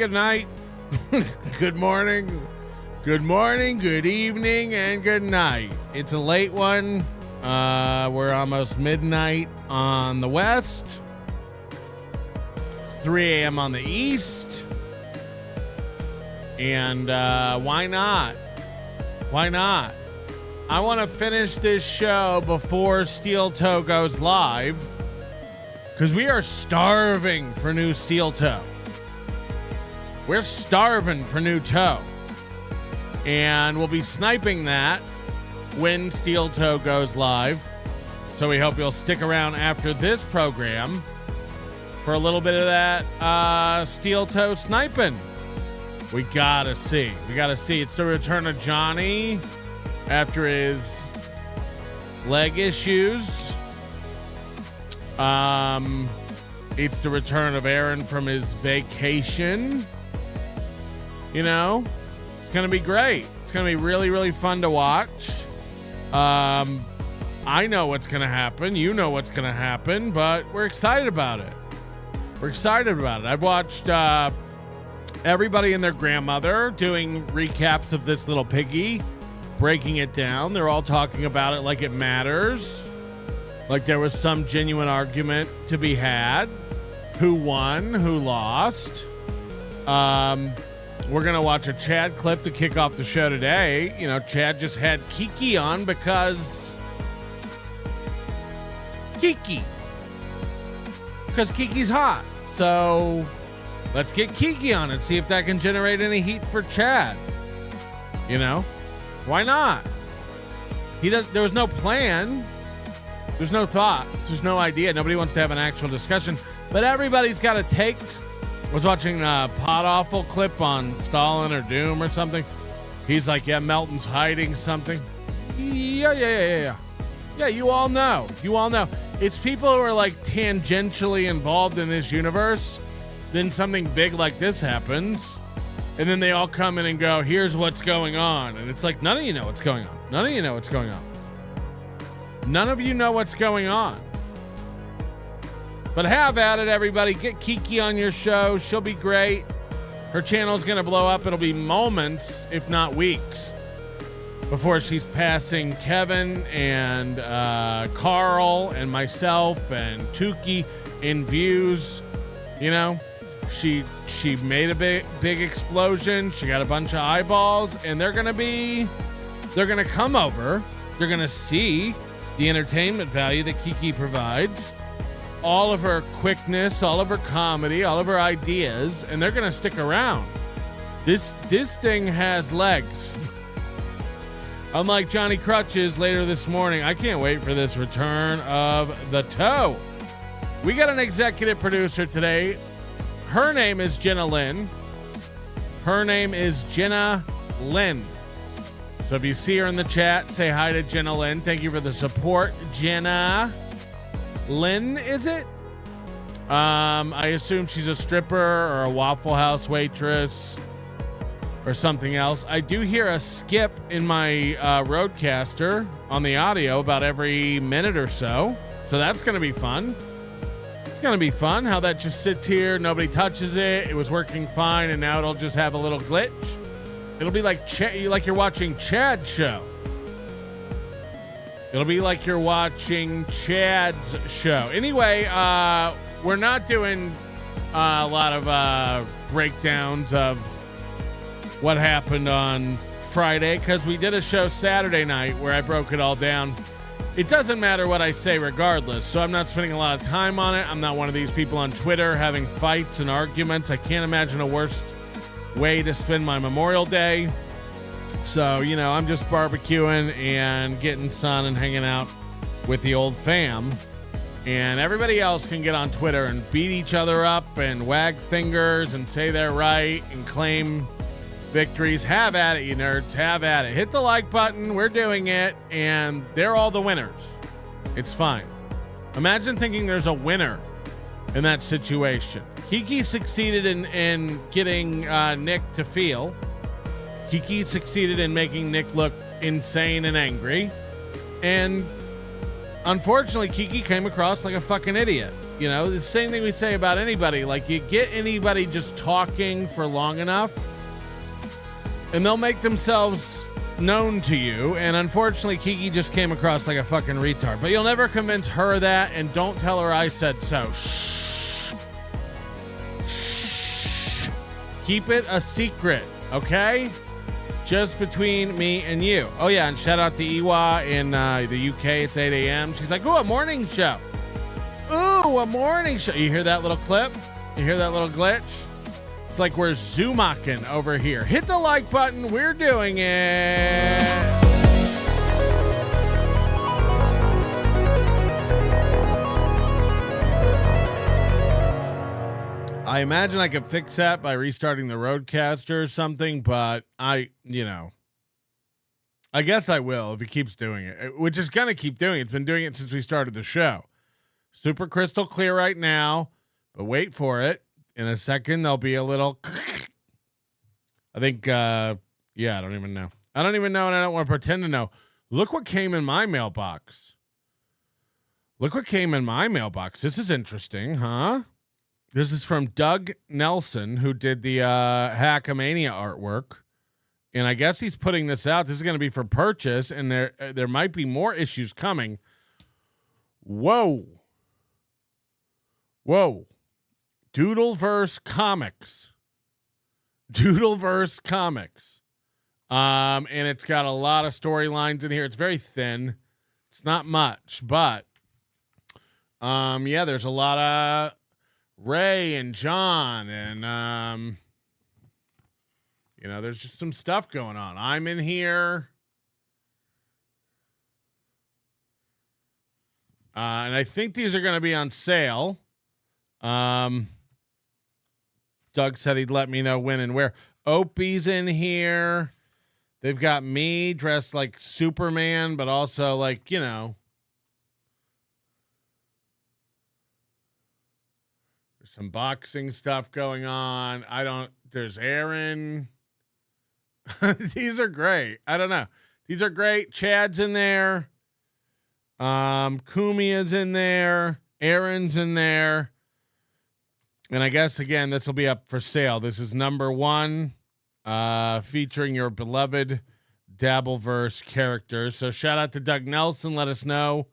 good night, good morning, good evening, and good night. It's a late one. We're almost midnight on the west, 3 a.m. on the east, and why not? Why not? I want to finish this show before Steeltoe goes live, because we are starving for new Steeltoe. We're starving for new toe. And we'll be sniping that when Steeltoe goes live. So we hope you'll stick around after this program for a little bit of that Steeltoe sniping. We gotta see. It's the return of Johnny after his leg issues. It's the return of Aaron from his vacation. You know, it's going to be great. It's going to be really, really fun to watch. I know what's going to happen. You know what's going to happen, but we're excited about it. I've watched everybody and their grandmother doing recaps of this little piggy, breaking it down. They're all talking about it like it matters. Like there was some genuine argument to be had. Who won? Who lost? We're going to watch a Chad clip to kick off the show today. You know, Chad just had Kiki on because Kiki's hot. So let's get Kiki on and see if that can generate any heat for Chad. You know, why not? There was no plan. There's no thought. There's no idea. Nobody wants to have an actual discussion. But everybody's got a take. I was watching a Pod Awful clip on Stalin or Doom or something. He's like, yeah, Melton's hiding something. Yeah, you all know. It's people who are like tangentially involved in this universe. Then something big like this happens. And then they all come in and go, here's what's going on. And it's like, none of you know what's going on. None of you know what's going on. But have at it, everybody. Get Kiki on your show. She'll be great. Her channel's going to blow up. It'll be moments, if not weeks, before she's passing Kevin and Carl and myself and Tukey in views. You know, she made a big explosion. She got a bunch of eyeballs, and they're going to come over. They're going to see the entertainment value that Kiki provides, all of her quickness, all of her comedy, all of her ideas, and they're going to stick around. This thing has legs. Unlike Johnny Crutches later this morning, I can't wait for this return of the toe. We got an executive producer today. Her name is Jenna Lynn. So if you see her in the chat, say hi to Jenna Lynn. Thank you for the support, Jenna Lynn, is it? I assume she's a stripper or a Waffle House waitress or something else. I do hear a skip in my Rodecaster on the audio about every minute or so. So that's going to be fun. It's going to be fun how that just sits here. Nobody touches it. It was working fine, and now it'll just have a little glitch. It'll be like you're watching Chad's show. It'll be like you're watching Chad's show. Anyway, we're not doing a lot of breakdowns of what happened on Friday because we did a show Saturday night where I broke it all down. It doesn't matter what I say regardless, so I'm not spending a lot of time on it. I'm not one of these people on Twitter having fights and arguments. I can't imagine a worse way to spend my Memorial Day. So, you know, I'm just barbecuing and getting sun and hanging out with the old fam. And everybody else can get on Twitter and beat each other up and wag fingers and say they're right and claim victories. Have at it, you nerds. Have at it. Hit the like button. We're doing it. And they're all the winners. It's fine. Imagine thinking there's a winner in that situation. Kiki succeeded in getting Nick to feel. Kiki succeeded in making Nick look insane and angry. And unfortunately, Kiki came across like a fucking idiot. You know, the same thing we say about anybody. Like, you get anybody just talking for long enough, and they'll make themselves known to you. And unfortunately, Kiki just came across like a fucking retard. But you'll never convince her that, and don't tell her I said so. Shh. Shh. Keep it a secret, okay? Just between me and you. Oh, yeah, and shout out to Iwa in the UK. It's 8 a.m. She's like, ooh, a morning show. Ooh, a morning show. You hear that little clip? You hear that little glitch? It's like we're Zumocking over here. Hit the like button. We're doing it. I imagine I could fix that by restarting the Roadcaster or something, but I guess I will if he keeps doing it, which is going to keep doing it. It's been doing it since we started the show. Super crystal clear right now, but wait for it. In a second, there'll be a little. I think, I don't even know. I don't even know, and I don't want to pretend to know. Look what came in my mailbox. Look what came in my mailbox. This is interesting, huh? This is from Doug Nelson, who did the Hackamania artwork. And I guess he's putting this out. This is going to be for purchase, and there might be more issues coming. Whoa. Doodleverse Comics. And it's got a lot of storylines in here. It's very thin. It's not much, but there's a lot of Ray and John, and there's just some stuff going on. I'm in here. And I think these are going to be on sale. Doug said he'd let me know when and where. Opie's in here. They've got me dressed like Superman, but also like, there's some boxing stuff going on. There's Aaron. These are great. I don't know. These are great. Chad's in there. Kumia's in there. Aaron's in there. And I guess, again, this will be up for sale. This is number 1, featuring your beloved Dabbleverse characters. So shout out to Doug Nelson. Let us know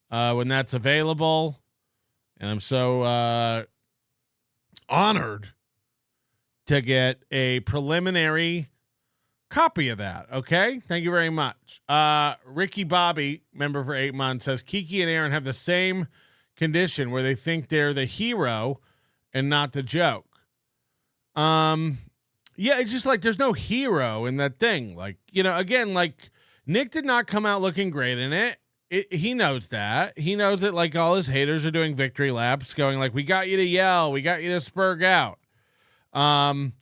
when that's available. And I'm so honored to get a preliminary copy of that. Okay. Thank you very much. Ricky Bobby, member for 8 months, says Kiki and Aaron have the same condition where they think they're the hero and not the joke. It's just like there's no hero in that thing. Like, again, like Nick did not come out looking great in it. He knows that. He knows that like all his haters are doing victory laps, going like, we got you to yell, we got you to spurg out. And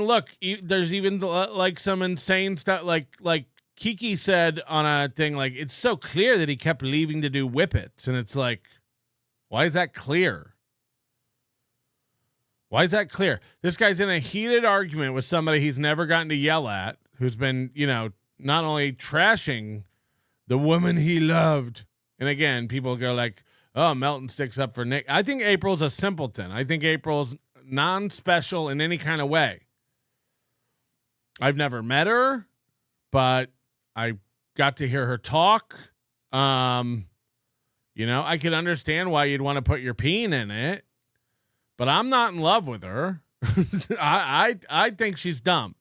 look, there's even like some insane stuff. Like Kiki said on a thing, like it's so clear that he kept leaving to do whippets, and it's like, why is that clear? Why is that clear? This guy's in a heated argument with somebody he's never gotten to yell at, who's been, not only trashing the woman he loved. And again, people go like, oh, Melton sticks up for Nick. I think April's a simpleton. I think April's non-special in any kind of way. I've never met her, but I got to hear her talk. I could understand why you'd want to put your peen in it. But I'm not in love with her. I think she's dumb.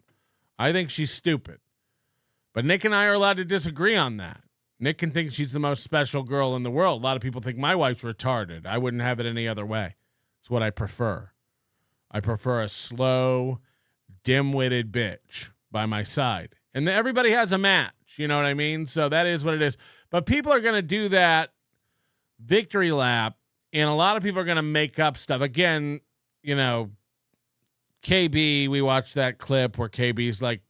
I think she's stupid. But Nick and I are allowed to disagree on that. Nick can think she's the most special girl in the world. A lot of people think my wife's retarded. I wouldn't have it any other way. It's what I prefer. I prefer a slow, dim-witted bitch by my side. And everybody has a match. You know what I mean? So that is what it is. But people are going to do that victory lap. And a lot of people are going to make up stuff. Again, KB, we watched that clip where KB's like,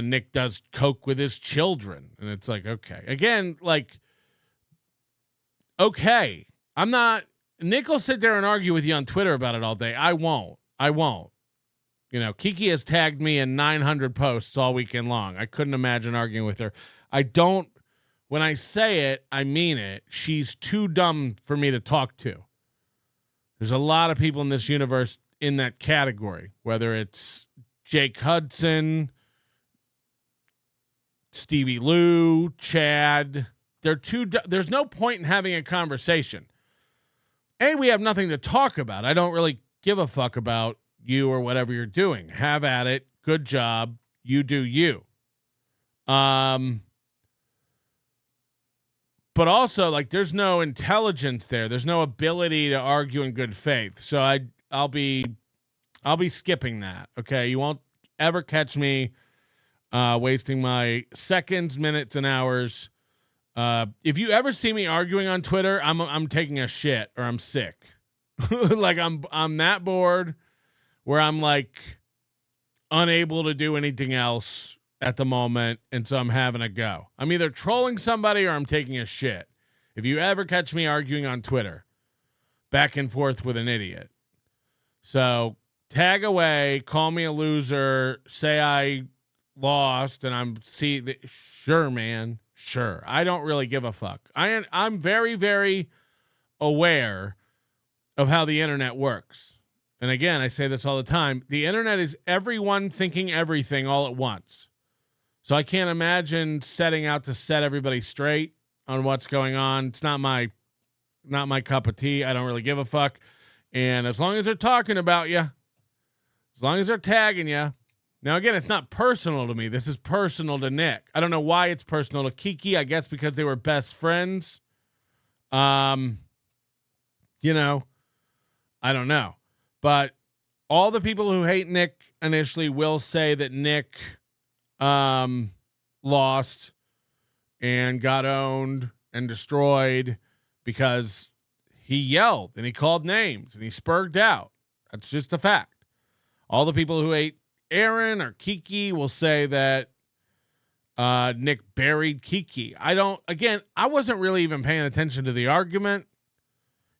Nick does coke with his children. And it's like, okay. Again, like, okay. Nick will sit there and argue with you on Twitter about it all day. I won't. Kiki has tagged me in 900 posts all weekend long. I couldn't imagine arguing with her. I don't when I say it, I mean it. She's too dumb for me to talk to. There's a lot of people in this universe in that category, whether it's Jake Hudson, Stevie Lou, Chad. There's no point in having a conversation. We have nothing to talk about. I don't really give a fuck about you or whatever you're doing. Have at it. Good job. You do you. But also, like, there's no intelligence there. There's no ability to argue in good faith. So I'll be skipping that. Okay, you won't ever catch me wasting my seconds, minutes, and hours. If you ever see me arguing on Twitter, I'm taking a shit or I'm sick. Like I'm that bored where I'm like unable to do anything else at the moment, and so I'm having a go. I'm either trolling somebody or I'm taking a shit. If you ever catch me arguing on Twitter, back and forth with an idiot. So tag away, call me a loser, say I lost, and sure, man, sure. I don't really give a fuck. I'm very, very aware of how the internet works. And again, I say this all the time. The internet is everyone thinking everything all at once. So I can't imagine setting out to set everybody straight on what's going on. It's not my cup of tea. I don't really give a fuck. And as long as they're talking about you, as long as they're tagging you. Now, again, it's not personal to me. This is personal to Nick. I don't know why it's personal to Kiki. I guess because they were best friends. I don't know. But all the people who hate Nick initially will say that Nick lost and got owned and destroyed because he yelled and he called names and he spurged out. That's just a fact. All the people who hate Aaron or Kiki will say that Nick buried Kiki. I wasn't really even paying attention to the argument.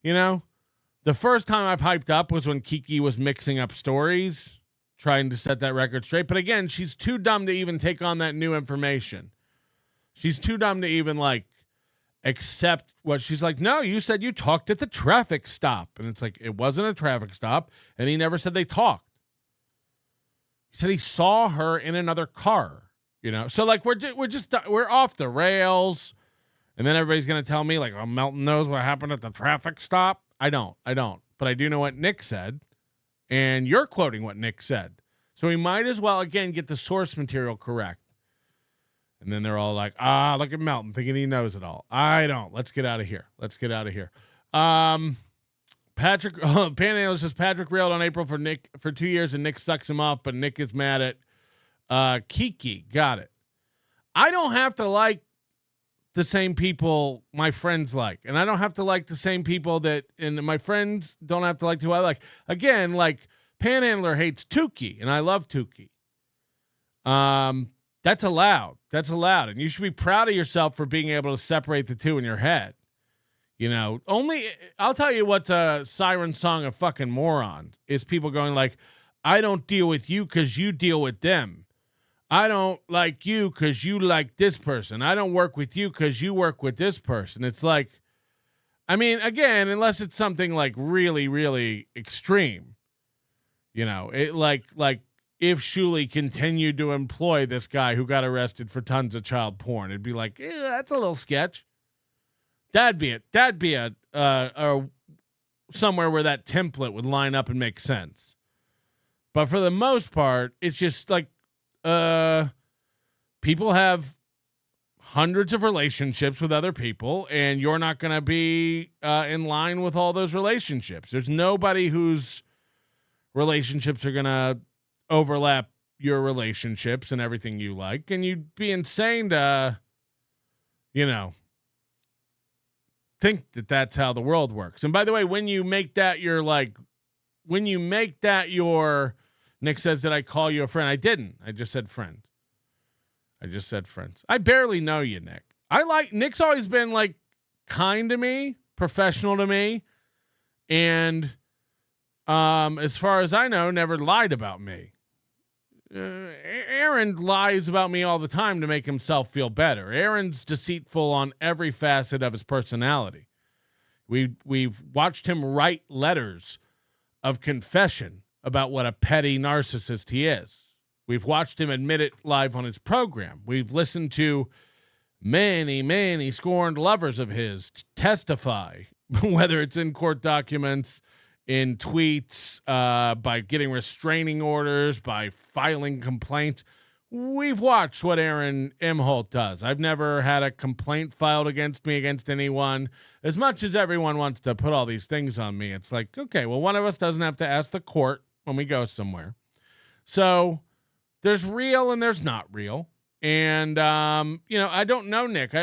The first time I piped up was when Kiki was mixing up stories, trying to set that record straight. But again, she's too dumb to even take on that new information. She's too dumb to even accept what she's like. No, you said you talked at the traffic stop. And it's like, it wasn't a traffic stop. And he never said they talked. He said he saw her in another car, So we're off the rails. And then everybody's going to tell me Melton knows what happened at the traffic stop. I don't. But I do know what Nick said. And you're quoting what Nick said. So we might as well, again, get the source material correct. And then they're all like, look at Melton thinking he knows it all. I don't. Let's get out of here. Patrick Panhandler says Patrick railed on April for Nick for 2 years and Nick sucks him up, but Nick is mad at Kiki. Got it. I don't have to like the same people my friends like, and I don't have to like the same people and my friends don't have to like who I like. Again, Panhandler hates Tukey, and I love Tukey. That's allowed. And you should be proud of yourself for being able to separate the two in your head. I'll tell you what's a siren song of fucking morons is people going I don't deal with you because you deal with them. I don't like you because you like this person. I don't work with you because you work with this person. It's again, unless it's something really, really extreme, if Shuley continued to employ this guy who got arrested for tons of child porn, it'd be that's a little sketch. That'd be it. That'd be a somewhere where that template would line up and make sense. But for the most part, it's just people have hundreds of relationships with other people, and you're not going to be in line with all those relationships. There's nobody whose relationships are going to overlap your relationships and everything you like, and you'd be insane to, think that that's how the world works. And by the way, when you make that your Nick says, did I call you a friend? I didn't. I just said friend. I barely know you, Nick. Nick's always been kind to me, professional to me. And as far as I know, never lied about me. Aaron lies about me all the time to make himself feel better. Aaron's deceitful on every facet of his personality. We've watched him write letters of confession about what a petty narcissist he is. We've watched him admit it live on his program. We've listened to many scorned lovers of his testify, whether it's in court documents, in tweets, by getting restraining orders, by filing complaints. We've watched what Aaron Imholt does. I've never had a complaint filed against me against anyone. As much as everyone wants to put all these things on me, it's like, okay, well, one of us doesn't have to ask the court when we go somewhere. So there's real and there's not real. And, I don't know Nick.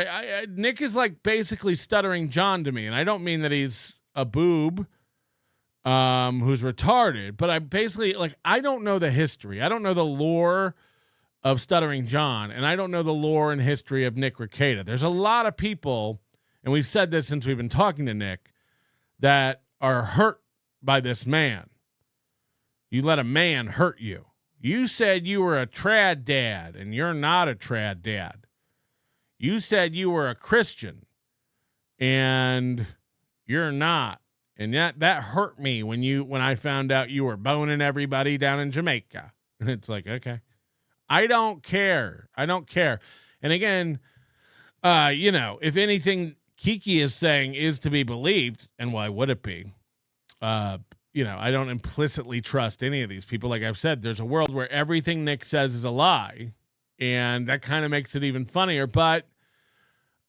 Nick is like basically Stuttering John to me. And I don't mean that he's a boob who's retarded, but I basically, like, I don't know the history. I don't know the lore of Stuttering John, and I don't know the lore and history of Nick Rekieta. There's a lot of people, and we've said this since we've been talking to Nick, that are hurt by this man. You let a man hurt you. You said you were a trad dad, and you're not a trad dad. You said you were a Christian, and you're not. And that hurt me when I found out you were boning everybody down in Jamaica. And it's like, okay. I don't care. And again, if anything Kiki is saying is to be believed, and why would it be? I don't implicitly trust any of these people. Like I've said, there's a world where everything Nick says is a lie, and that kind of makes it even funnier. But,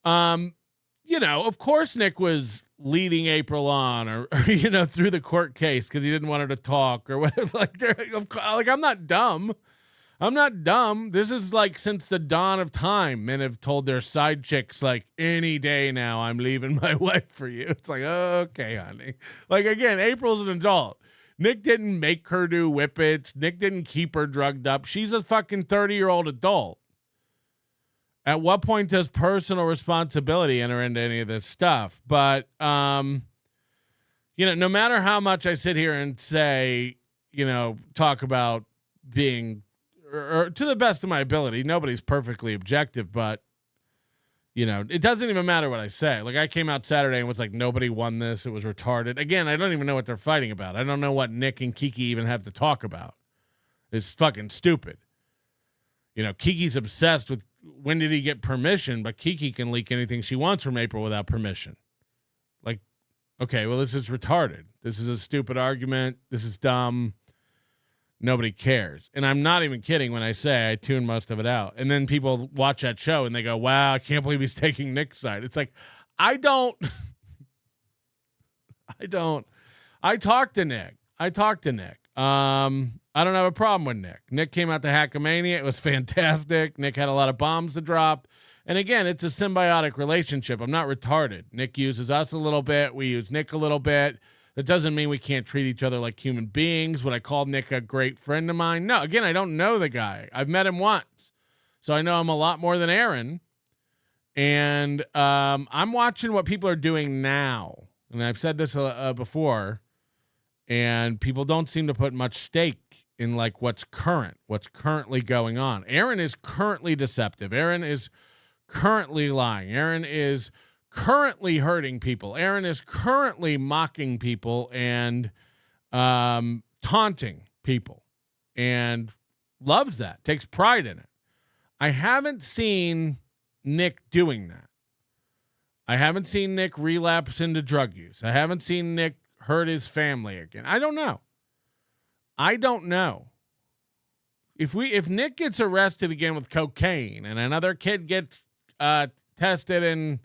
of course Nick was leading April on or through the court case because he didn't want her to talk or whatever. Like I'm not dumb. This is like since the dawn of time, men have told their side chicks, like, any day now I'm leaving my wife for you. It's like, okay, honey. Like, again, April's an adult. Nick didn't make her do whippets. Nick didn't keep her drugged up. She's a fucking 30-year-old adult. At what point does personal responsibility enter into any of this stuff? But, no matter how much I sit here and say, talk about being, or to the best of my ability, nobody's perfectly objective, but it doesn't even matter what I say. Like, I came out Saturday and was like, nobody won this. It was retarded. Again, I don't even know what they're fighting about. I don't know what Nick and Kiki even have to talk about. It's fucking stupid. Kiki's obsessed with when did he get permission, but Kiki can leak anything she wants from April without permission. Like, okay, well, this is retarded. This is a stupid argument. This is dumb. Nobody cares. And I'm not even kidding when I say I tune most of it out. And then people watch that show and they go, wow, I can't believe he's taking Nick's side. It's like, I talked to Nick. I don't have a problem with Nick. Nick came out to Hackamania. It was fantastic. Nick had a lot of bombs to drop. And again, it's a symbiotic relationship. I'm not retarded. Nick uses us a little bit. We use Nick a little bit. That doesn't mean we can't treat each other like human beings. Would I call Nick a great friend of mine? No. Again, I don't know the guy. I've met him once. So I know him a lot more than Aaron. And I'm watching what people are doing now. And I've said this before. And people don't seem to put much stake in like what's currently going on. Aaron is currently deceptive. Aaron is currently lying. Aaron is currently hurting people. Aaron is currently mocking people and taunting people and loves that, takes pride in it. I haven't seen Nick doing that. I haven't seen Nick relapse into drug use. I haven't seen Nick hurt his family again. I don't know. If Nick gets arrested again with cocaine and another kid gets tested and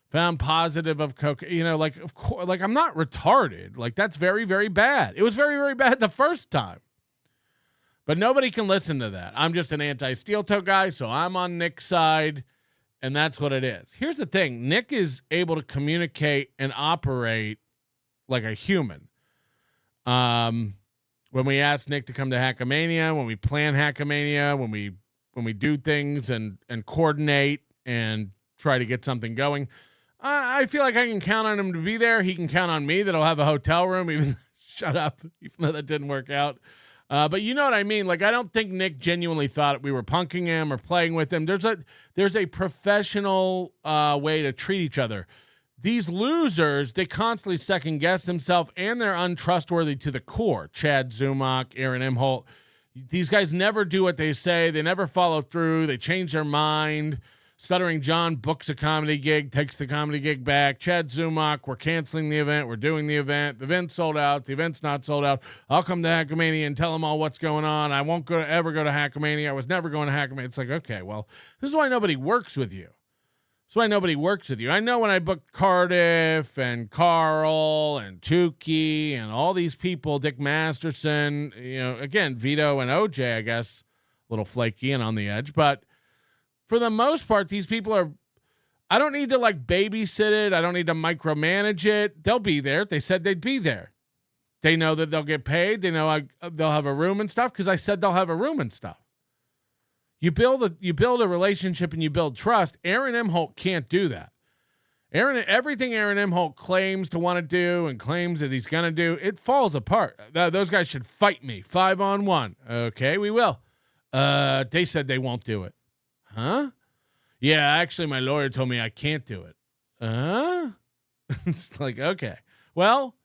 found positive of cocaine, of course, like, I'm not retarded. Like, that's very, very bad. It was very, very bad the first time. But nobody can listen to that. I'm just an anti-Steeltoe guy, so I'm on Nick's side, and that's what it is. Here's the thing. Nick is able to communicate and operate like a human. When we ask Nick to come to Hackamania, when we plan Hackamania, when we do things and coordinate and try to get something going, I feel like I can count on him to be there. He can count on me that I'll have a hotel room. Shut up, even though that didn't work out. But you know what I mean? Like, I don't think Nick genuinely thought we were punking him or playing with him. There's a professional way to treat each other. These losers, they constantly second guess themselves, and they're untrustworthy to the core. Chad Zumock, Aaron Imholt. These guys never do what they say. They never follow through. They change their mind. Stuttering John books a comedy gig, takes the comedy gig back. Chad Zumock, we're canceling the event. We're doing the event. The event's sold out. The event's not sold out. I'll come to Hackamania and tell them all what's going on. I won't ever go to Hackamania. I was never going to Hackamania. It's like, okay, well, this is why nobody works with you. That's why nobody works with you. I know when I booked Cardiff and Carl and Tukey and all these people, Dick Masterson, again, Vito and OJ, I guess, a little flaky and on the edge. But for the most part, these people I don't need to babysit it. I don't need to micromanage it. They'll be there. They said they'd be there. They know that they'll get paid. They know they'll have a room and stuff because I said they'll have a room and stuff. You build a relationship and you build trust. Aaron Imholt can't do that. Everything Aaron Imholt claims to want to do and claims that he's going to do, it falls apart. Those guys should fight me 5-on-1. Okay, we will. They said they won't do it. Huh? Yeah, actually, my lawyer told me I can't do it. It's like, okay. Well,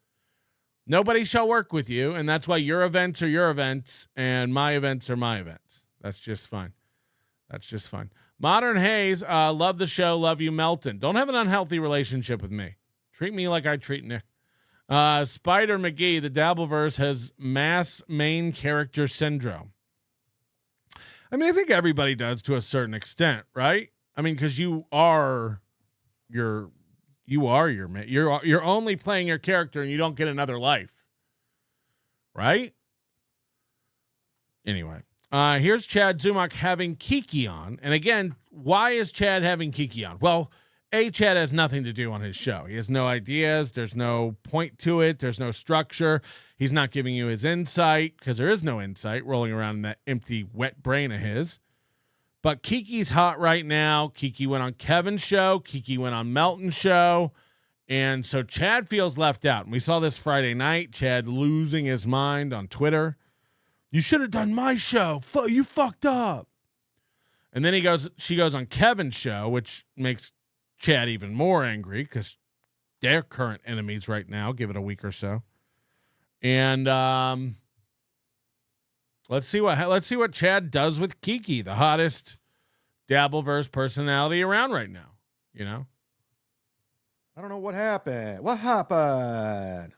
nobody shall work with you, and that's why your events are your events, and my events are my events. That's just fine. Modern Hayes, love the show, love you, Melton. Don't have an unhealthy relationship with me. Treat me like I treat Nick. Spider McGee, the Dabbleverse has mass main character syndrome. I mean, I think everybody does to a certain extent, right? I mean, because you're only playing your character and you don't get another life, right? Anyway, here's Chad Zumock having Kiki on, and again, why is Chad having Kiki on? Well, Chad has nothing to do on his show. He has no ideas. There's no point to it. There's no structure. He's not giving you his insight because there is no insight rolling around in that empty, wet brain of his. But Kiki's hot right now. Kiki went on Kevin's show. Kiki went on Melton's show. And so Chad feels left out. And we saw this Friday night, Chad losing his mind on Twitter. You should have done my show. You fucked up. And then she goes on Kevin's show, which makes Chad even more angry because they're current enemies right now. Give it a week or so. And let's see what Chad does with Kiki, the hottest Dabbleverse personality around right now. I don't know what happened. What happened?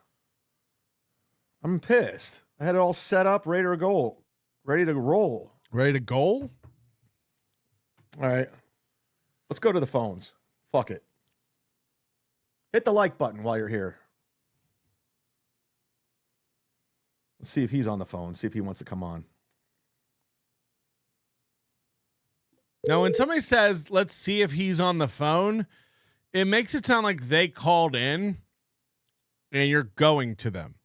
I'm pissed. I had it all set up, ready to go. Ready to roll. Ready to go? All right. Let's go to the phones. Fuck it. Hit the like button while you're here. Let's see if he's on the phone. See if he wants to come on. Now, when somebody says, let's see if he's on the phone, it makes it sound like they called in and you're going to them.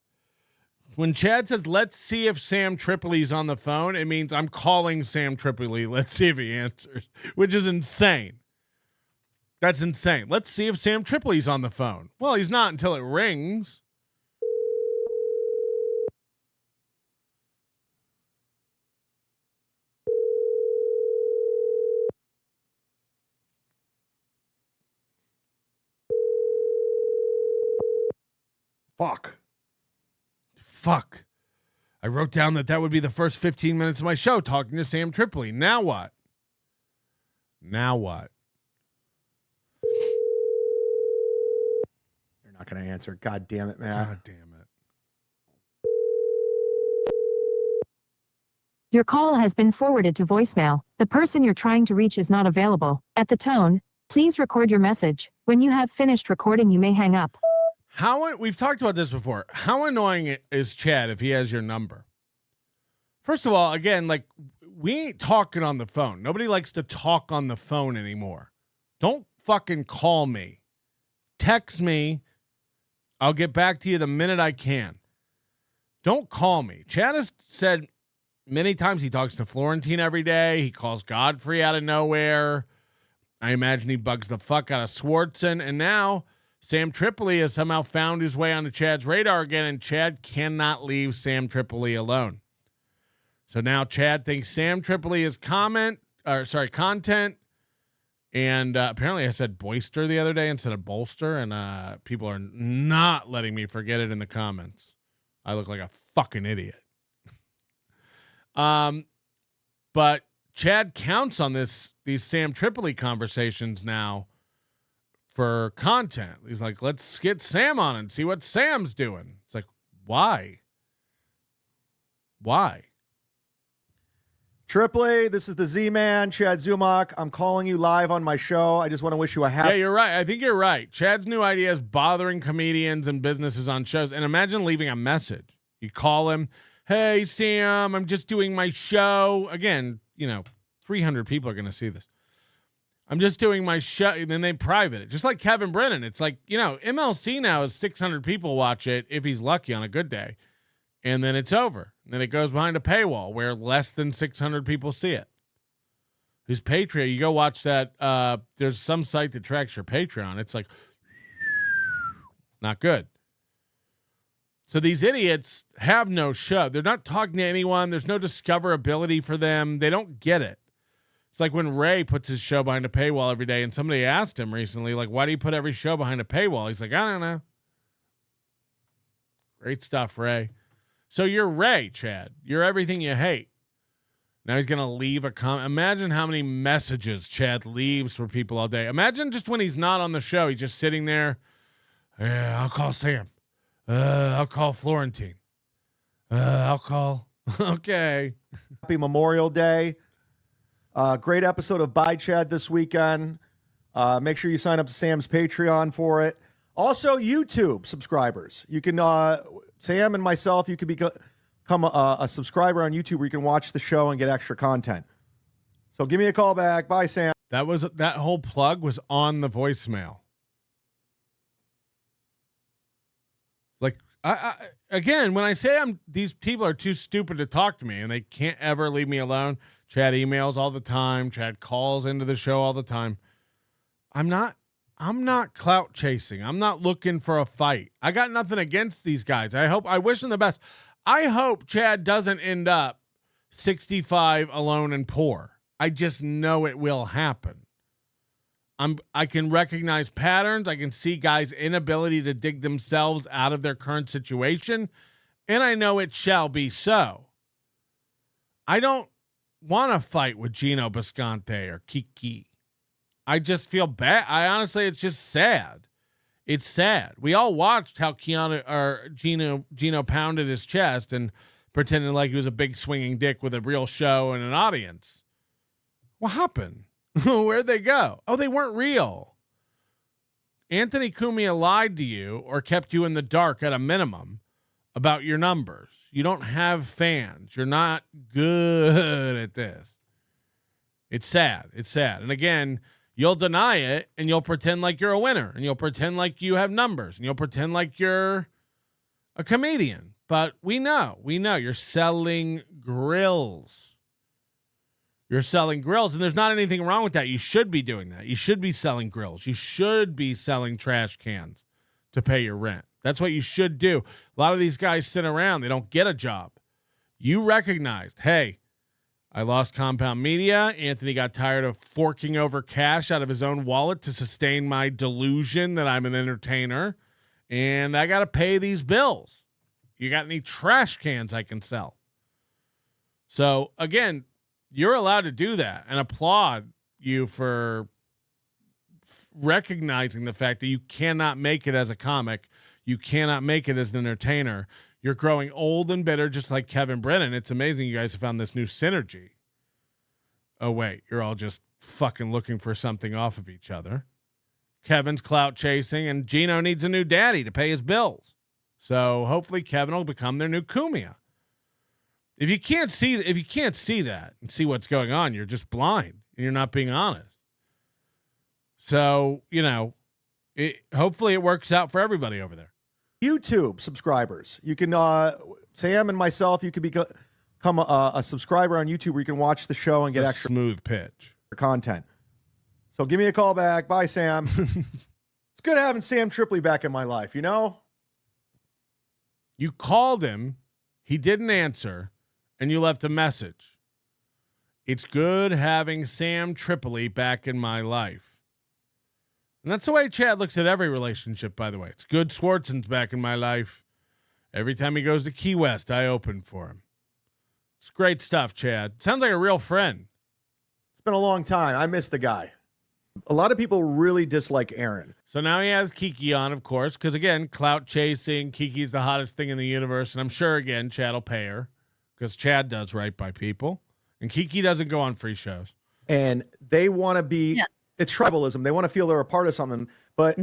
When Chad says, let's see if Sam Tripoli's on the phone, it means I'm calling Sam Tripoli. Let's see if he answers, which is insane. That's insane. Let's see if Sam Tripoli's on the phone. Well, he's not until it rings. Fuck. I wrote down that would be the first 15 minutes of my show talking to Sam Tripoli. Now what? They're not going to answer. God damn it, man. God damn it. Your call has been forwarded to voicemail. The person you're trying to reach is not available. At the tone, please record your message. When you have finished recording, you may hang up. We've talked about this before. How annoying is Chad if he has your number? First of all, again, we ain't talking on the phone. Nobody likes to talk on the phone anymore. Don't fucking call me. Text me. I'll get back to you the minute I can. Don't call me. Chad has said many times he talks to Florentine every day. He calls Godfrey out of nowhere. I imagine he bugs the fuck out of Swartzen. And now Sam Tripoli has somehow found his way onto Chad's radar again, and Chad cannot leave Sam Tripoli alone. So now Chad thinks Sam Tripoli is content. And apparently I said boister the other day instead of bolster. And people are not letting me forget it in the comments. I look like a fucking idiot. But Chad counts on these Sam Tripoli conversations now for content. He's like, let's get Sam on and see what Sam's doing. It's like, why? Tripoli, this is the Z-Man, Chad Zumock. I'm calling you live on my show. I just want to wish you a happy... Yeah, you're right. I think you're right. Chad's new idea is bothering comedians and businesses on shows. And imagine leaving a message. You call him, hey, Sam, I'm just doing my show. Again, 300 people are going to see this. I'm just doing my show. And then they private it. Just like Kevin Brennan. It's like, MLC now is 600 people watch it if he's lucky on a good day. And then it's over. And then it goes behind a paywall where less than 600 people see it. His Patreon, you go watch that. There's some site that tracks your Patreon. It's like, not good. So these idiots have no show. They're not talking to anyone. There's no discoverability for them. They don't get it. It's like when Ray puts his show behind a paywall every day, and somebody asked him recently, like, why do you put every show behind a paywall? He's like, I don't know. Great stuff, Ray. So you're Ray, Chad. You're everything you hate. Now he's going to leave a comment. Imagine how many messages Chad leaves for people all day. Imagine just when he's not on the show, he's just sitting there. Yeah, I'll call Sam. I'll call Florentine. I'll call. Okay. Happy Memorial Day. Great episode of Bye Chad this weekend. Make sure you sign up to Sam's Patreon for it. Also, YouTube subscribers. You can, Sam and myself, you can become a subscriber on YouTube where you can watch the show and get extra content. So give me a call back. Bye, Sam. That whole plug was on the voicemail. Like, again, when I say these people are too stupid to talk to me and they can't ever leave me alone. Chad emails all the time. Chad calls into the show all the time. I'm not clout chasing. I'm not looking for a fight. I got nothing against these guys. I wish them the best. I hope Chad doesn't end up 65 alone and poor. I just know it will happen. I can recognize patterns. I can see guys' inability to dig themselves out of their current situation, and I know it shall be so. I don't want to fight with Gino Bisconte or Kiki. I just feel bad. Honestly, it's just sad. It's sad. We all watched how Gino pounded his chest and pretended like he was a big swinging dick with a real show and an audience. What happened? Where'd they go? Oh, they weren't real. Anthony Cumia lied to you or kept you in the dark at a minimum about your numbers. You don't have fans. You're not good at this. It's sad. It's sad. And again, you'll deny it and you'll pretend like you're a winner and you'll pretend like you have numbers and you'll pretend like you're a comedian. But we know you're selling grills. You're selling grills, and there's not anything wrong with that. You should be doing that. You should be selling grills. You should be selling trash cans to pay your rent. That's what you should do. A lot of these guys sit around. They don't get a job. You recognized, hey, I lost Compound Media. Anthony got tired of forking over cash out of his own wallet to sustain my delusion that I'm an entertainer, and I got to pay these bills. You got any trash cans I can sell? So, again, you're allowed to do that, and applaud you for recognizing the fact that you cannot make it as a comic. You cannot make it as an entertainer. You're growing old and bitter, just like Kevin Brennan. It's amazing you guys have found this new synergy. Oh, wait, you're all just fucking looking for something off of each other. Kevin's clout chasing, and Gino needs a new daddy to pay his bills. So hopefully Kevin will become their new Cumia. If you can't see that and see what's going on, you're just blind and you're not being honest. So, hopefully it works out for everybody over there. YouTube subscribers. You can, Sam and myself, you can become a subscriber on YouTube where you can watch the show and get extra smooth pitch content. So give me a call back. Bye, Sam. It's good having Sam Tripoli back in my life, You called him. He didn't answer. and you left a message. It's good having Sam Tripoli back in my life. And that's the way Chad looks at every relationship, by the way. It's good Swartzen's back in my life. Every time he goes to Key West, I open for him. It's great stuff, Chad. Sounds like a real friend. It's been a long time. I miss the guy. A lot of people really dislike Aaron. So now he has Kiki on, of course, because, again, clout chasing. Kiki's the hottest thing in the universe. And I'm sure, again, Chad will pay her because Chad does right by people. And Kiki doesn't go on free shows. And they want to be, it's tribalism. They want to feel they're a part of something. But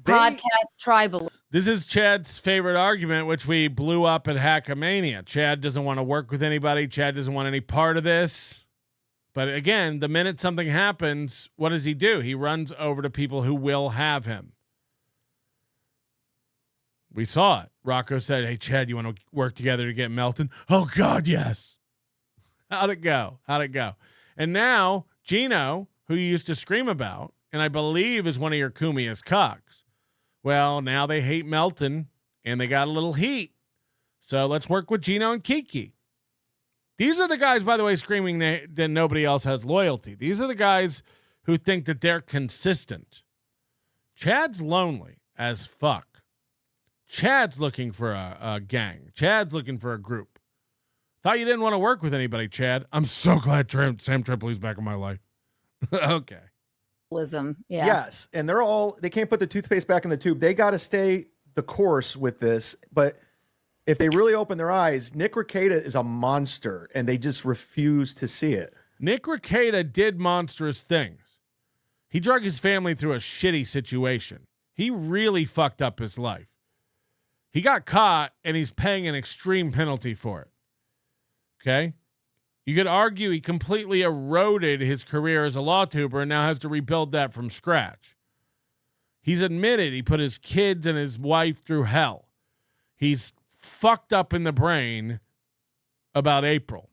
podcast tribal. This is Chad's favorite argument, which we blew up at Hackamania. Chad doesn't want to work with anybody. Chad doesn't want any part of this. But again, the minute something happens, what does he do? He runs over to people who will have him. We saw it. Rocco said, hey, Chad, you want to work together to get Melton? Oh, God, yes. How'd it go? And now Gino, who you used to scream about, and I believe is one of your Kumia's cocks. Well, now they hate Melton, and they got a little heat. So let's work with Gino and Kiki. These are the guys, by the way, screaming that nobody else has loyalty. These are the guys who think that they're consistent. Chad's lonely as fuck. Chad's looking for a gang. Chad's looking for a group. Thought you didn't want to work with anybody, Chad. I'm so glad Sam Tripoli's back in my life. Okay. Yeah. Yes. And they can't put the toothpaste back in the tube. They got to stay the course with this. But if they really open their eyes, Nick Rekieta is a monster, and they just refuse to see it. Nick Rekieta did monstrous things. He drug his family through a shitty situation. He really fucked up his life. He got caught, and he's paying an extreme penalty for it. Okay? You could argue he completely eroded his career as a law tuber and now has to rebuild that from scratch. He's admitted he put his kids and his wife through hell. He's fucked up in the brain about April.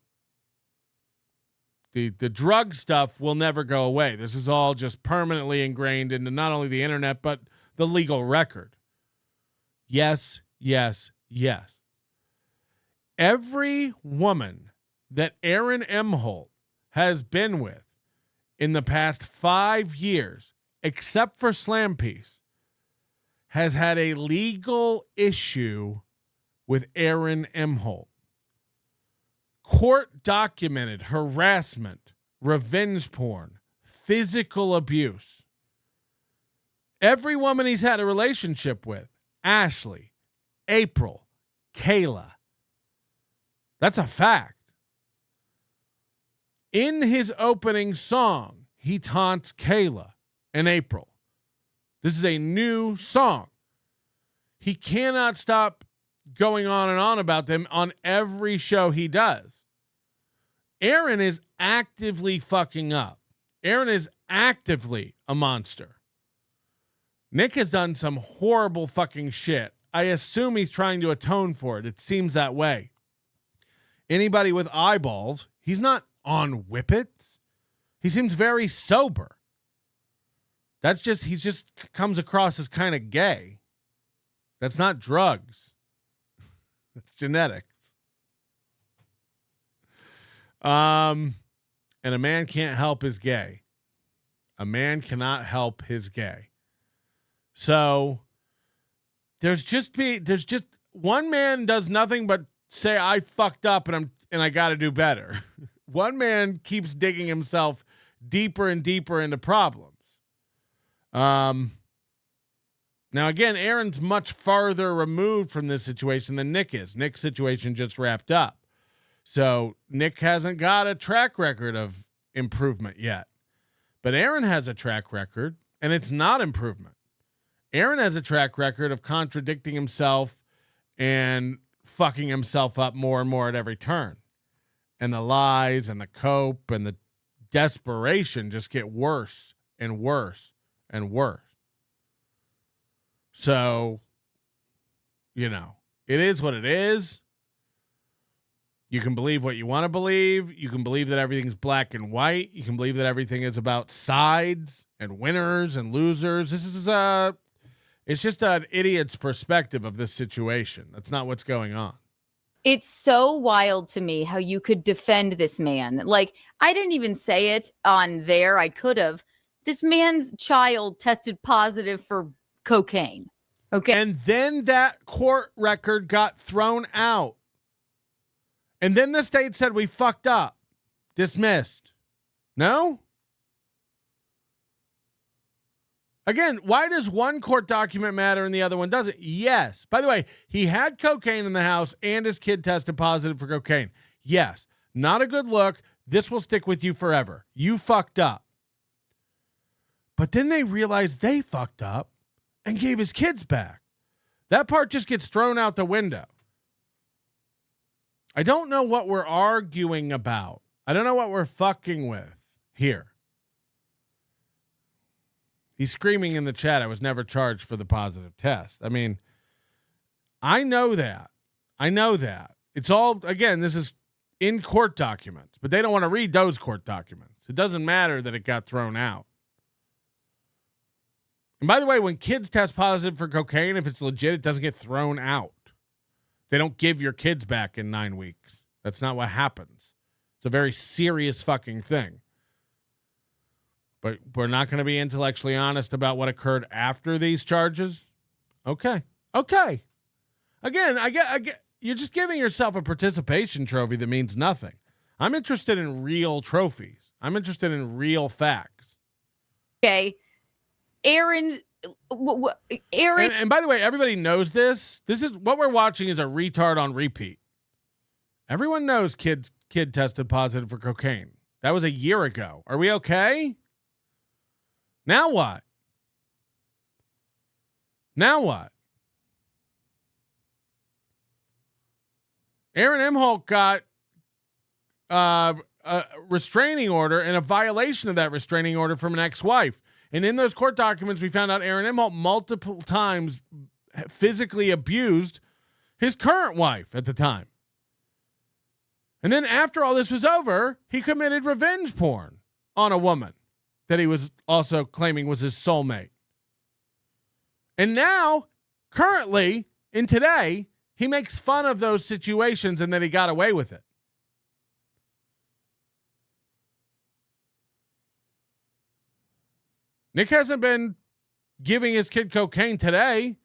The drug stuff will never go away. This is all just permanently ingrained into not only the internet, but the legal record. Yes, yes, yes. Every woman that Aaron Emholt has been with in the past 5 years, except for Slam Piece, has had a legal issue with Aaron Emholt. Court documented harassment, revenge porn, physical abuse. Every woman he's had a relationship with, Ashley, April, Kayla. That's a fact. In his opening song, he taunts Kayla and April. This is a new song. He cannot stop going on and on about them on every show he does. Aaron is actively fucking up. Aaron is actively a monster. Nick has done some horrible fucking shit. I assume he's trying to atone for it. It seems that way. Anybody with eyeballs, he's not on whippets. He seems very sober. He just comes across as kind of gay. That's not drugs. That's genetics. And a man can't help his gay. A man cannot help his gay. So there's just one man does nothing but say I fucked up and I got to do better. One man keeps digging himself deeper and deeper into problems. Now again, Aaron's much farther removed from this situation than Nick is. Nick's situation just wrapped up. So Nick hasn't got a track record of improvement yet. But Aaron has a track record, and it's not improvement. Aaron has a track record of contradicting himself and fucking himself up more and more at every turn. And the lies and the cope and the desperation just get worse and worse and worse. So, it is what it is. You can believe what you want to believe. You can believe that everything's black and white. You can believe that everything is about sides and winners and losers. This is it's just an idiot's perspective of this situation. That's not what's going on. It's so wild to me how you could defend this man. Like, I didn't even say it on there. I could have. This man's child tested positive for cocaine. Okay. And then that court record got thrown out. And then the state said we fucked up. Dismissed. No? Again, why does one court document matter and the other one doesn't? Yes. By the way, he had cocaine in the house and his kid tested positive for cocaine. Yes. Not a good look. This will stick with you forever. You fucked up. But then they realized they fucked up and gave his kids back. That part just gets thrown out the window. I don't know what we're arguing about. I don't know what we're fucking with here. He's screaming in the chat, I was never charged for the positive test. I mean, I know that. I know that. It's all, again, this is in court documents, but they don't want to read those court documents. It doesn't matter that it got thrown out. And by the way, when kids test positive for cocaine, if it's legit, it doesn't get thrown out. They don't give your kids back in 9 weeks. That's not what happens. It's a very serious fucking thing. But we're not going to be intellectually honest about what occurred after these charges? Okay. Okay. Again, I get you're just giving yourself a participation trophy that means nothing. I'm interested in real trophies. I'm interested in real facts. Okay. Aaron. And by the way, everybody knows this. This is what we're watching is a retard on repeat. Everyone knows kid tested positive for cocaine. That was a year ago. Are we okay? Now what? Now what? Aaron Imholt got a restraining order and a violation of that restraining order from an ex-wife. And in those court documents, we found out Aaron Imholt multiple times physically abused his current wife at the time. And then after all this was over, he committed revenge porn on a woman that he was also claiming was his soulmate. And now, currently, in today, he makes fun of those situations and that he got away with it. Nick hasn't been giving his kid cocaine today.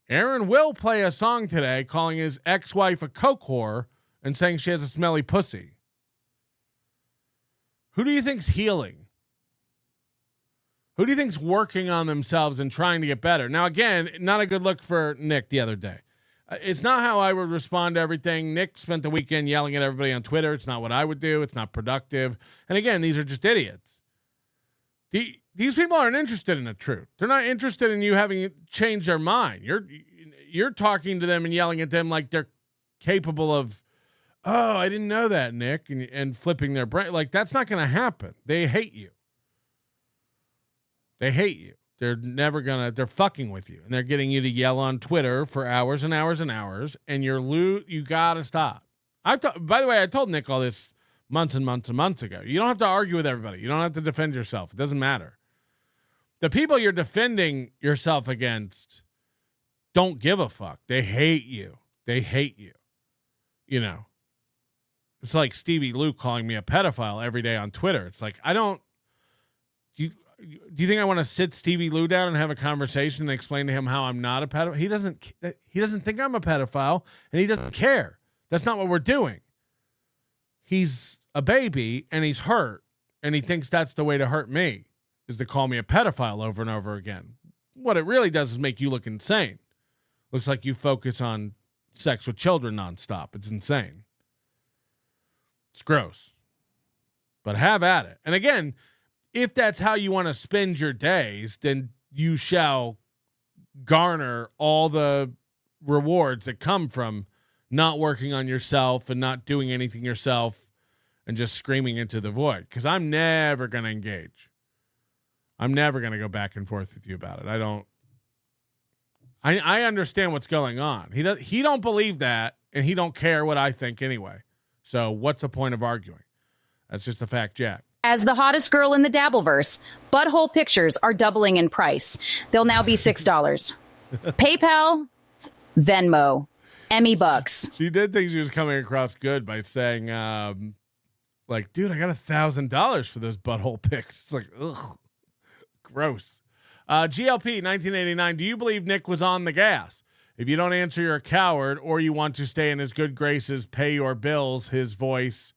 Aaron will play a song today calling his ex-wife a coke whore and saying she has a smelly pussy. Who do you think's healing? Who do you think's working on themselves and trying to get better? Now, again, not a good look for Nick the other day. It's not how I would respond to everything. Nick spent the weekend yelling at everybody on Twitter. It's not what I would do. It's not productive. And again, these are just idiots. These people aren't interested in the truth. They're not interested in you having changed their mind. You're talking to them and yelling at them like they're capable of, oh, I didn't know that, Nick, and flipping their brain. Like, that's not going to happen. They hate you. They hate you. They're fucking with you. And they're getting you to yell on Twitter for hours and hours and hours. And you got to stop. By the way, I told Nick all this months and months and months ago. You don't have to argue with everybody. You don't have to defend yourself. It doesn't matter. The people you're defending yourself against don't give a fuck. They hate you. They hate you. You know, it's like Stevie Lou calling me a pedophile every day on Twitter. It's like, do you think I want to sit Stevie Lou down and have a conversation and explain to him how I'm not a pedophile? He doesn't think I'm a pedophile and he doesn't care. That's not what we're doing. He's a baby and he's hurt and he thinks that's the way to hurt me is to call me a pedophile over and over again. What it really does is make you look insane. Looks like you focus on sex with children nonstop. It's insane. It's gross. But have at it. And again, if that's how you want to spend your days, then you shall garner all the rewards that come from not working on yourself and not doing anything yourself and just screaming into the void. Because I'm never going to engage. I'm never going to go back and forth with you about it. I understand what's going on. He don't believe that, and he don't care what I think anyway. So what's the point of arguing? That's just a fact, Jack. As the hottest girl in the Dabbleverse, butthole pictures are doubling in price. They'll now be $6. PayPal, Venmo, Emmy Bucks. She did think she was coming across good by saying, like, dude, I got $1,000 for those butthole pics. It's like, ugh, gross. GLP 1989. Do you believe Nick was on the gas? If you don't answer, you're a coward, or you want to stay in his good graces, pay your bills. His voice,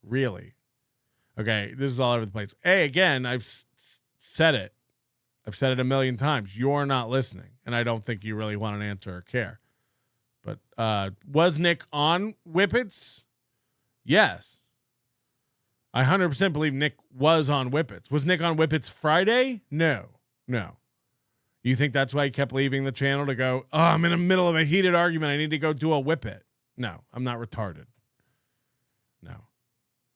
really. Okay, this is all over the place. Hey, again, I've said it. I've said it a million times. You're not listening, and I don't think you really want an answer or care. But was Nick on Whippets? Yes. I 100% believe Nick was on Whippets. Was Nick on Whippets Friday? No. You think that's why he kept leaving the channel to go, oh, I'm in the middle of a heated argument. I need to go do a Whippet. No, I'm not retarded. No.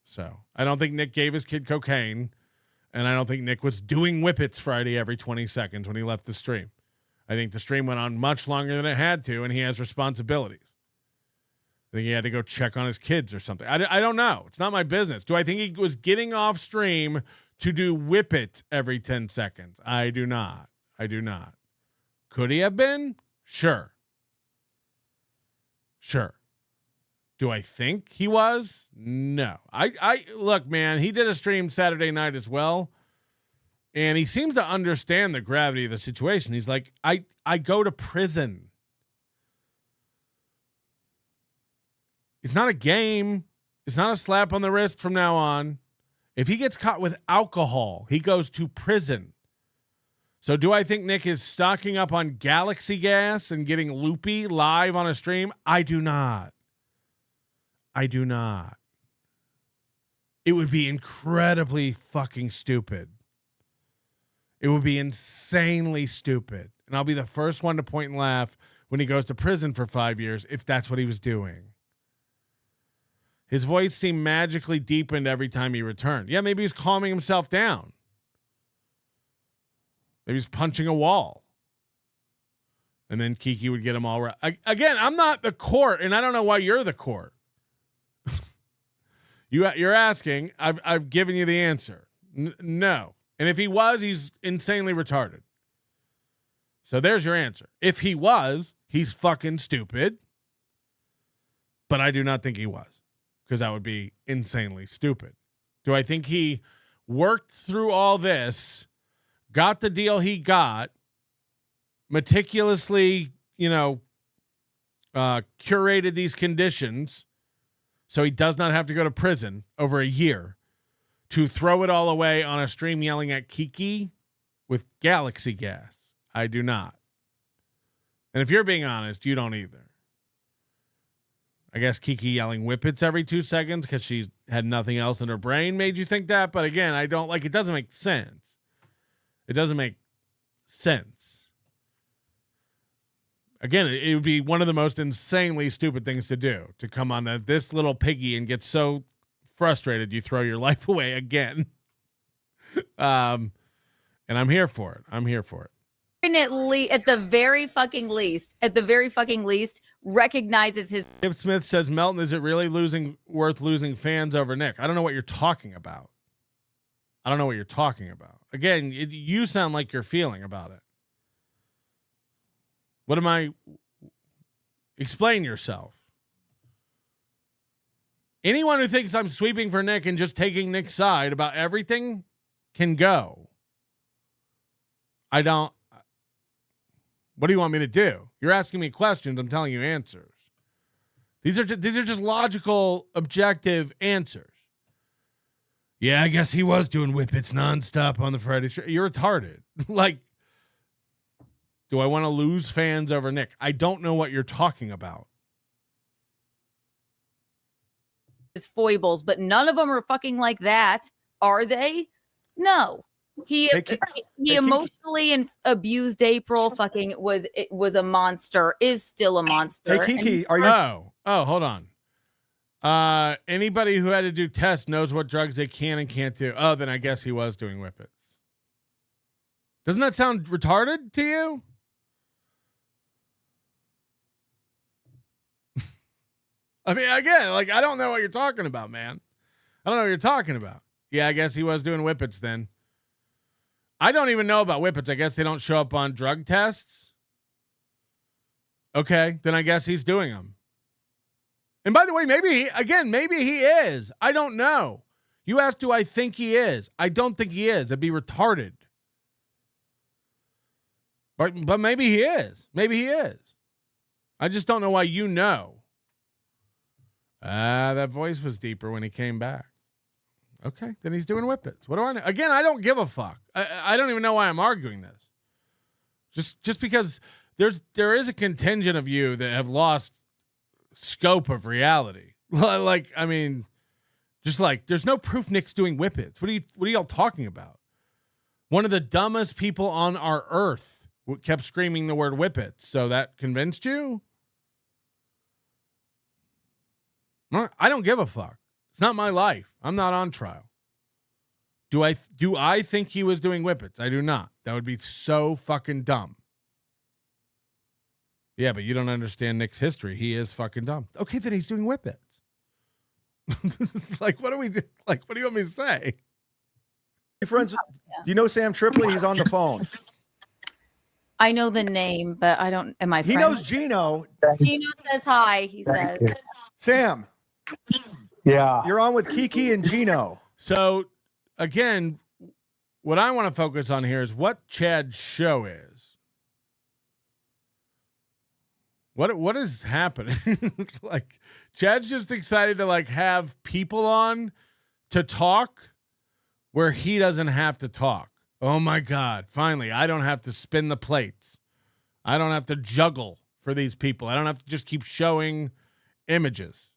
So I don't think Nick gave his kid cocaine, and I don't think Nick was doing Whippets Friday every 20 seconds when he left the stream. I think the stream went on much longer than it had to, and he has responsibilities. I think he had to go check on his kids or something. I don't know. It's not my business. Do I think he was getting off stream to do Whippet every 10 seconds? I do not. Could he have been? Sure. Do I think he was? No. I look, man, he did a stream Saturday night as well. And he seems to understand the gravity of the situation. He's like, I go to prison. It's not a game. It's not a slap on the wrist from now on. If he gets caught with alcohol, he goes to prison. So do I think Nick is stocking up on Galaxy gas and getting loopy live on a stream? I do not. It would be incredibly fucking stupid. It would be insanely stupid. And I'll be the first one to point and laugh when he goes to prison for 5 years if that's what he was doing. His voice seemed magically deepened every time he returned. Yeah, maybe he's calming himself down. Maybe he's punching a wall. And then Kiki would get him all right. Again, I'm not the court, and I don't know why you're the court. You're asking. I've given you the answer. No. And if he was, he's insanely retarded. So there's your answer. If he was, he's fucking stupid. But I do not think he was, because that would be insanely stupid. Do I think he worked through all this, got the deal he got, meticulously, curated these conditions so he does not have to go to prison over a year to throw it all away on a stream yelling at Kiki with Galaxy gas? I do not. And if you're being honest, you don't either. I guess Kiki yelling Whippets every 2 seconds because she had nothing else in her brain made you think that. But again, I don't like, it doesn't make sense. It doesn't make sense. Again, it would be one of the most insanely stupid things to do, to come on this little piggy and get so frustrated you throw your life away again. And I'm here for it. At the very fucking least, recognizes his. If Smith says, Melton, is it really worth losing fans over Nick? I don't know what you're talking about. Again, you sound like you're feeling about it. What am I? Explain yourself. Anyone who thinks I'm sweeping for Nick and just taking Nick's side about everything can go. I don't. What do you want me to do? You're asking me questions. I'm telling you answers. These are just logical, objective answers. Yeah, I guess he was doing Whippets nonstop on the Friday show. You're retarded. Like, do I want to lose fans over Nick? I don't know what you're talking about. His foibles, but none of them are fucking like that, are they? No. He emotionally abused April. Fucking was a monster. Is still a monster. Hey Kiki, are you? Oh, hold on. Anybody who had to do tests knows what drugs they can and can't do. Oh, then I guess he was doing Whippets. Doesn't that sound retarded to you? I mean, again, like, I don't know what you're talking about, man. I don't know what you're talking about. Yeah, I guess he was doing Whippets then. I don't even know about Whippets. I guess they don't show up on drug tests. Okay, then I guess he's doing them. And by the way, maybe he is. I don't know. You asked, do I think he is? I don't think he is. It'd be retarded. But maybe he is. Maybe he is. I just don't know why you know. That voice was deeper when he came back. Okay, then he's doing whippets. What do I know? Again, I don't give a fuck. I don't even know why I'm arguing this. Just because there is a contingent of you that have lost scope of reality. Like, I mean, just like there's no proof Nick's doing whippets. What are y'all talking about? One of the dumbest people on our earth kept screaming the word whippets. So that convinced you? I don't give a fuck. It's not my life. I'm not on trial. Do I think he was doing whippets? I do not. That would be so fucking dumb. Yeah, but you don't understand Nick's history. He is fucking dumb. Okay, then he's doing whippets. Like, what do we do? Like, what do you want me to say? Hey, friends, do you know Sam Tripoli? He's on the phone. I know the name, but I don't. Am I? He knows Gino. Gino says hi. He says, Sam. Yeah. You're on with Kiki and Gino. So, again, what I want to focus on here is what Chad's show is. What is happening? Like, Chad's just excited to like have people on to talk where he doesn't have to talk. Oh my God. Finally, I don't have to spin the plates. I don't have to juggle for these people. I don't have to just keep showing images.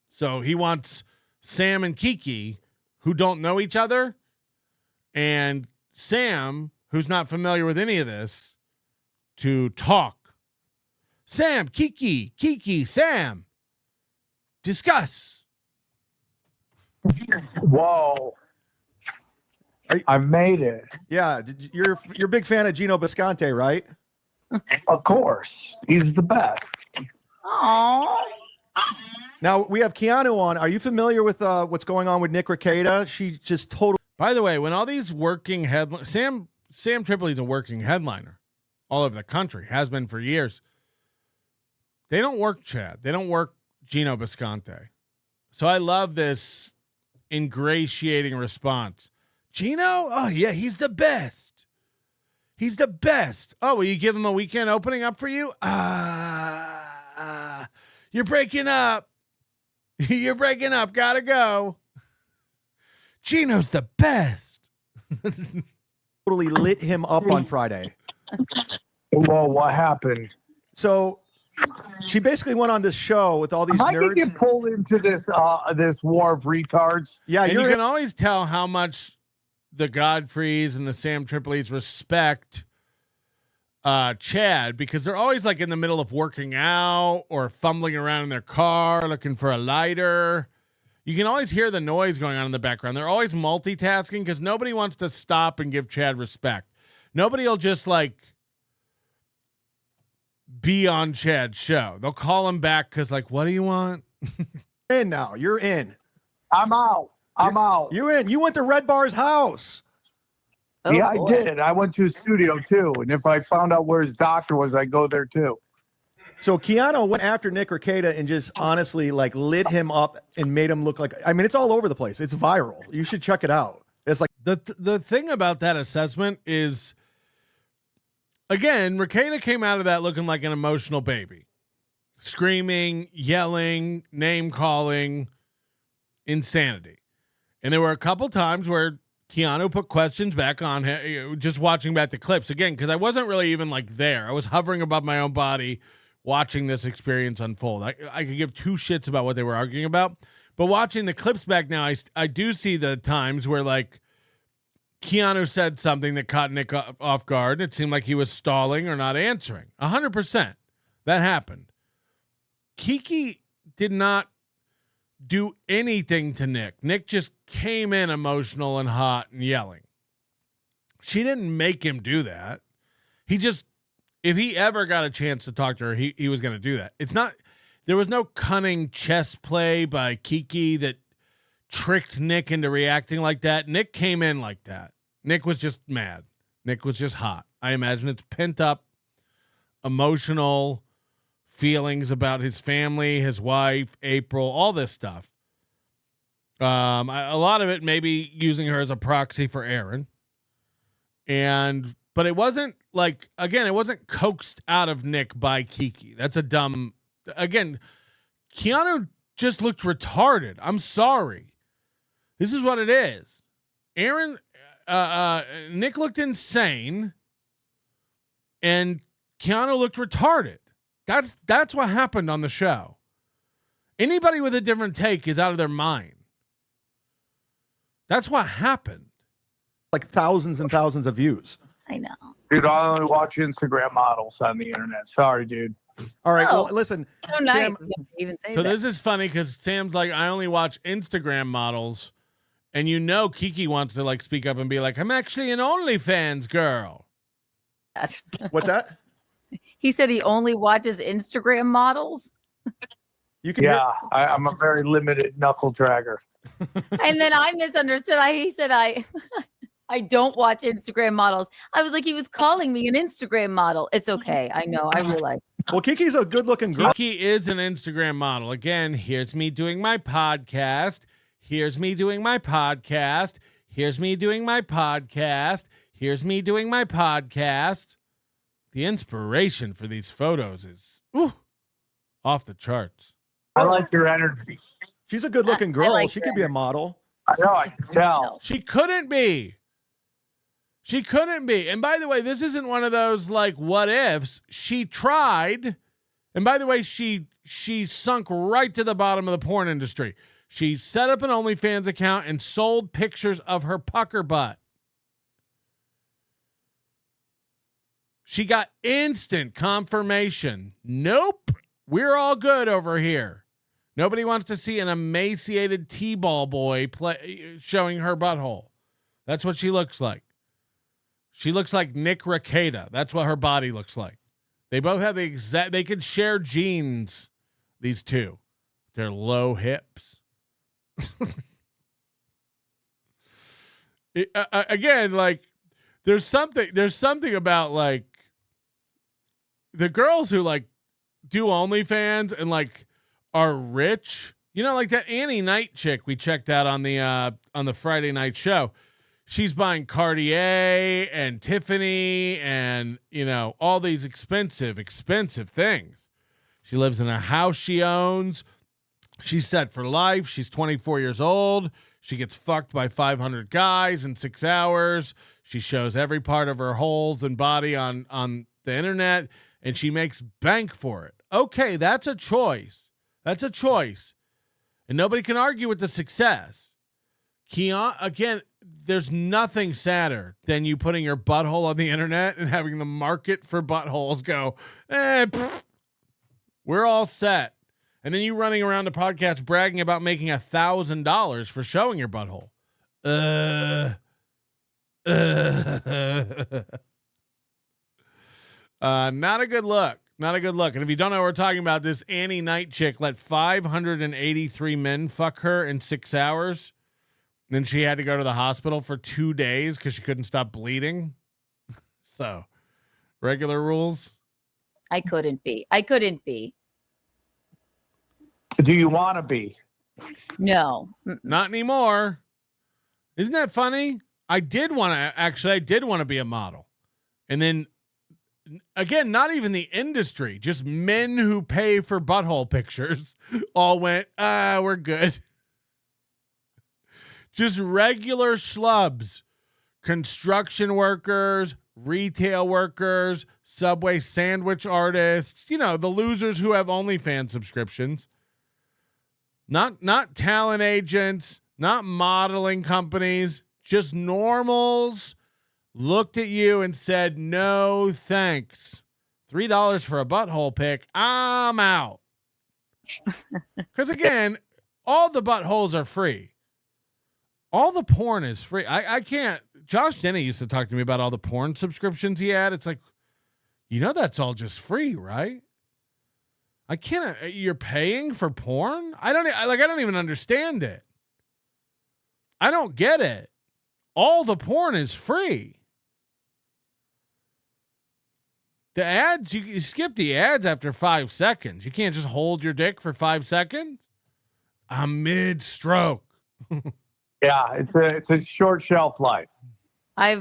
So he wants Sam and Kiki, who don't know each other, and Sam, who's not familiar with any of this, to talk. Sam, Kiki, Sam. Discuss. Whoa. I made it. Yeah, you're a big fan of Gino Bisconte, right? Of course. He's the best. "Aww." Now we have Keanu on. Are you familiar with what's going on with Nick Rekieta? She's just totally. By the way, when all these working Sam Tripoli's a working headliner all over the country, has been for years. They don't work Chad. They don't work Gino Bisconte. So I love this ingratiating response. Gino? Oh, yeah, he's the best. He's the best. Oh, will you give him a weekend opening up for you? You're breaking up. You're breaking up. Gotta go. Gino's the best. Totally lit him up on Friday. Well, what happened? So she basically went on this show with all these I nerds. can get pulled into this this war of retards. Yeah, and you can always tell how much the Godfreys and the Sam Tripolis respect Chad, because they're always like in the middle of working out or fumbling around in their car looking for a lighter. You can always hear the noise going on in the background. They're always multitasking because nobody wants to stop and give Chad respect. Nobody will just like be on Chad's show. They'll call him back because like, what do you want? in now. You're in. I'm out. I'm out. You're in. You went to Red Bar's house. Oh, yeah, boy. I did. I went to his studio too. And if I found out where his doctor was, I'd go there too. So Keanu went after Nick Rekieta and just honestly like lit him up and made him look like, I mean, it's all over the place. It's viral. You should check it out. It's like the thing about that assessment is, again, Rekieta came out of that looking like an emotional baby, screaming, yelling, name calling, insanity. And there were a couple times where Keanu put questions back on him, just watching back the clips again, because I wasn't really even like there. I was hovering above my own body, watching this experience unfold. I could give two shits about what they were arguing about, but watching the clips back now, I do see the times where like Keanu said something that caught Nick off guard. It seemed like he was stalling or not answering. 100%. That happened. Kiki did not do anything to Nick. Nick just came in emotional and hot and yelling. She didn't make him do that. He just, if he ever got a chance to talk to her, he was going to do that. There was no cunning chess play by Kiki that tricked Nick into reacting like that. Nick came in like that. Nick was just mad. Nick was just hot. I imagine it's pent up, emotional, feelings about his family, his wife, April, all this stuff. A lot of it maybe using her as a proxy for Aaron. But it wasn't like, again, it wasn't coaxed out of Nick by Kiki. That's a dumb, again, Keanu just looked retarded. I'm sorry. This is what it is. Nick looked insane and Keanu looked retarded. That's what happened on the show. Anybody with a different take is out of their mind. That's what happened. Like thousands and thousands of views. I know. Dude, I only watch Instagram models on the internet. Sorry, dude. All right. Oh. Well, listen. So nice. Sam, You even say So that. this is funny because Sam's like, I only watch Instagram models. And Kiki wants to like speak up and be like, I'm actually an OnlyFans girl. what's that? He said he only watches Instagram models. You can Yeah, I'm a very limited knuckle dragger. And then I misunderstood. He said I don't watch Instagram models. I was like, he was calling me an Instagram model. It's okay. I know. I realize. Well, Kiki's a good-looking girl. Kiki is an Instagram model. Again, here's me doing my podcast. Here's me doing my podcast. Here's me doing my podcast. Here's me doing my podcast. The inspiration for these photos is off the charts. I like your energy. She's a good-looking girl. like She her. could be a model. I know, I can tell. She couldn't be. She couldn't be. And by the way, this isn't one of those like what ifs. She tried. And by the way, she sunk right to the bottom of the porn industry. She set up an OnlyFans account and sold pictures of her pucker butt. She got instant confirmation. Nope. We're all good over here. Nobody wants to see an emaciated T-ball boy showing her butthole. That's what she looks like. She looks like Nick Rekieta. That's what her body looks like. They both have the exact, they could share genes, these two. They're low hips. Again, like there's something about like the girls who like do OnlyFans and like are rich, like that Annie Knight chick we checked out on the Friday night show. She's buying Cartier and Tiffany and all these expensive things. She lives in a house she owns. She's set for life. She's 24 years old. She gets fucked by 500 guys in 6 hours. She shows every part of her holes and body on the internet, and she makes bank for it. Okay, that's a choice. That's a choice. And nobody can argue with the success. Keanu, again, there's nothing sadder than you putting your butthole on the internet and having the market for buttholes go, we're all set. And then you running around the podcast bragging about making $1,000 for showing your butthole. Not a good look. Not a good look. And if you don't know what we're talking about, this Annie Knight chick let 583 men fuck her in 6 hours. Then she had to go to the hospital for 2 days because she couldn't stop bleeding. So, regular rules. I couldn't be. Do you want to be? No. Not anymore. Isn't that funny? I did want to be a model. And then again, not even the industry, just men who pay for butthole pictures all went, we're good. Just regular schlubs, construction workers, retail workers, Subway sandwich artists, the losers who have OnlyFans subscriptions. Not talent agents, not modeling companies, just normals looked at you and said, no, thanks. $3 for a butthole pic. I'm out. Because again, all the buttholes are free. All the porn is free. I can't. Josh Denny used to talk to me about all the porn subscriptions he had. It's like, that's all just free, right? I can't. You're paying for porn? I don't even understand it. I don't get it. All the porn is free. The ads, you skip the ads after 5 seconds. You can't just hold your dick for 5 seconds. I'm mid-stroke. Yeah, it's a short shelf life. I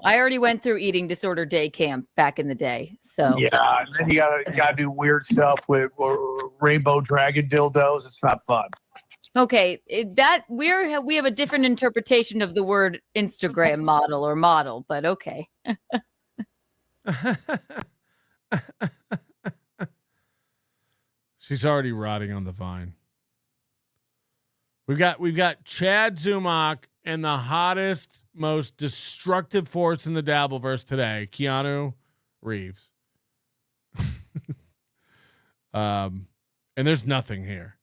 already went through eating disorder day camp back in the day. So Yeah, and then you gotta do weird stuff with rainbow dragon dildos. It's not fun. okay, we have a different interpretation of the word Instagram model or model, but okay. She's already rotting on the vine. We've got Chad Zumock and the hottest, most destructive force in the Dabbleverse today, Keanu Reeves. And there's nothing here.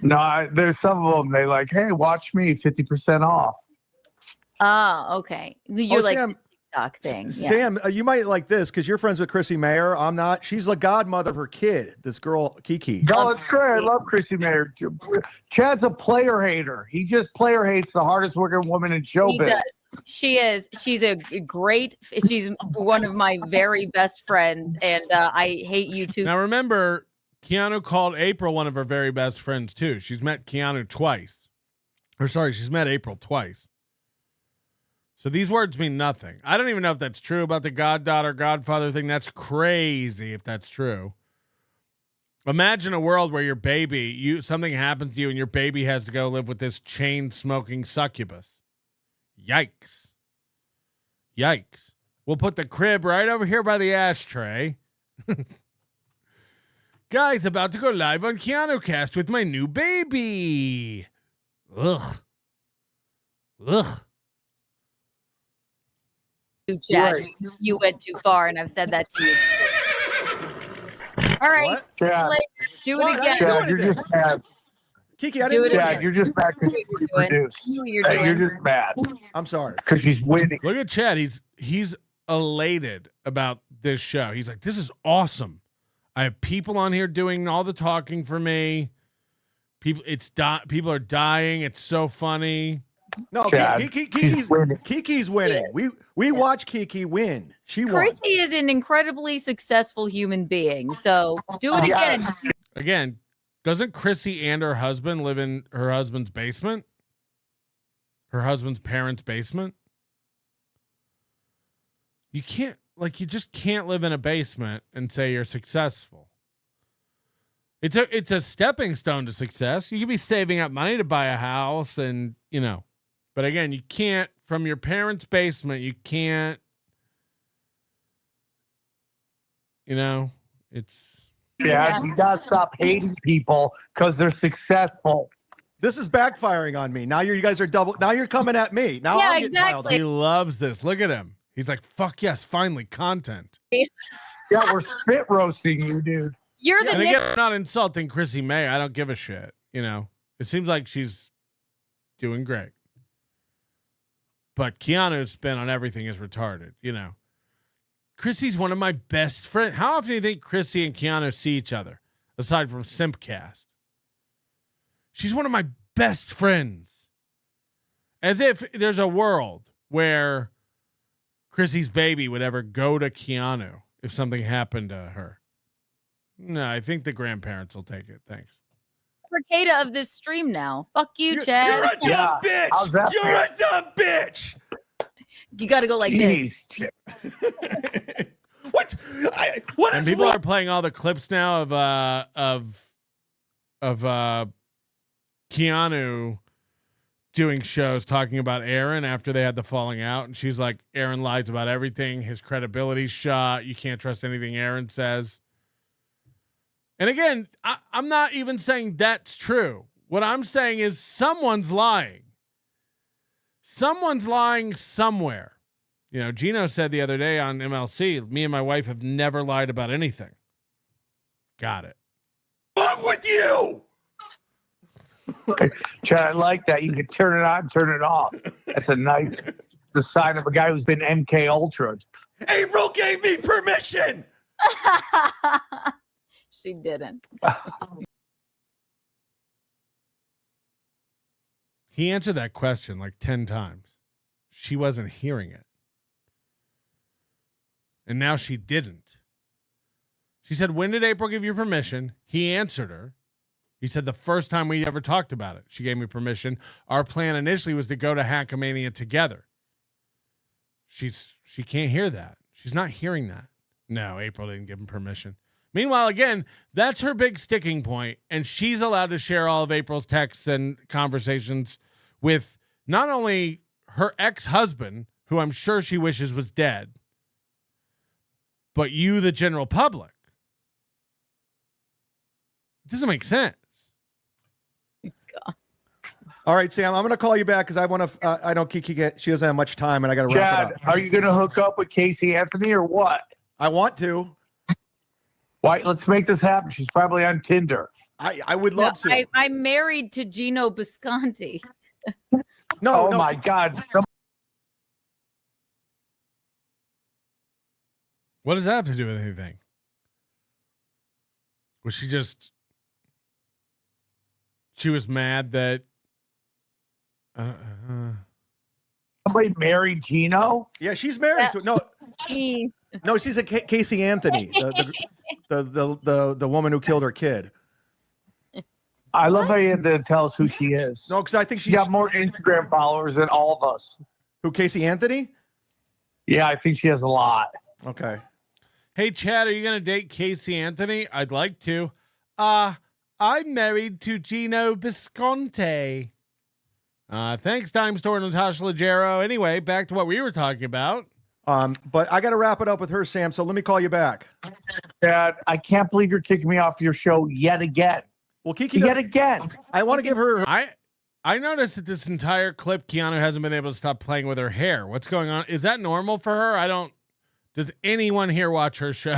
No, there's some of them. They like, hey, watch me, 50% off. Oh, okay. You're like Sam, the TikTok thing. Yeah. Sam, you might like this because you're friends with Chrissy Mayer. I'm not. She's the godmother of her kid. This girl, Kiki. No, it's great. I love Chrissy Mayer. Chad's a player hater. He just player hates the hardest working woman in He showbiz. does. She is. She's she's one of my very best friends, and I hate you too. Now remember, Keanu called April one of her very best friends too. She's met Keanu twice. Or sorry, she's met April twice. So these words mean nothing. I don't even know if that's true about the goddaughter, godfather thing. That's crazy if that's true. Imagine a world where your baby, something happens to you and your baby has to go live with this chain smoking succubus. Yikes. Yikes. We'll put the crib right over here by the ashtray. Guys, about to go live on Keanu Cast with my new baby. Ugh. Ugh. Chad, Right. you went too far, and I've said that to you. All right, What? see you Chad. later. Do What? it again. Do Chad, you're anything. just mad. Kiki, I Do didn't it do again. Chad, you're just mad because What she's you're doing. produced. Do what you're You're doing. just mad I'm sorry. because she's winning. Look at Chad. He's elated about this show. He's like, this is awesome. I have people on here doing all the talking for me. People are dying. It's so funny. No, Chad, Kiki's winning. Kiki's winning. We watch Kiki win. She won. Chrissy is an incredibly successful human being, so do it again. Again, doesn't Chrissy and her husband live in her husband's basement? Her husband's parents' basement? You just can't live in a basement and say you're successful. It's a stepping stone to success. You could be saving up money to buy a house and, but again, you can't from your parents' basement, you can't, it's Chad, you gotta stop hating people because they're successful. This is backfiring on me. Now you guys are double. Now you're coming at me. Now Yeah, I'm getting piled he up. loves this. Look at him. He's like, fuck yes, finally content. Yeah, we're spit roasting you, dude. You're the And Nick. again, I'm not insulting Chrissy May. I don't give a shit. It seems like she's doing great. But Keanu's spin on everything is retarded. Chrissy's one of my best friends. How often do you think Chrissy and Keanu see each other aside from Simpcast? She's one of my best friends. As if there's a world where Chrissy's baby would ever go to Keanu if something happened to her. No, I think the grandparents will take it. Thanks. Cicada of this stream now. Fuck you, Chad. You're a dumb How's that bitch. You're feel? a dumb bitch. You got to go like this. Jeez. What? What And is people wrong? are playing all the clips now of Keanu doing shows talking about Aaron after they had the falling out, and she's like, Aaron lies about everything. His credibility's shot. You can't trust anything Aaron says. And again, I'm not even saying that's true. What I'm saying is someone's lying. Someone's lying somewhere. Gino said the other day on MLC, me and my wife have never lied about anything. Got it. What's wrong with you? Chad, I like that. You can turn it on, turn it off. That's the sign of a guy who's been MK Ultra. April gave me permission. She didn't. He answered that question like 10 times. She wasn't hearing it. And now she didn't. She said, when did April give you permission? He answered her. He said, the first time we ever talked about it, she gave me permission. Our plan initially was to go to Hackamania together. She can't hear that. She's not hearing that. No, April didn't give him permission. Meanwhile, again, that's her big sticking point, and she's allowed to share all of April's texts and conversations with not only her ex-husband, who I'm sure she wishes was dead, but you, the general public. It doesn't make sense. God. All right, Sam, I'm going to call you back because I want to. I know Kiki she doesn't have much time, and I got to wrap it up. Are you going to hook up with Casey Anthony or what? I want to. Why? Let's make this happen. She's probably on Tinder. I would love to. I'm married to Gino Bisconti. No, my God. What does that have to do with anything? Was she was mad that somebody married Gino? Yeah, she's married to no, she's a Casey Anthony, the woman who killed her kid. I love how you had to tell us who she is. No, because I think she's got more Instagram followers than all of us. Who, Casey Anthony? Yeah, I think she has a lot. Okay. Hey, Chad, are you going to date Casey Anthony? I'd like to. I'm married to Gino Bisconti. Thanks, Dime Store and Natasha Leggero. Anyway, back to what we were talking about. But I got to wrap it up with her, Sam, so let me call you back. Dad, I can't believe you're kicking me off your show yet again. Well, Kiki yet again. I want to give her... I noticed that this entire clip, Keanu hasn't been able to stop playing with her hair. What's going on? Is that normal for her? Does anyone here watch her show?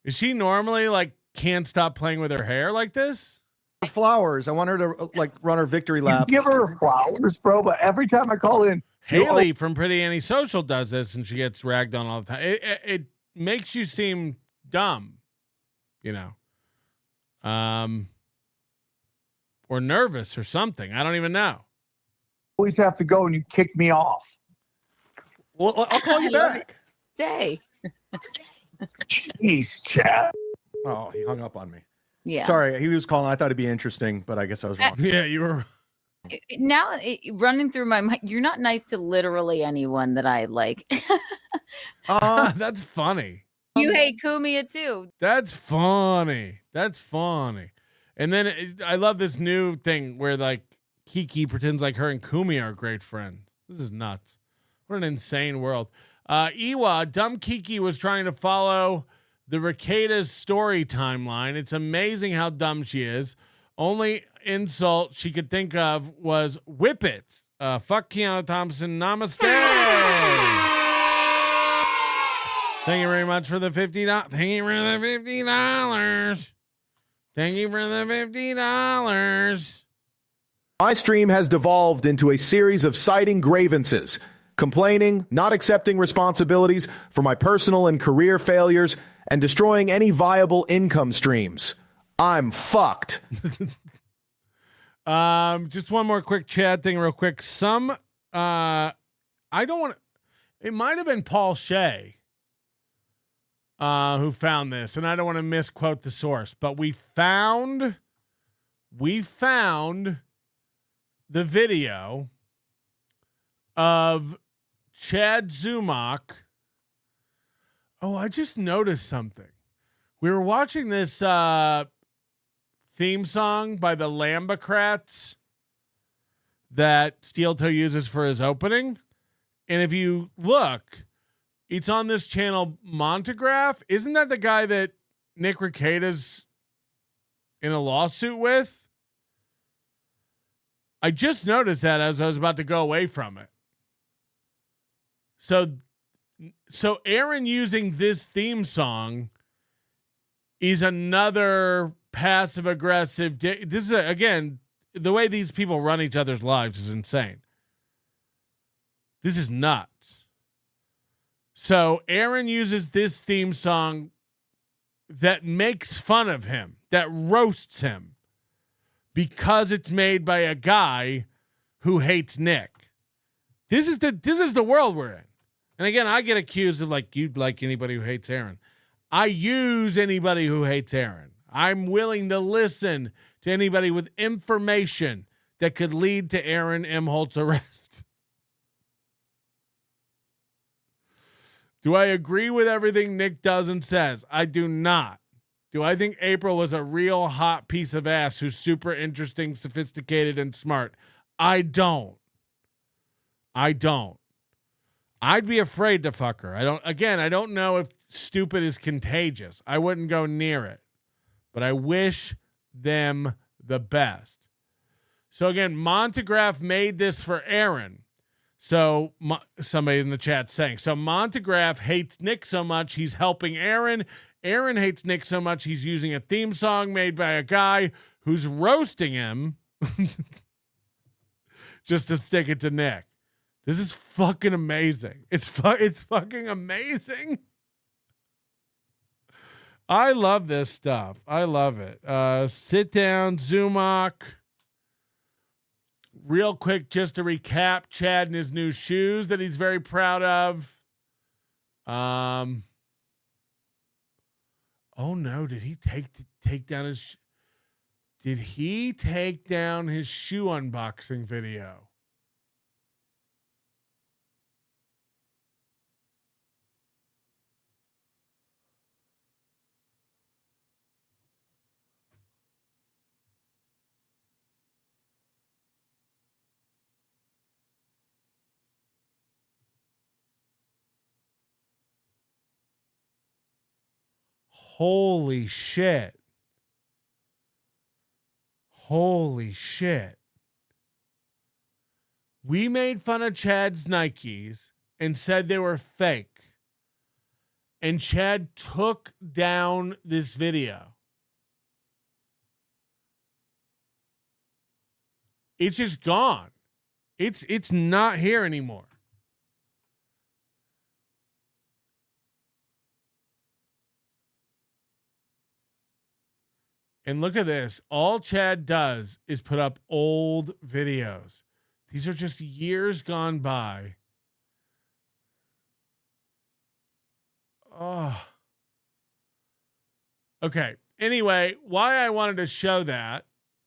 Is she normally can't stop playing with her hair like this? Flowers. I want her to run her victory lap. You give her flowers, bro, but every time I call in, Haley from Pretty Antisocial does this, and she gets ragged on all the time. It makes you seem dumb, or nervous or something. I don't even know. Always have to go, and you kick me off. Well, I'll call you back. Stay. Jeez, Chad. Oh, he hung up on me. Yeah. Sorry, he was calling. I thought it'd be interesing, but I guess I was wrong. Yeah, you were. Now, running through my mind, you're not nice to literally anyone that I like. That's funny. You hate Kumia too. That's funny. And then I love this new thing where Kiki pretends like her and Kumia are great friends. This is nuts. What an insane world. Iwa, dumb Kiki was trying to follow the Ricada's story timeline. It's amazing how dumb she is. Only insult she could think of was whip it. Fuck Keanu Thompson. Namaste. Thank you very much for the $50. Thank you for the $50. Thank you for the $50. My stream has devolved into a series of citing grievances, complaining, not accepting responsibilities for my personal and career failures, and destroying any viable income streams. I'm fucked. Just one more quick chat thing real quick. I don't want to, it might have been Paul Shea who found this, and I don't want to misquote the source, but we found the video of Chad Zumock. Oh, I just noticed something. We were watching this theme song by the Lambocrats that Steeltoe uses for his opening. And if you look, it's on this channel, Montagraph. Isn't that the guy that Nick Ricada's in a lawsuit with? I just noticed that as I was about to go away from it. So Aaron using this theme song is another passive aggressive. This is again, the way these people run each other's lives is insane. This is nuts. So Aaron uses this theme song that makes fun of him, that roasts him, because it's made by a guy who hates Nick. This is the world we're in. And again, I get accused of like, you'd like anybody who hates Aaron. I use anybody who hates Aaron. I'm willing to listen to anybody with information that could lead to Aaron Imholt's arrest. Do I agree with everything Nick does and says? I do not. Do I think April was a real hot piece of ass who's super interesting, sophisticated, and smart? I don't. I'd be afraid to fuck her. I don't know if stupid is contagious. I wouldn't go near it. But I wish them the best. So again, Montegraph made this for Aaron. So somebody in the chat saying, so Montegraph hates Nick so much he's helping Aaron. Aaron hates Nick so much he's using a theme song made by a guy who's roasting him just to stick it to Nick. This is fucking amazing. It's fucking amazing. I love this stuff. I love it. Sit down, Zumock. Real quick, just to recap, Chad in his new shoes that he's very proud of. Oh no, did he take down his? Did he take down his shoe unboxing video? Holy shit. Holy shit. We made fun of Chad's Nikes and said they were fake. And Chad took down this video. It's just gone. It's not here anymore. And look at this. All Chad does is put up old videos. These are just years gone by. Oh. Okay. Anyway, why I wanted to show that,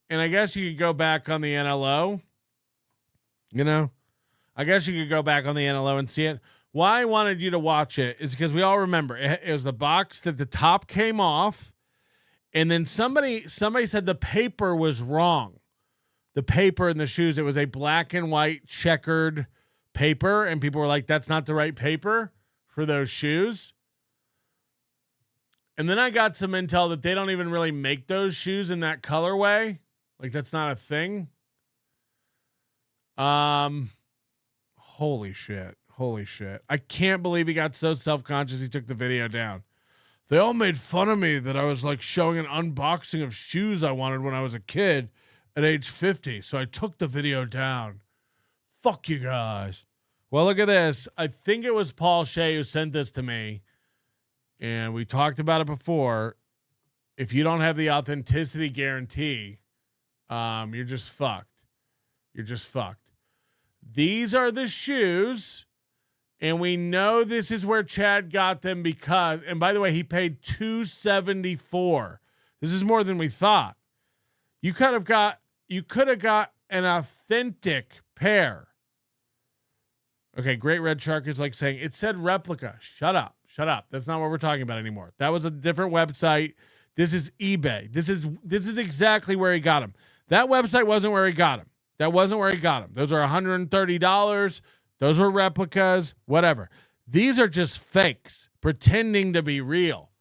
and I guess you could go back on the NLO. You know, I guess you could go back on the NLO and see it. Why I wanted you to watch it is because we all remember it was the box that the top came off. And then somebody said the paper was wrong. The paper in the shoes, it was a black and white checkered paper. And people were like, that's not the right paper for those shoes. And then I got some intel that they don't even really make those shoes in that colorway. Like that's not a thing. Holy shit. Holy shit. I can't believe he got so self-conscious he took the video down. They all made fun of me that I was like showing an unboxing of shoes I wanted when I was a kid at age 50. So I took the video down. Fuck you guys. Well, look at this. I think it was Paul Shea who sent this to me. And we talked about it before. If you don't have the authenticity guarantee, you're just fucked. You're just fucked. These are the shoes. And we know this is where Chad got them because, and by the way, he paid $274. This is more than we thought. You could have got an authentic pair. Okay, Great Red Shark is like saying, it said replica. Shut up. Shut up. That's not what we're talking about anymore. That was a different website. This is eBay. This is exactly where he got them. That website wasn't where he got them. That wasn't where he got them. Those are $130. Those were replicas, whatever. These are just fakes pretending to be real.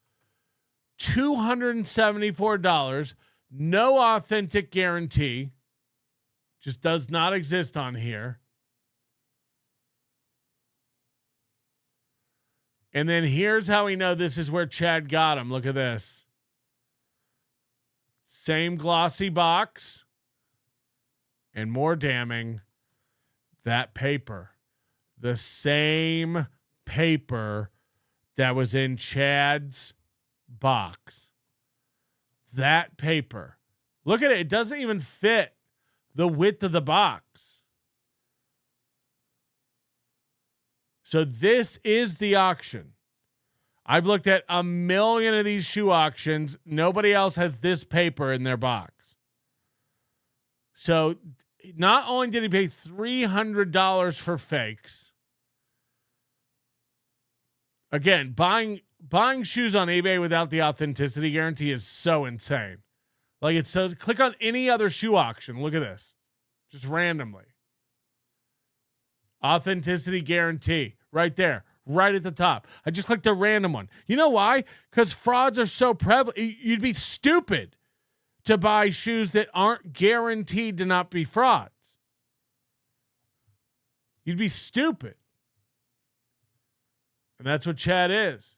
$274, no authentic guarantee. Just does not exist on here. And then here's how we know this is where Chad got them. Look at this. Same glossy box. And more damning, that paper. The same paper that was in Chad's box. That paper. Look at it. It doesn't even fit the width of the box. So this is the auction. I've looked at a million of these shoe auctions. Nobody else has this paper in their box. So not only did he pay $300 for fakes. Again, buying shoes on eBay without the authenticity guarantee is so insane. Like, it's so, click on any other shoe auction. Look at this. Just randomly. Authenticity guarantee right there, right at the top. I just clicked a random one. You know why? Because frauds are so prevalent. You'd be stupid to buy shoes that aren't guaranteed to not be frauds. You'd be stupid. And that's what Chad is.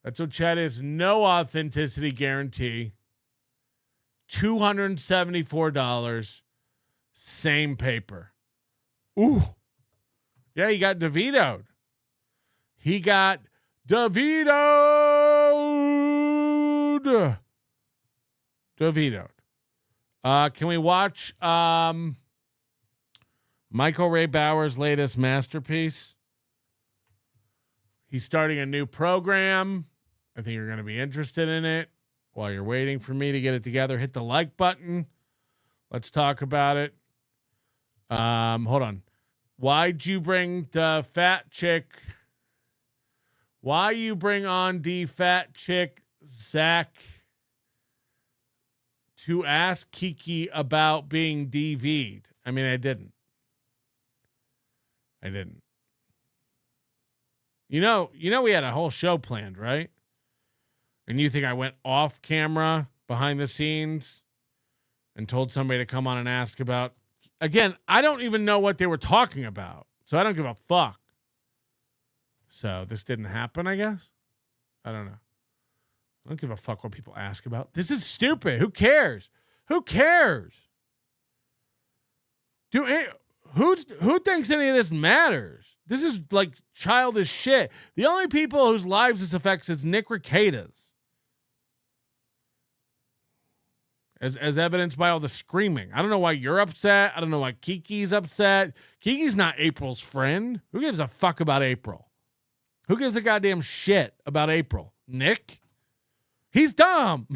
That's what Chad is. No authenticity guarantee. $274. Same paper. Ooh. Yeah, he got DeVito'd. He got DeVito'd. DeVito'd. Can we watch Michael Ray Bauer's latest masterpiece? He's starting a new program. I think you're going to be interested in it. While you're waiting for me to get it together, hit the like button. Let's talk about it. Hold on. Why'd you bring the fat chick? Why you bring on the fat chick, Zach, to ask Kiki about being DV'd? I mean, I didn't. You know, we had a whole show planned, right? And you think I went off camera behind the scenes and told somebody to come on and ask about, again, I don't even know what they were talking about. So I don't give a fuck. So this didn't happen, I guess. I don't know. I don't give a fuck what people ask about. This is stupid. Who cares? Who cares? Who thinks any of this matters? This is like childish shit. The only people whose lives this affects is Nick Rekieta's. As evidenced by all the screaming. I don't know why you're upset. I don't know why Kiki's upset. Kiki's not April's friend. Who gives a fuck about April? Who gives a goddamn shit about April? Nick? He's dumb. I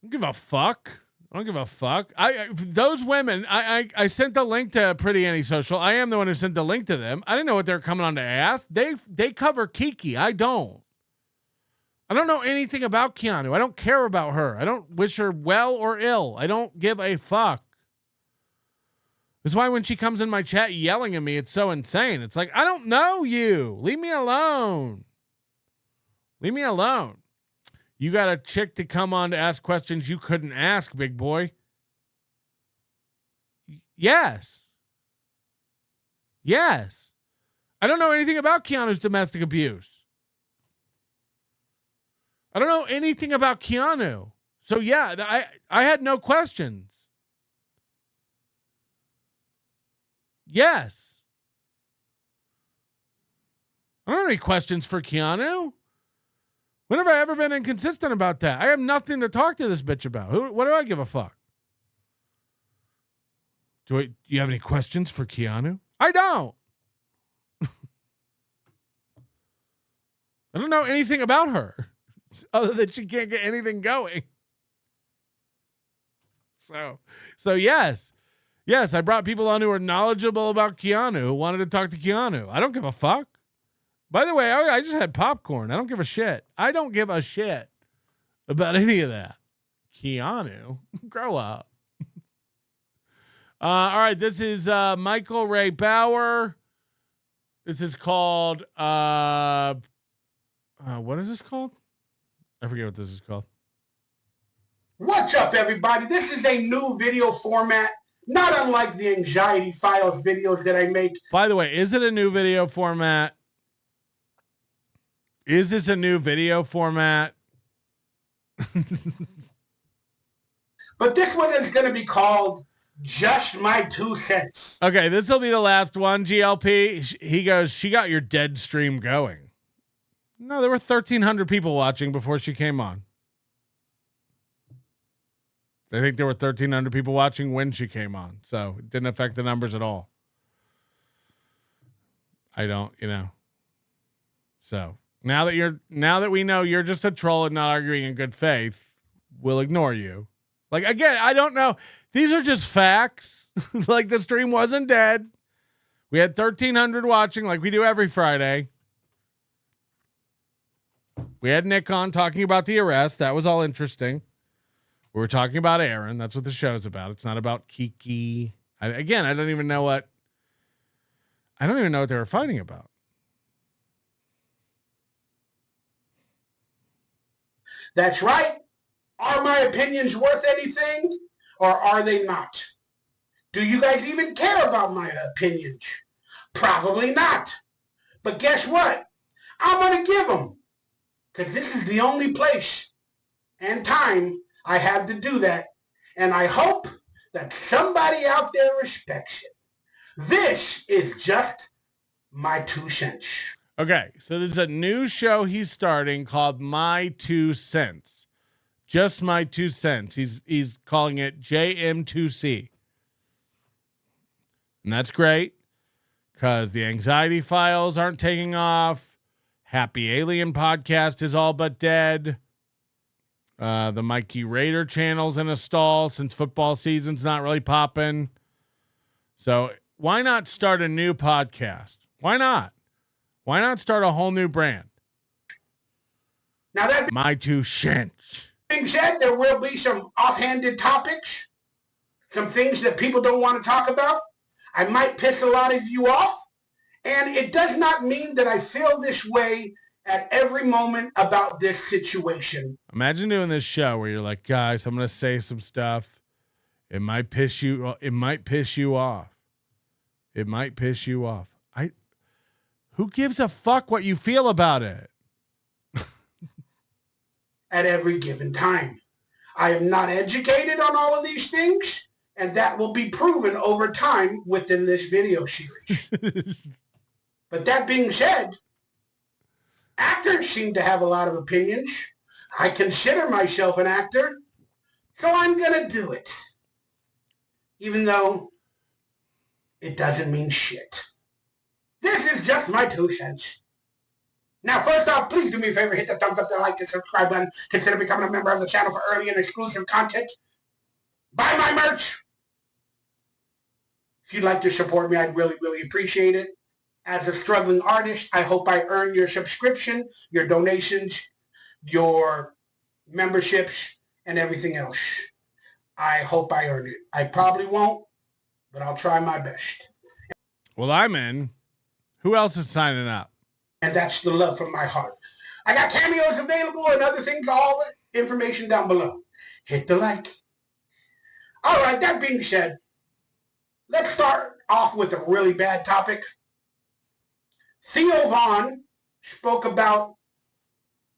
don't give a fuck. Those women, I sent the link to Pretty Antisocial. I am the one who sent the link to them. I didn't know what they were coming on to ask. They cover Kiki. I don't know anything about Keanu. I don't care about her. I don't wish her well or ill. I don't give a fuck. That's why when she comes in my chat yelling at me, it's so insane. It's like, I don't know you. Leave me alone. You got a chick to come on to ask questions you couldn't ask, big boy. Yes. I don't know anything about Keanu's domestic abuse. I don't know anything about Keanu. So yeah, I had no questions. Yes. I don't have any questions for Keanu. When have I ever been inconsistent about that? I have nothing to talk to this bitch about. What do I give a fuck? Do you have any questions for Keanu? I don't. I don't know anything about her other than she can't get anything going. So yes, I brought people on who are knowledgeable about Keanu, who wanted to talk to Keanu. I don't give a fuck. By the way, I just had popcorn. I don't give a shit. I don't give a shit about any of that. Keanu, grow up. All right, this is Michael Ray Bauer. This is called what is this called? I forget what this is called. What's up, everybody? This is a new video format, not unlike the Anxiety Files videos that I make. By the way, is it a new video format? Is this a new video format? But this one is going to be called Just My 2 Cents. Okay, this will be the last one, GLP. He goes, she got your dead stream going. No, there were 1,300 people watching before she came on. I think there were 1,300 people watching when she came on, so it didn't affect the numbers at all. I don't, So now that we know you're just a troll and not arguing in good faith, we'll ignore you. Like, again, I don't know. These are just facts. Like, the stream wasn't dead. We had 1,300 watching like we do every Friday. We had Nick on talking about the arrest. That was all interesting. We were talking about Aaron. That's what the show's about. It's not about Kiki. I don't even know what they were fighting about. That's right. Are my opinions worth anything, or are they not? Do you guys even care about my opinions? Probably not. But guess what? I'm going to give them, because this is the only place and time I have to do that, and I hope that somebody out there respects it. This is just my 2 cents. Okay, so there's a new show he's starting called My 2 Cents. Just My 2 Cents. He's calling it JM2C. And that's great because the Anxiety Files aren't taking off. Happy Alien podcast is all but dead. The Mikey Raider channel's in a stall since football season's not really popping. So why not start a new podcast? Why not? Why not start a whole new brand? Now that My 2 cents. being said, there will be some offhanded topics, some things that people don't want to talk about. I might piss a lot of you off, and it does not mean that I feel this way at every moment about this situation. Imagine doing this show where you're like, guys, I'm going to say some stuff. It might piss you off. It might piss you off. Who gives a fuck what you feel about it? At every given time. I am not educated on all of these things, and that will be proven over time within this video series. But that being said, actors seem to have a lot of opinions. I consider myself an actor, so I'm going to do it. Even though it doesn't mean shit. This is just my 2 cents. Now, first off, please do me a favor, hit the thumbs up, the like, and subscribe button. Consider becoming a member of the channel for early and exclusive content. Buy my merch. If you'd like to support me, I'd really, really appreciate it. As a struggling artist, I hope I earn your subscription, your donations, your memberships, and everything else. I hope I earn it. I probably won't, but I'll try my best. Well, I'm in. Who else is signing up? And that's the love from my heart. I got cameos available and other things, all the information down below. Hit the like. All right, that being said, let's start off with a really bad topic. Theo Von spoke about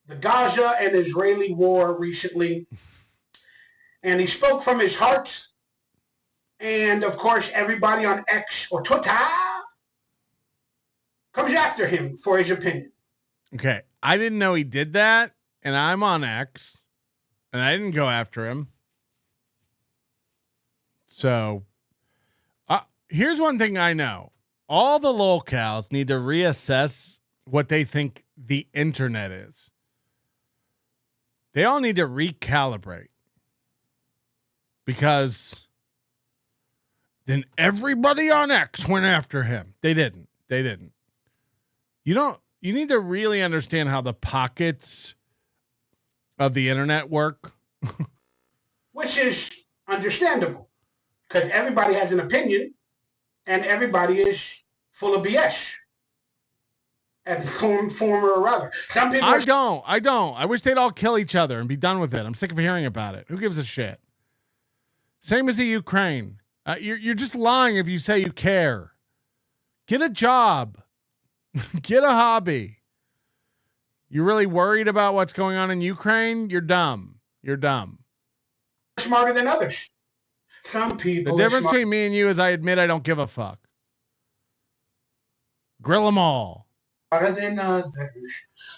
the Gaza and Israeli war recently, and he spoke from his heart. And, of course, everybody on X or Twitter comes after him for his opinion. Okay, I didn't know he did that, and I'm on X, and I didn't go after him. So, here's one thing I know. All the lolcows need to reassess what they think the internet is. They all need to recalibrate. Because then everybody on X went after him. They didn't. You need to really understand how the pockets of the internet work. Which is understandable. Because everybody has an opinion and everybody is full of BS. At some form or other. Some people I don't. I wish they'd all kill each other and be done with it. I'm sick of hearing about it. Who gives a shit? Same as the Ukraine. You're just lying if you say you care. Get a job. Get a hobby. You're really worried about what's going on in Ukraine? You're dumb. Smarter than others. Some people. The difference between me and you is I admit I don't give a fuck. Grill them all. Smarter than others.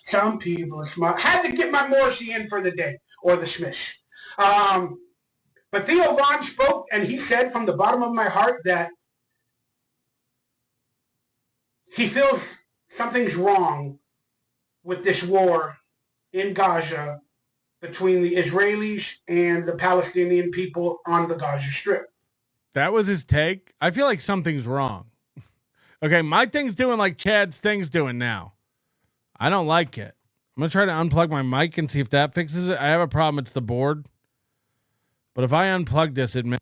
Some people are smart. Had to get my Morrissey in for the day, or the Smiths. But Theo Von spoke, and he said from the bottom of my heart that he feels something's wrong with this war in Gaza between the Israelis and the Palestinian people on the Gaza Strip. That was his take. I feel like something's wrong. Okay, my thing's doing like Chad's thing's doing now. I don't like it. I'm going to try to unplug my mic and see if that fixes it. I have a problem. It's the board. But if I unplug this, it may...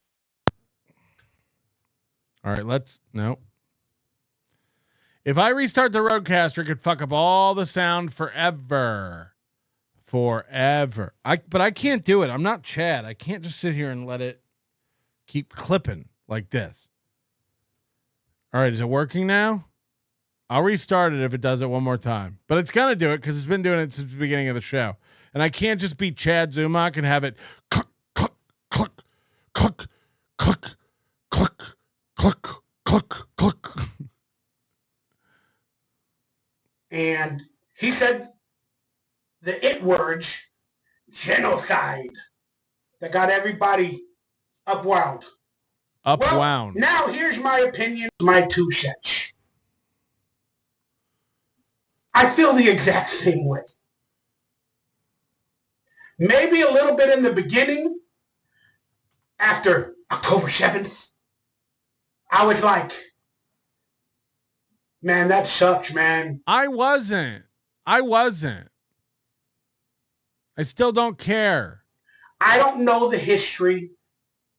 All right, no. If I restart the Rodecaster, it could fuck up all the sound forever. Forever. But I can't do it. I'm not Chad. I can't just sit here and let it keep clipping like this. All right, is it working now? I'll restart it if it does it one more time. But it's going to do it because it's been doing it since the beginning of the show. And I can't just be Chad Zumock and have it cluck, cluck, cluck, cluck, cluck, cluck, cluck, cluck, cluck. And he said the it words, genocide, that got everybody upwound. Upwound. Well, now here's my opinion, my 2 cents. I feel the exact same way. Maybe a little bit in the beginning, after October 7th, I was like, man, that sucks, man. I wasn't. I still don't care. I don't know the history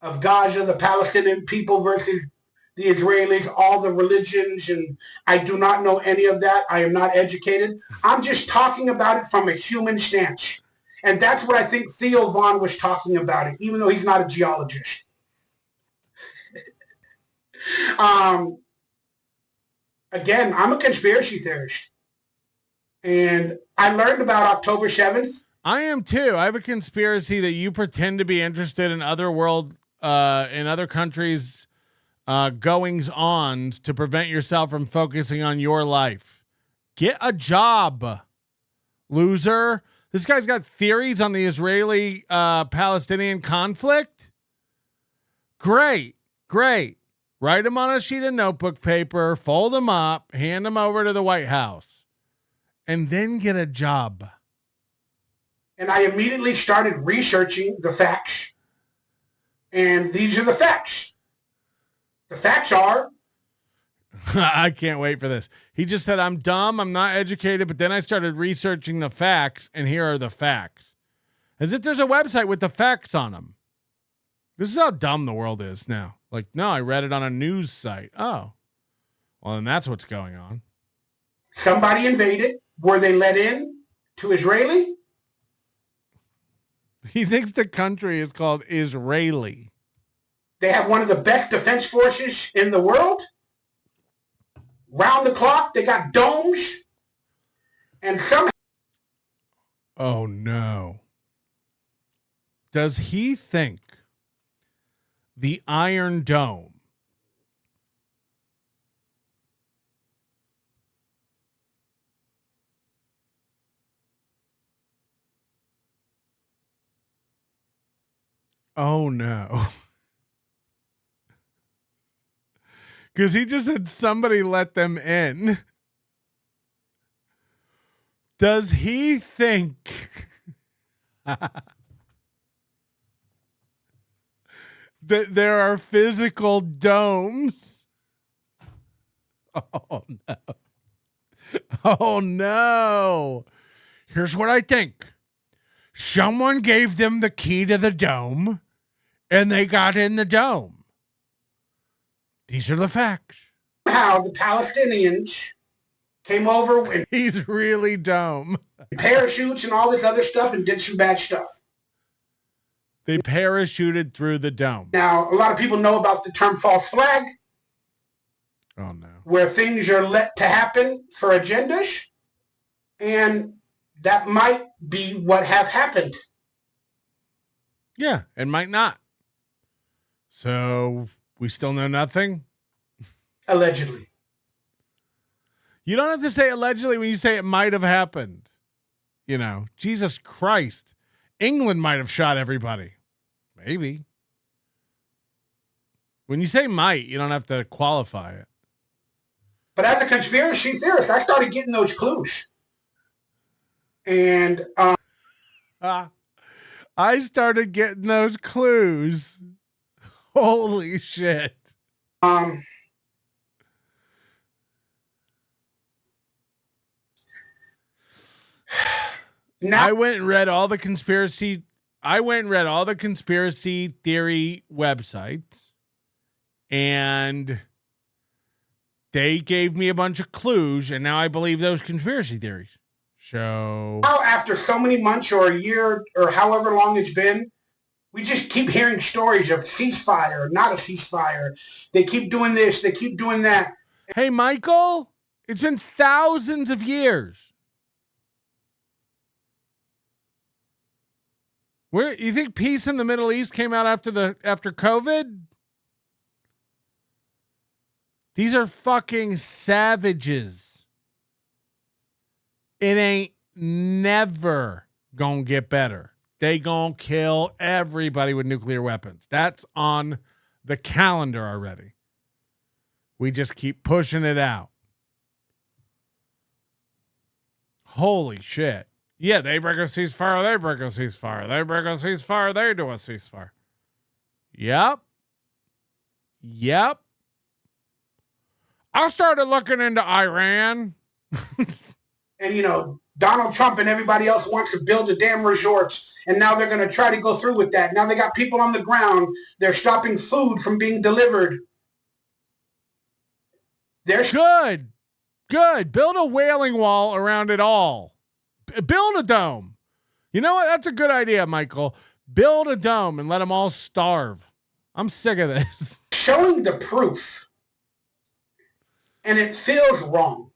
of Gaza, the Palestinian people versus the Israelis, all the religions, and I do not know any of that. I am not educated. I'm just talking about it from a human stance. And that's what I think Theo Von was talking about it, even though he's not a geologist. Again, I'm a conspiracy theorist. And I learned about October 7th. I am too. I have a conspiracy that you pretend to be interested in other in other countries' goings on to prevent yourself from focusing on your life. Get a job, loser. This guy's got theories on the Israeli Palestinian conflict. Great. Write them on a sheet of notebook paper, fold them up, hand them over to the White House, and then get a job. And I immediately started researching the facts. And these are the facts. The facts are... I can't wait for this. He just said, I'm dumb, I'm not educated, but then I started researching the facts, and here are the facts. As if there's a website with the facts on them. This is how dumb the world is now. Like, no, I read it on a news site. Oh. Well, then that's what's going on. Somebody invaded. Were they let in to Israeli? He thinks the country is called Israeli. They have one of the best defense forces in the world. Round the clock, they got domes. And somehow... Oh, no. Does he think the Iron Dome Oh no. Because he just said somebody let them in. Does he think that there are physical domes? Oh no. Oh no. Here's what I think. Someone gave them the key to the dome and they got in the dome. These are the facts. How the Palestinians came over with He's really dumb. parachutes and all this other stuff and did some bad stuff. They parachuted through the dome. Now, a lot of people know about the term false flag, Oh no. where things are let to happen for agendas, and that might be what have happened. Yeah, it might not. So we still know nothing? Allegedly. You don't have to say allegedly when you say it might have happened. You know, Jesus Christ. England might have shot everybody. Maybe. When you say might, you don't have to qualify it. But as a conspiracy theorist, I started getting those clues. And I started getting those clues. Holy shit. Now, I went and read all the conspiracy theory websites, and they gave me a bunch of clues, and now I believe those conspiracy theories. So now after so many months or a year or however long it's been, we just keep hearing stories of ceasefire, not a ceasefire. They keep doing this, they keep doing that. hey, Michael, it's been thousands of years. Where you think peace in the Middle East came out after COVID? These are fucking savages. It ain't never gonna get better. They gonna kill everybody with nuclear weapons. That's on the calendar already. We just keep pushing it out. Holy shit. Yeah, they break a ceasefire, they break a ceasefire. They break a ceasefire, they do a ceasefire. Yep. I started looking into Iran. And, you know, Donald Trump and everybody else wants to build the damn resorts, and now they're going to try to go through with that. Now they got people on the ground. They're stopping food from being delivered. They're Good. Build a wailing wall around it all. Build a dome. You know what? That's a good idea, Michael. Build a dome and let them all starve. I'm sick of this. showing the proof, and it feels wrong.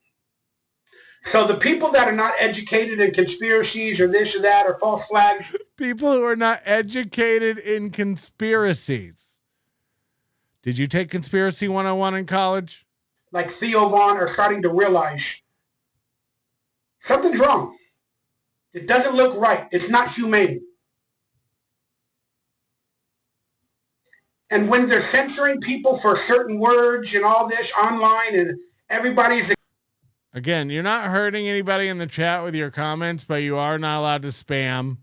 So the people that are not educated in conspiracies or this or that or false flags. People who are not educated in conspiracies. Did you take Conspiracy 101 in college? Like Theo Vaughn are starting to realize something's wrong. It doesn't look right. It's not humane. And when they're censoring people for certain words and all this online and everybody's... Again, you're not hurting anybody in the chat with your comments, but you are not allowed to spam.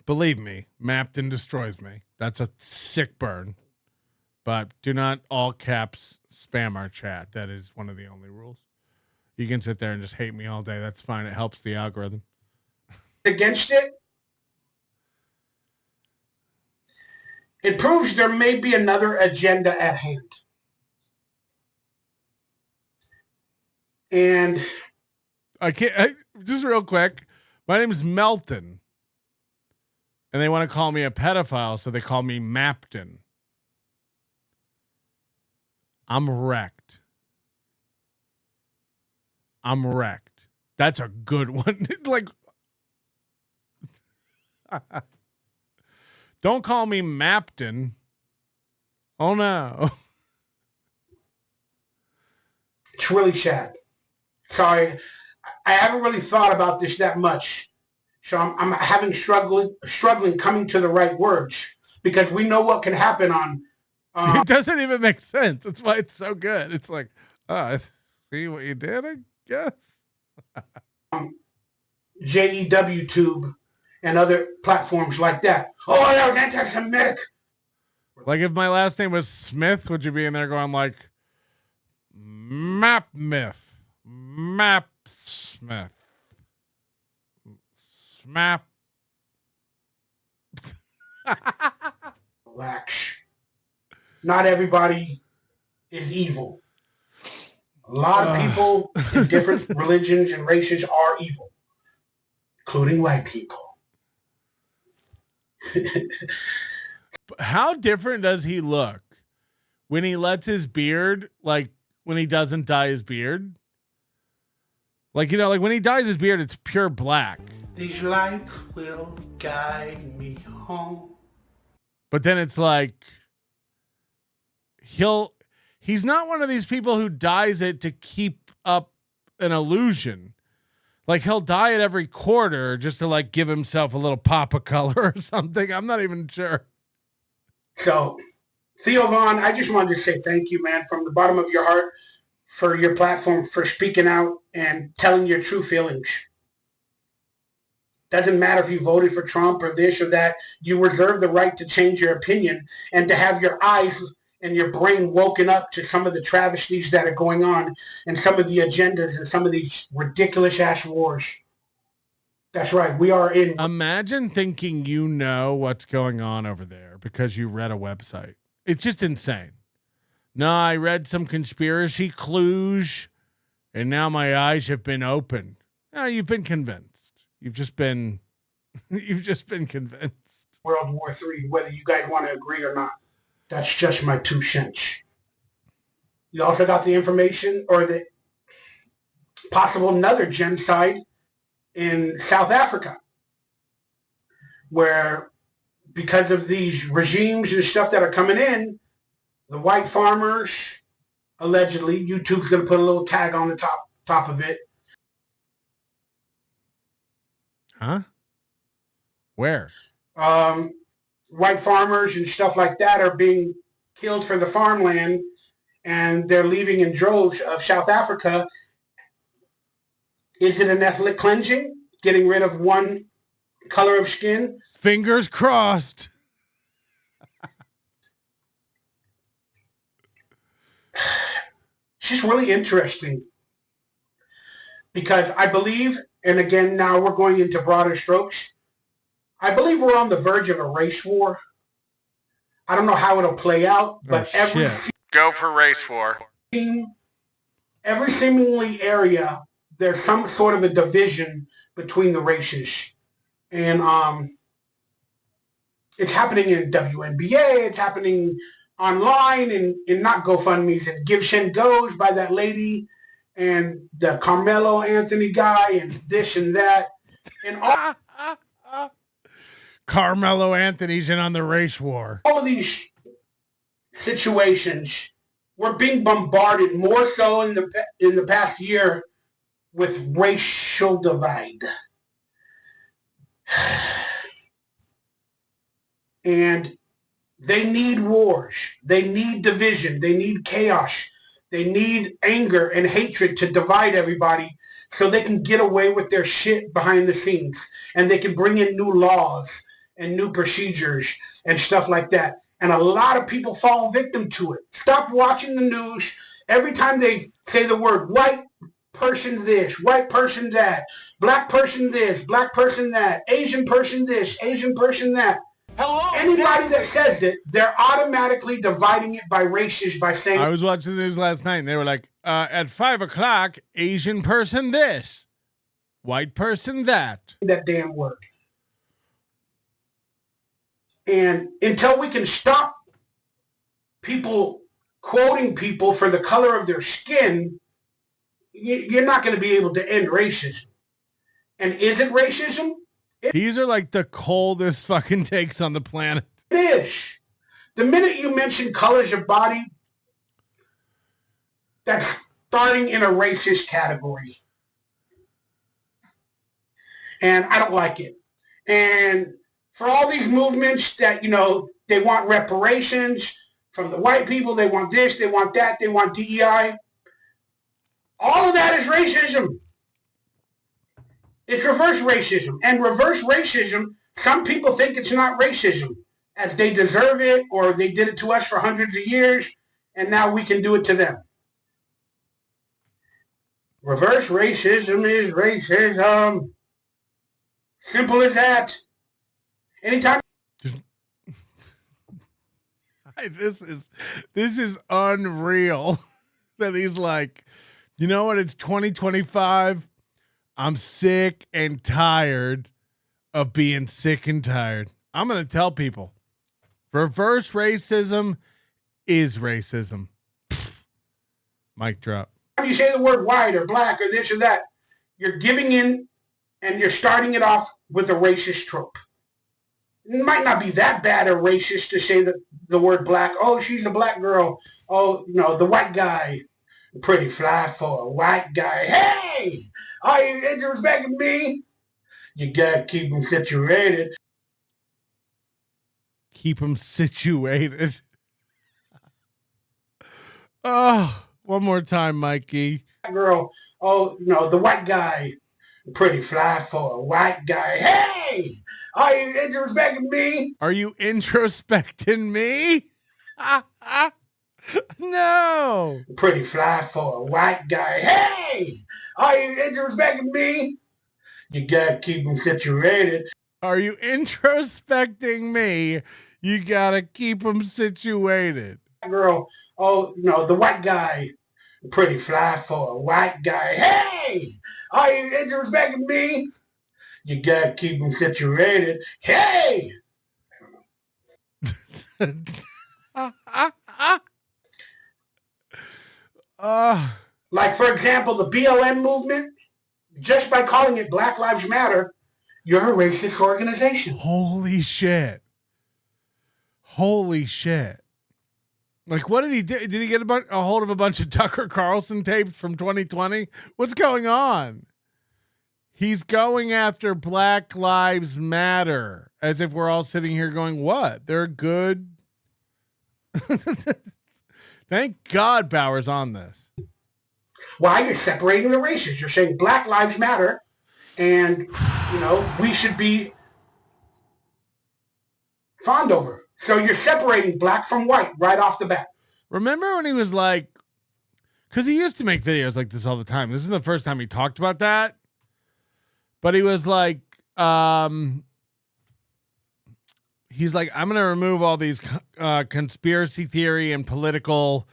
Believe me, Mapton destroys me. That's a sick burn. But do not all caps spam our chat. That is one of the only rules. You can sit there and just hate me all day. That's fine. It helps the algorithm. Against it, it proves there may be another agenda at hand. And just real quick, my name is Melton. And they want to call me a pedophile, so they call me Mapton. I'm wrecked. That's a good one. Like, don't call me Mapton. Oh no. It's really sad. Sorry, I haven't really thought about this that much. So I'm having struggling coming to the right words, because we know what can happen on. It doesn't even make sense. That's why it's so good. It's like, I see what you did, I guess. JEW Tube and other platforms like that. Oh, that was anti-Semitic. Like if my last name was Smith, would you be in there going like, Map Myth, Map Smith, Smap? Relax. Not everybody is evil. A lot of people in different religions and races are evil, including white people. How different does he look when he lets his beard, like when he doesn't dye his beard? Like, you know, like when he dyes his beard, it's pure black. These lights will guide me home. But then it's like, he's not one of these people who dyes it to keep up an illusion. Like he'll dye it every quarter just to like give himself a little pop of color or something. I'm not even sure. So, Theo Vaughn, I just wanted to say thank you, man, from the bottom of your heart for your platform, for speaking out and telling your true feelings. Doesn't matter if you voted for Trump or this or that. You reserve the right to change your opinion and to have your eyes and your brain woken up to some of the travesties that are going on and some of the agendas and some of these ridiculous ass wars. That's right. We are in. Imagine thinking you know what's going on over there because you read a website. It's just insane. No, I read some conspiracy clues and now my eyes have been opened. No, you've been convinced. You've just been convinced. World War III, whether you guys want to agree or not. That's just my 2 cents. You also got the information or the possible another genocide in South Africa, where because of these regimes and stuff that are coming in, the white farmers, allegedly, YouTube's going to put a little tag on the top of it. Huh? Where? White farmers and stuff like that are being killed for the farmland, and they're leaving in droves of South Africa. Is it an ethnic cleansing? Getting rid of one color of skin? Fingers crossed. It's just really interesting because I believe, and again, now we're going into broader strokes, I believe we're on the verge of a race war. I don't know how it'll play out, but Go for race war. Every seemingly area, there's some sort of a division between the races. And it's happening in WNBA, it's happening online and not GoFundMe's and Give Shen Goes by that lady and the Carmelo Anthony guy and this and that. And all Carmelo Anthony's in on the race war. All of these situations, we're being bombarded more so in the past year with racial divide. And they need wars. They need division. They need chaos. They need anger and hatred to divide everybody so they can get away with their shit behind the scenes. And they can bring in new laws and new procedures and stuff like that. And a lot of people fall victim to it. Stop watching the news. Every time they say the word white person this, white person that, black person this, black person that, Asian person this, Asian person that. Hello. Anybody that says that, they're automatically dividing it by races by saying. I was watching the news last night and they were like, at 5:00, Asian person this, white person that. That damn word. And until we can stop people quoting people for the color of their skin, you're not going to be able to end racism. And is it racism? These are like the coldest fucking takes on the planet. It is. The minute you mention colors of body, that's starting in a racist category. And I don't like it. And for all these movements that, they want reparations from the white people, they want this, they want that, they want DEI. All of that is racism. It's reverse racism. And reverse racism, some people think it's not racism, as they deserve it, or they did it to us for hundreds of years, and now we can do it to them. Reverse racism is racism. Simple as that. Anytime. This is unreal that he's like, you know what? It's 2025. I'm sick and tired of being sick and tired. I'm going to tell people reverse racism is racism. Mic drop. When you say the word white or black or this or that, you're giving in and you're starting it off with a racist trope. It might not be that bad or racist to say the word black. Oh, she's a black girl. Oh, the white guy. Pretty fly for a white guy. Hey, are you disrespecting me? You got to keep them situated. keep them situated. Oh, one more time, Mikey. Girl, oh, no, the white guy, pretty fly for a white guy. Hey, are you introspecting me? Are you introspecting me? No. Pretty fly for a white guy. Hey, are you introspecting me? You gotta keep them situated. Are you introspecting me? You gotta keep them situated. Girl, oh, no, the white guy, pretty fly for a white guy. Hey, are you introspecting me? You gotta keep them situated. Hey! Like, for example, the BLM movement, just by calling it Black Lives Matter, you're a racist organization. Holy shit. Holy shit. Like, what did he do? Did he get a hold of a bunch of Tucker Carlson tapes from 2020? What's going on? He's going after Black Lives Matter as if we're all sitting here going, what? They're good. Thank God Bauer's on this. Why? You're separating the races. You're saying Black Lives Matter and, we should be fawned over. So you're separating black from white right off the bat. Remember when he was like, because he used to make videos like this all the time. This is the first time he talked about that. But he was like, he's like, I'm going to remove all these conspiracy theory and political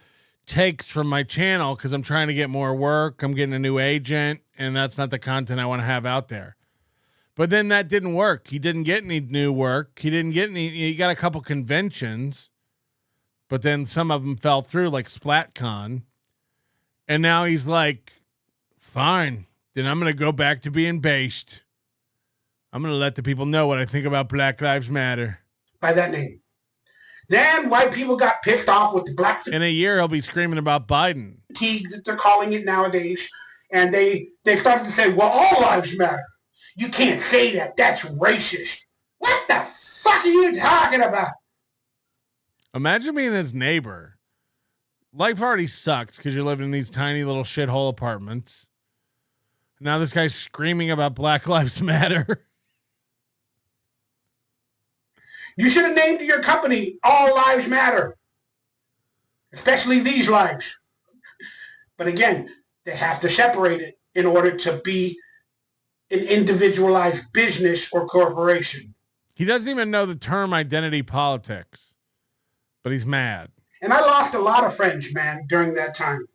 takes from my channel because I'm trying to get more work. I'm getting a new agent, and that's not the content I want to have out there. But then that didn't work. He didn't get any new work. He got a couple conventions, but then some of them fell through, like SplatCon. And now he's like, fine, then I'm going to go back to being based. I'm going to let the people know what I think about Black Lives Matter. By that name. Then white people got pissed off with the black in a year, he'll be screaming about Biden. Fatigue that they're calling it nowadays. And they started to say, well, all lives matter. You can't say that. That's racist. What the fuck are you talking about? Imagine being his neighbor. Life already sucks because you're living in these tiny little shithole apartments. Now this guy's screaming about Black Lives Matter. You should have named your company All Lives Matter. Especially these lives. But again, they have to separate it in order to be an individualized business or corporation. He doesn't even know the term identity politics, but he's mad. And I lost a lot of friends, man, during that time.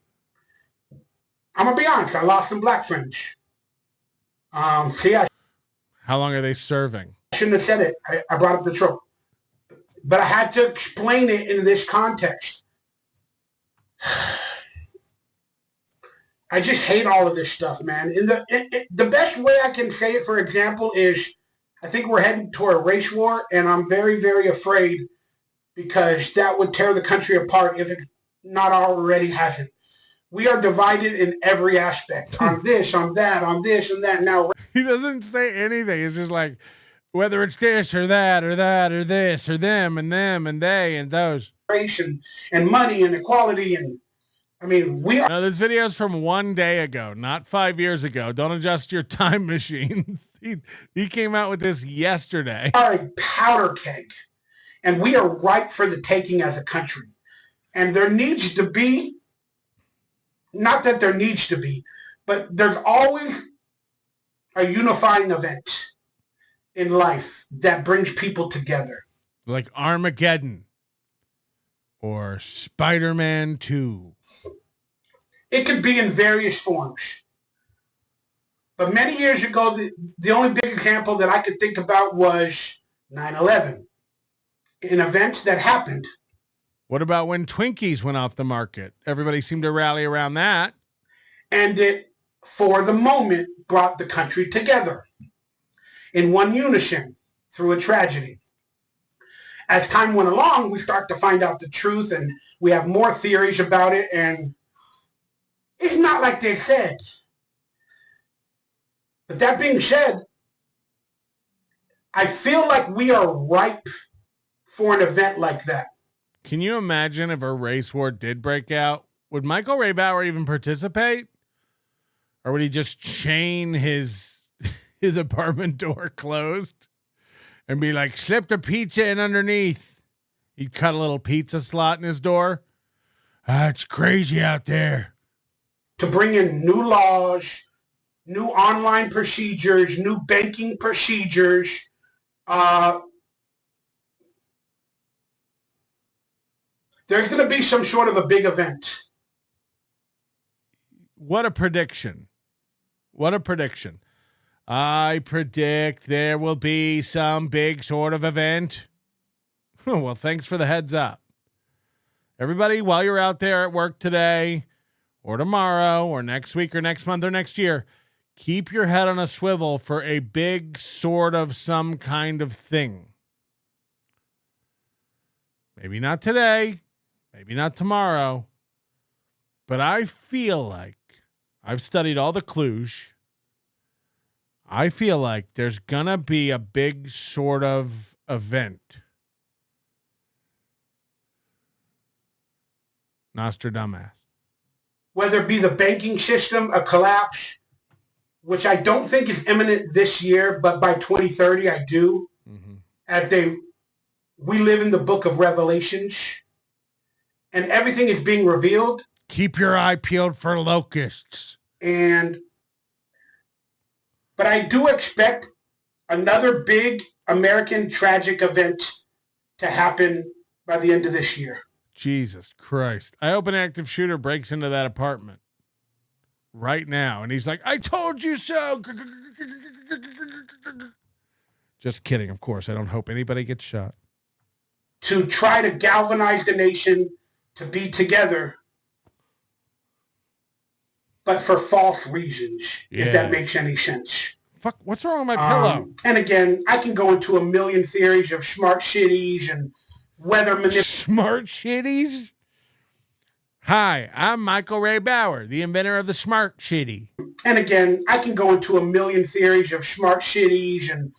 I'm going to be honest. I lost some black friends. How long are they serving? I shouldn't have said it. I brought up the trope. But I had to explain it in this context. I just hate all of this stuff, man. The best way I can say it, for example, is I think we're heading toward a race war, and I'm very, very afraid because that would tear the country apart if it not already hasn't. We are divided in every aspect, on this, on that, on this and that. Now he doesn't say anything. It's just like, whether it's this or that or that or this or them and they and those. Race and money and equality and I mean, No, this video is from 1 day ago, not 5 years ago. Don't adjust your time machines. He came out with this yesterday. We are a powder keg, and we are ripe for the taking as a country. And there needs to be, not that there needs to be, but there's always a unifying event in life that brings people together. Like Armageddon or Spider-Man 2. It could be in various forms. But many years ago, the only big example that I could think about was 9/11, an event that happened. What about when Twinkies went off the market? Everybody seemed to rally around that. And it, for the moment, brought the country together in one unison through a tragedy. As time went along, we start to find out the truth, and we have more theories about it, and it's not like they said. But that being said, I feel like we are ripe for an event like that. Can you imagine if a race war did break out? Would Michael Ray Bauer even participate? Or would he just chain his apartment door closed and be like, slip the pizza in underneath? He'd cut a little pizza slot in his door. It's crazy out there. To bring in new laws, new online procedures, new banking procedures. There's going to be some sort of a big event. What a prediction. What a prediction. I predict there will be some big sort of event. Well, thanks for the heads up. Everybody, while you're out there at work today or tomorrow or next week or next month or next year, keep your head on a swivel for a big sort of some kind of thing. Maybe not today, maybe not tomorrow, but I feel like I've studied all the clues. I feel like there's gonna be a big sort of event. Nostradamus. Whether it be the banking system, a collapse, which I don't think is imminent this year, but by 2030 I do. Mm-hmm. We live in the book of Revelations, and everything is being revealed. Keep your eye peeled for locusts. But I do expect another big American tragic event to happen by the end of this year. Jesus Christ. I hope an active shooter breaks into that apartment right now. And he's like, I told you so. Just kidding. Of course, I don't hope anybody gets shot. To try to galvanize the nation to be together, but for false reasons, if that makes any sense. Fuck, what's wrong with my pillow? And again, I can go into a million theories of smart cities and weather manipulation. Smart cities? Hi, I'm Michael Ray Bauer, the inventor of the smart city. And again, I can go into a million theories of smart cities and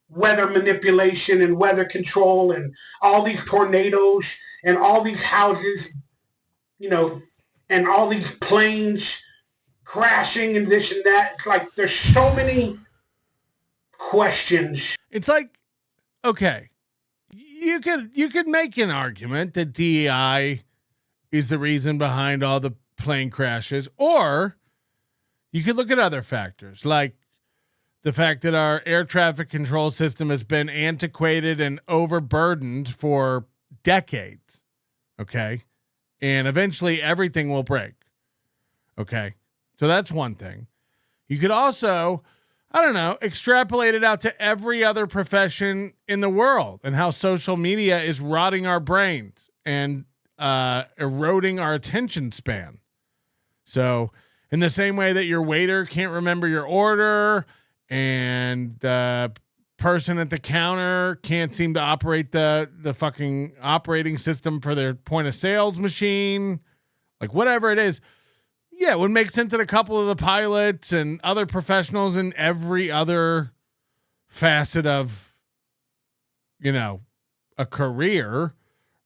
weather manipulation and weather control and all these tornadoes and all these houses, and all these planes crashing and this and that. It's like there's so many questions. It's like, okay, you could make an argument that DEI is the reason behind all the plane crashes, or you could look at other factors like the fact that our air traffic control system has been antiquated and overburdened for decades. Okay. And eventually everything will break. Okay. So that's one thing. You could also, extrapolate it out to every other profession in the world and how social media is rotting our brains and eroding our attention span. So in the same way that your waiter can't remember your order and the person at the counter can't seem to operate the fucking operating system for their point of sales machine, like whatever it is. Yeah, it would make sense that a couple of the pilots and other professionals in every other facet of, a career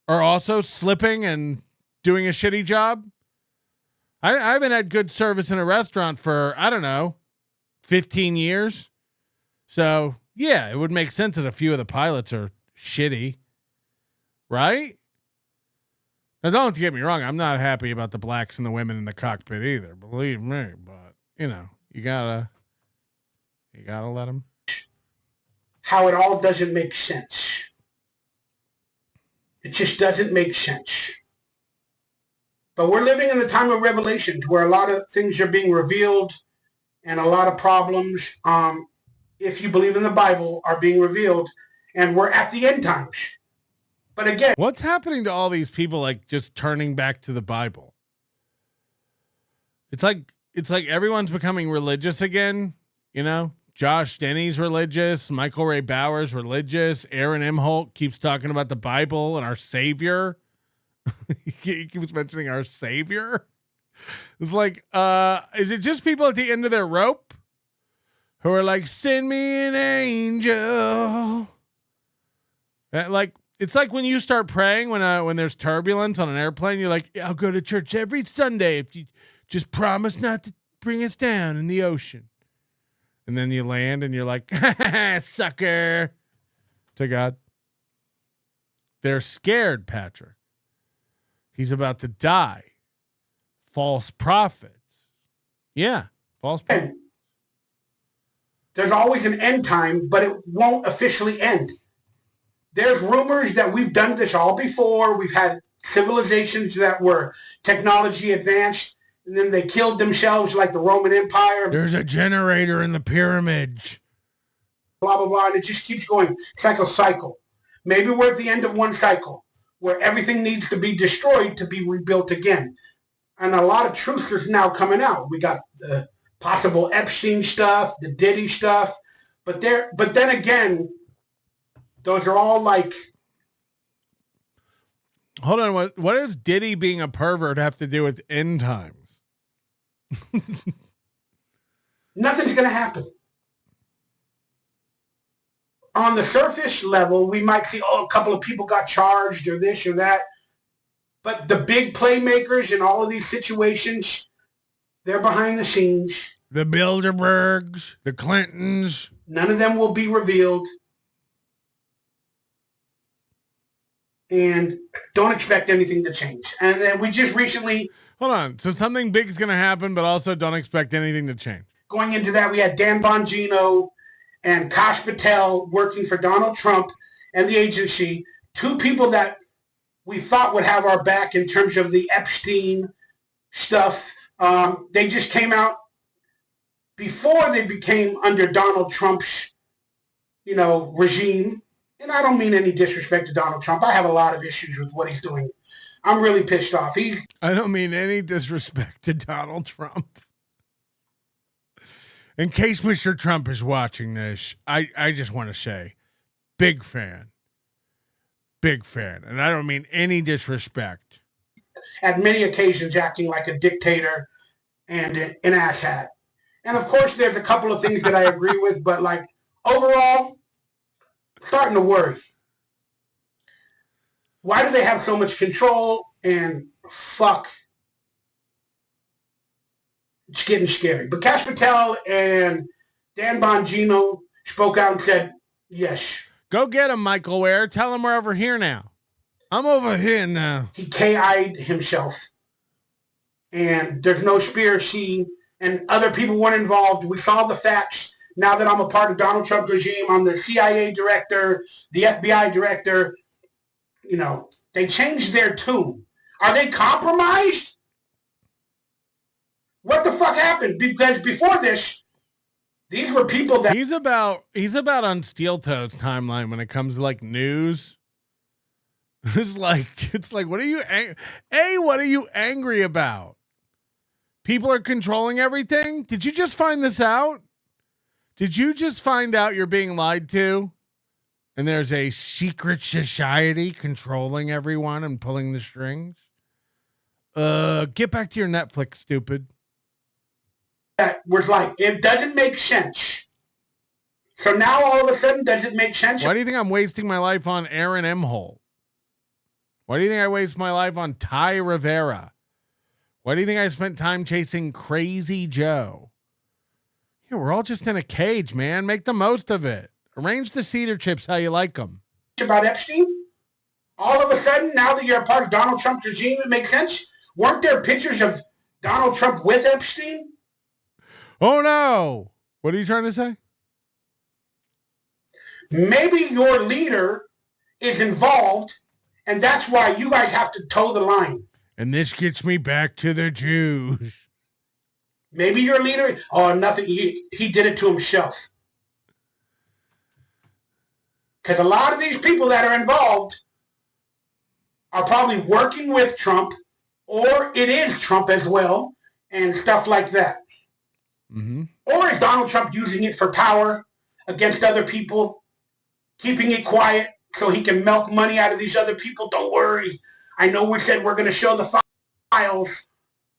are also slipping and doing a shitty job. I haven't had good service in a restaurant for, 15 years. So, yeah, it would make sense that a few of the pilots are shitty, right? Now, don't get me wrong. I'm not happy about the blacks and the women in the cockpit either. Believe me, but you gotta let them. How it all doesn't make sense. It just doesn't make sense. But we're living in the time of revelations where a lot of things are being revealed and a lot of problems, if you believe in the Bible, are being revealed, and we're at the end times. But again, what's happening to all these people like just turning back to the Bible? It's like everyone's becoming religious again, Josh Denny's religious, Michael Ray Bauer's religious, Aaron Imholt keeps talking about the Bible and our Savior. He keeps mentioning our Savior. It's like, is it just people at the end of their rope who are like, send me an angel? Like, it's like when you start praying when there's turbulence on an airplane, you're like, I'll go to church every Sunday if you just promise not to bring us down in the ocean. And then you land and you're like, sucker, to God. They're scared, Patrick. He's about to die. False prophets. Yeah, false prophets. There's always an end time, but it won't officially end. There's rumors that we've done this all before. We've had civilizations that were technology advanced, and then they killed themselves like the Roman Empire. There's a generator in the pyramids. Blah, blah, blah. And it just keeps going. It's like a cycle. Maybe we're at the end of one cycle where everything needs to be destroyed to be rebuilt again. And a lot of truth is now coming out. We got the possible Epstein stuff, the Diddy stuff. But then again, those are all like... Hold on. What does Diddy being a pervert have to do with end times? Nothing's going to happen. On the surface level, we might see, a couple of people got charged or this or that. But the big playmakers in all of these situations, they're behind the scenes. The Bilderbergs, the Clintons. None of them will be revealed. And don't expect anything to change. And then we just recently... Hold on. So something big is going to happen, but also don't expect anything to change. Going into that, we had Dan Bongino and Kash Patel working for Donald Trump and the agency. Two people that we thought would have our back in terms of the Epstein stuff. They just came out before they became under Donald Trump's, regime. And I don't mean any disrespect to Donald Trump. I have a lot of issues with what he's doing. I'm really pissed off. I don't mean any disrespect to Donald Trump. In case Mr. Trump is watching this, I just want to say, big fan. Big fan. And I don't mean any disrespect. At many occasions acting like a dictator and an asshat. And of course, there's a couple of things that I agree with, but like overall, starting to worry. Why do they have so much control? And fuck. It's getting scary. But Kash Patel and Dan Bongino spoke out and said, yes. Go get him, Michael Ware. Tell him we're over here now. I'm over here now. He KI'd himself. And there's no conspiracy. And other people weren't involved. We saw the facts. Now that I'm a part of Donald Trump's regime, I'm the CIA director, the FBI director. They changed their tune. Are they compromised? What the fuck happened? Because before this, these were people that... He's about on Steeltoe's timeline when it comes to like news. It's like, what are you, what are you angry about? People are controlling everything. Did you just find this out? Did you just find out you're being lied to? And there's a secret society controlling everyone and pulling the strings? Get back to your Netflix, stupid. That was like, it doesn't make sense. So now all of a sudden, does it make sense? Why do you think I'm wasting my life on Aaron Emholt? Why do you think I waste my life on Ty Rivera? Why do you think I spent time chasing Crazy Joe? Yeah, we're all just in a cage, man. Make the most of it. Arrange the cedar chips how you like them. About Epstein? All of a sudden, now that you're a part of Donald Trump's regime, it makes sense? Weren't there pictures of Donald Trump with Epstein? Oh, no. What are you trying to say? Maybe your leader is involved, and that's why you guys have to toe the line. And this gets me back to the Jews. Maybe your leader, nothing, he did it to himself. Because a lot of these people that are involved are probably working with Trump, or it is Trump as well, and stuff like that. Mm-hmm. Or is Donald Trump using it for power against other people, keeping it quiet so he can milk money out of these other people? Don't worry. I know we said we're going to show the files,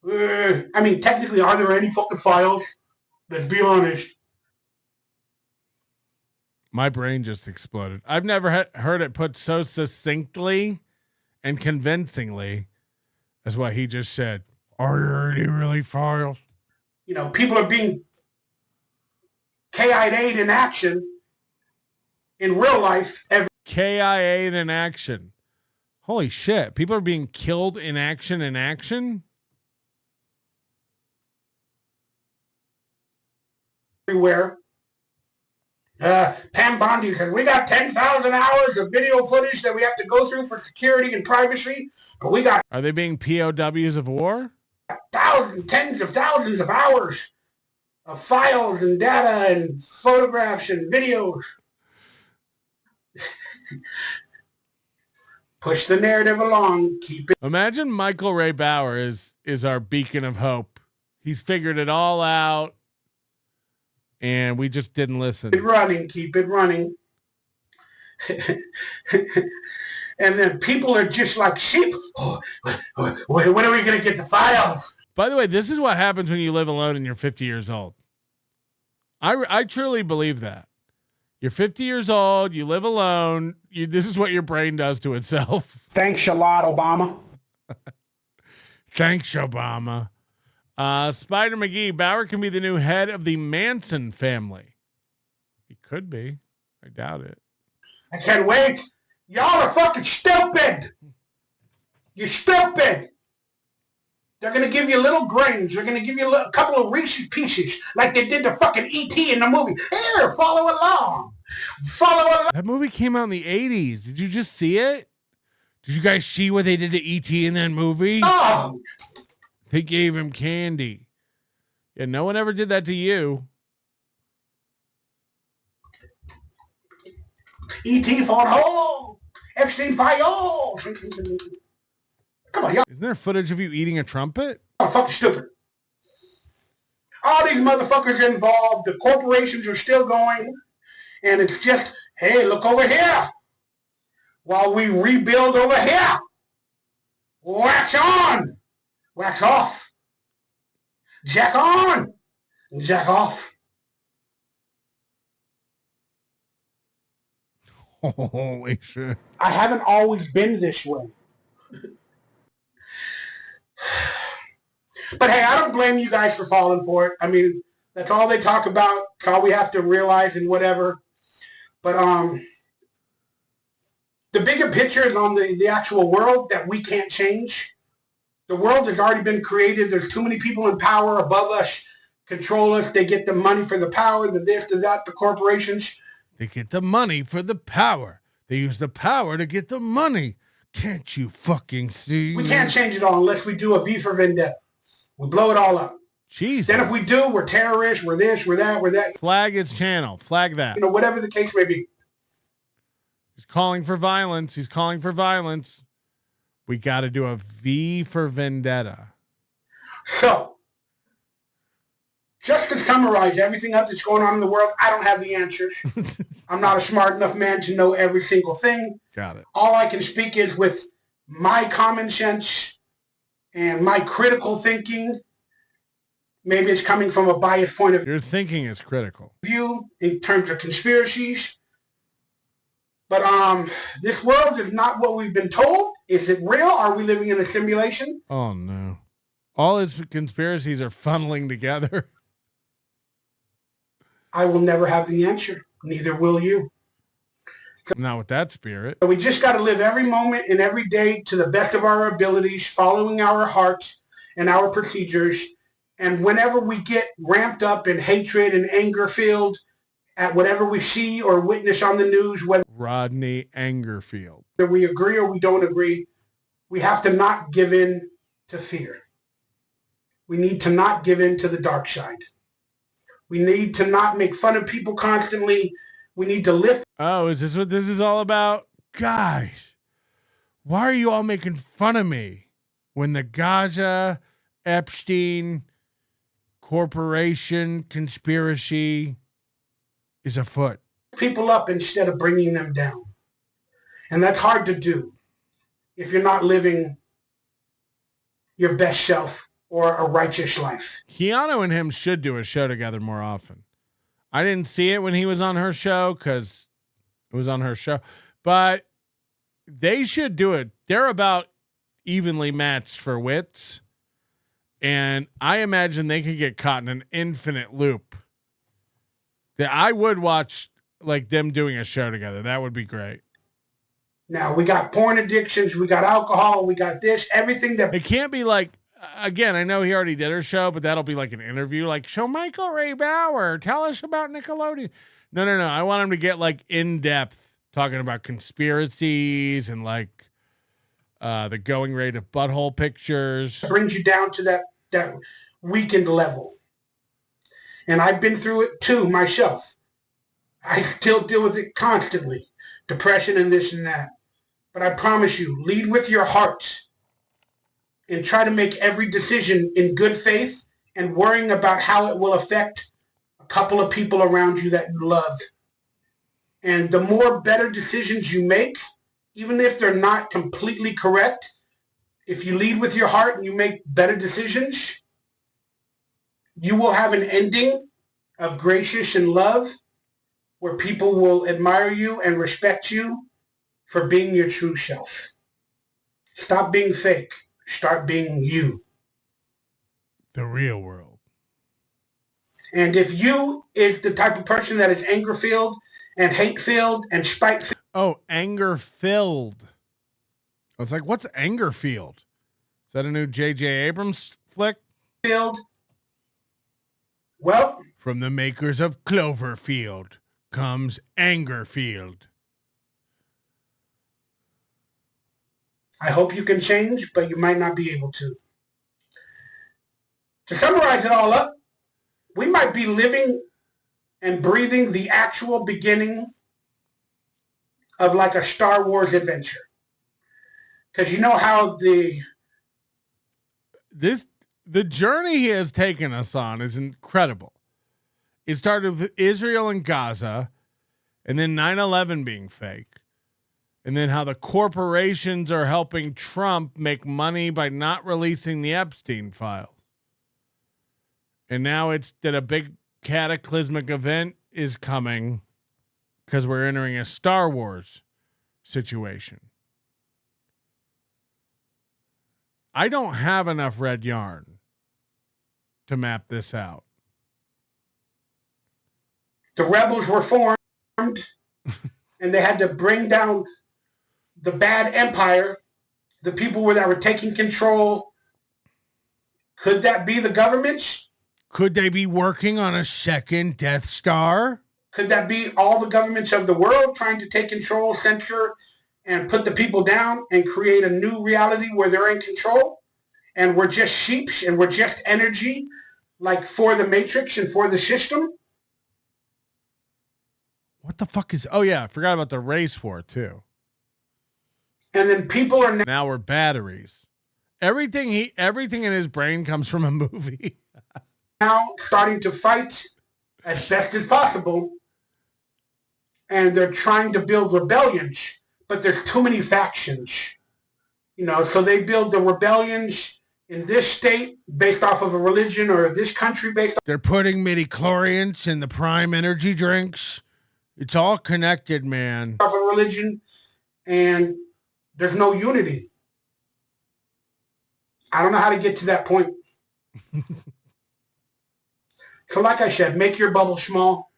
I mean, technically, are there any fucking files? Let's be honest. My brain just exploded. I've never heard it put so succinctly and convincingly as what he just said. Are there any really files? You know, people are being KIA'd in action in real life. KIA'd in action. Holy shit. People are being killed in action in action? Everywhere. Pam Bondi said, we got 10,000 hours of video footage that we have to go through for security and privacy, but we got... Are they being POWs of war? Tens of thousands of hours of files and data and photographs and videos. Push the narrative along. Keep it. Imagine Michael Ray Bauer is our beacon of hope. He's figured it all out. And we just didn't listen. Keep it running, keep it running. And then people are just like sheep. Oh, when are we going to get the files? By the way, this is what happens when you live alone and you're 50 years old. I truly believe that. You're 50 years old, you live alone. This is what your brain does to itself. Thanks a lot, Obama. Thanks, Obama. Spider McGee, Bauer can be the new head of the Manson family. He could be. I doubt it. I can't wait. Y'all are fucking stupid. You're stupid. They're going to give you little grains. They're going to give you a couple of Reese's Pieces like they did to fucking E.T. in the movie. Here, follow along. Follow along. That movie came out in the 80s. Did you just see it? Did you guys see what they did to E.T. in that movie? Oh. They gave him candy. Yeah, no one ever did that to you. E.T. fought hole. Epstein file. Come on, y'all. Isn't there footage of you eating a trumpet? Oh, fucking stupid. All these motherfuckers involved. The corporations are still going. And it's just, hey, look over here. While we rebuild over here. Wax on. Wax off. Jack on. Jack off. Holy shit. I haven't always been this way. But hey, I don't blame you guys for falling for it. I mean, that's all they talk about. It's all we have to realize and whatever. But the bigger picture is on the actual world that we can't change. The world has already been created. There's too many people in power above us, control us. They get the money for the power, the this, the that, the corporations. They get the money for the power. They use the power to get the money. Can't you fucking see? We can't change it all unless we do a V for Vendetta. We blow it all up. Jesus. Then if we do, we're terrorists, we're this, we're that, we're that. Flag its channel. Flag that. You know, whatever the case may be. He's calling for violence. He's calling for violence. We got to do a V for Vendetta. So, just to summarize everything else that's going on in the world, I don't have the answers. I'm not a smart enough man to know every single thing. Got it. All I can speak is with my common sense and my critical thinking. Maybe it's coming from a biased point of view. Your thinking is critical. View in terms of conspiracies. But this world is not what we've been told. Is it real? Are we living in a simulation? Oh, no. All his conspiracies are funneling together. I will never have the answer. Neither will you. So, not with that spirit. We just got to live every moment and every day to the best of our abilities, following our hearts and our procedures. And whenever we get ramped up in hatred and anger filled at whatever we see or witness on the news, whether Rodney Angerfield, whether we agree or we don't agree, we have to not give in to fear. We need to not give in to the dark side. We need to not make fun of people constantly. We need to lift. Oh, is this what this is all about? Guys, why are you all making fun of me when the Gaza, Epstein, corporation conspiracy is afoot? People up instead of bringing them down. And that's hard to do if you're not living your best self or a righteous life. Keanu and him should do a show together more often. I didn't see it when he was on her show because it was on her show, but they should do it. They're about evenly matched for wits, and I imagine they could get caught in an infinite loop. That I would watch like them doing a show together. That would be great. Now we got porn addictions, we got alcohol, we got this, everything that It can't be like, again, I know he already did her show, but that'll be like an interview, like, so Michael Ray Bauer, tell us about Nickelodeon. No. I want him to get like in depth talking about conspiracies and like the going rate of butthole pictures. brings you down to that weakened level. And I've been through it too myself. I still deal with it constantly. Depression and this and that. But I promise you, lead with your heart and try to make every decision in good faith and worrying about how it will affect a couple of people around you that you love. And the more better decisions you make, even if they're not completely correct, if you lead with your heart and you make better decisions, you will have an ending of gracious and love where people will admire you and respect you for being your true self. Stop being fake. Start being you. The real world. And if you is the type of person that is anger-filled and hate-filled and spite-filled. Oh, anger-filled. I was like, what's anger-filled? Is that a new J.J. Abrams flick? Well, from the makers of Cloverfield comes Angerfield. I hope you can change, but you might not be able to. To summarize it all up, we might be living and breathing the actual beginning of like a Star Wars adventure. Because you know how the journey he has taken us on is incredible. It started with Israel and Gaza, and then 9/11 being fake. And then how the corporations are helping Trump make money by not releasing the Epstein files. And now it's that a big cataclysmic event is coming because we're entering a Star Wars situation. I don't have enough red yarn to map this out. The rebels were formed and they had to bring down the bad empire, the people that were taking control. Could that be the governments? Could they be working on a second Death Star? Could that be all the governments of the world trying to take control, censor, and put the people down and create a new reality where they're in control? And we're just sheeps and we're just energy, like for the Matrix and for the system? What the fuck is... Oh, yeah, I forgot about the race war, too. And then people are... Now we're batteries. Everything in his brain comes from a movie. Now starting to fight as best as possible. And they're trying to build rebellions, but there's too many factions. You know, so they build the rebellions in this state based off of a religion, or this country based off... They're putting midi-chlorians in the prime energy drinks. It's all connected, man. Of a religion, and there's no unity. I don't know how to get to that point. So like I said, make your bubble small.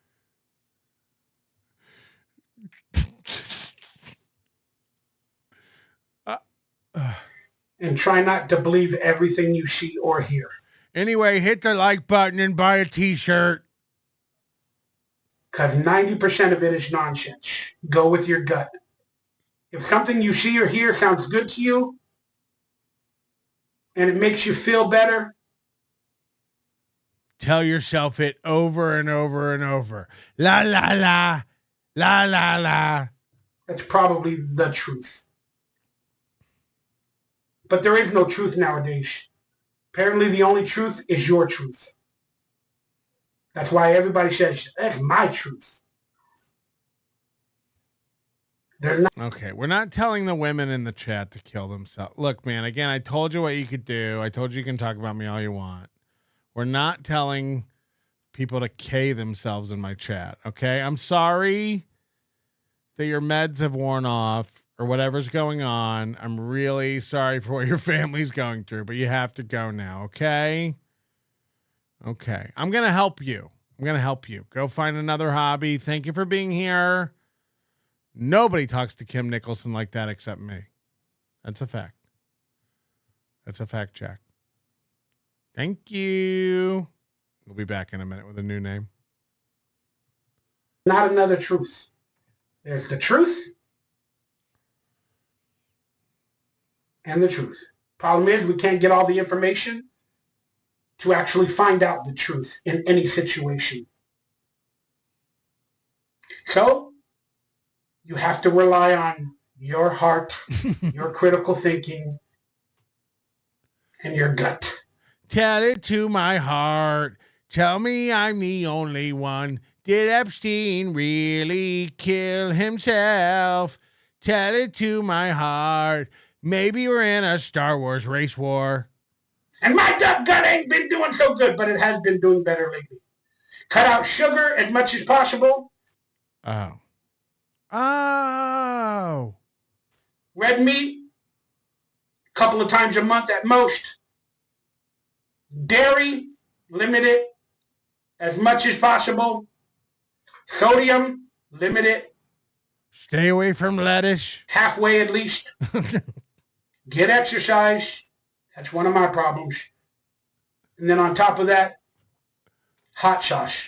And try not to believe everything you see or hear. Anyway, hit the like button and buy a t-shirt. Because 90% of it is nonsense. Go with your gut. If something you see or hear sounds good to you, and it makes you feel better, tell yourself it over and over and over. La, la, la. La, la, la. That's probably the truth. But there is no truth nowadays. Apparently the only truth is your truth. That's why everybody says, that's my truth. They're not. Okay, we're not telling the women in the chat to kill themselves. Look, man, again, I told you what you could do. I told you can talk about me all you want. We're not telling people to K themselves in my chat, okay? I'm sorry that your meds have worn off or whatever's going on. I'm really sorry for what your family's going through, but you have to go now, okay? Okay. I'm going to help you. Go find another hobby. Thank you for being here. Nobody talks to Kim Nicholson like that except me. That's a fact. That's a fact check. Thank you. We'll be back in a minute with a new name. Not another truth. There's the truth and the truth. Problem is, we can't get all the information to actually find out the truth in any situation. So you have to rely on your heart, your critical thinking, and your gut. Tell it to my heart. Tell me I'm the only one. Did Epstein really kill himself? Tell it to my heart. Maybe we're in a Star Wars race war. And my gut ain't been doing so good, but it has been doing better lately. Cut out sugar as much as possible. Oh. Red meat, a couple of times a month at most. Dairy, limit it as much as possible. Sodium, limit it. Stay away from lettuce. Halfway at least. Get exercise. That's one of my problems. And then on top of that, hot sauce.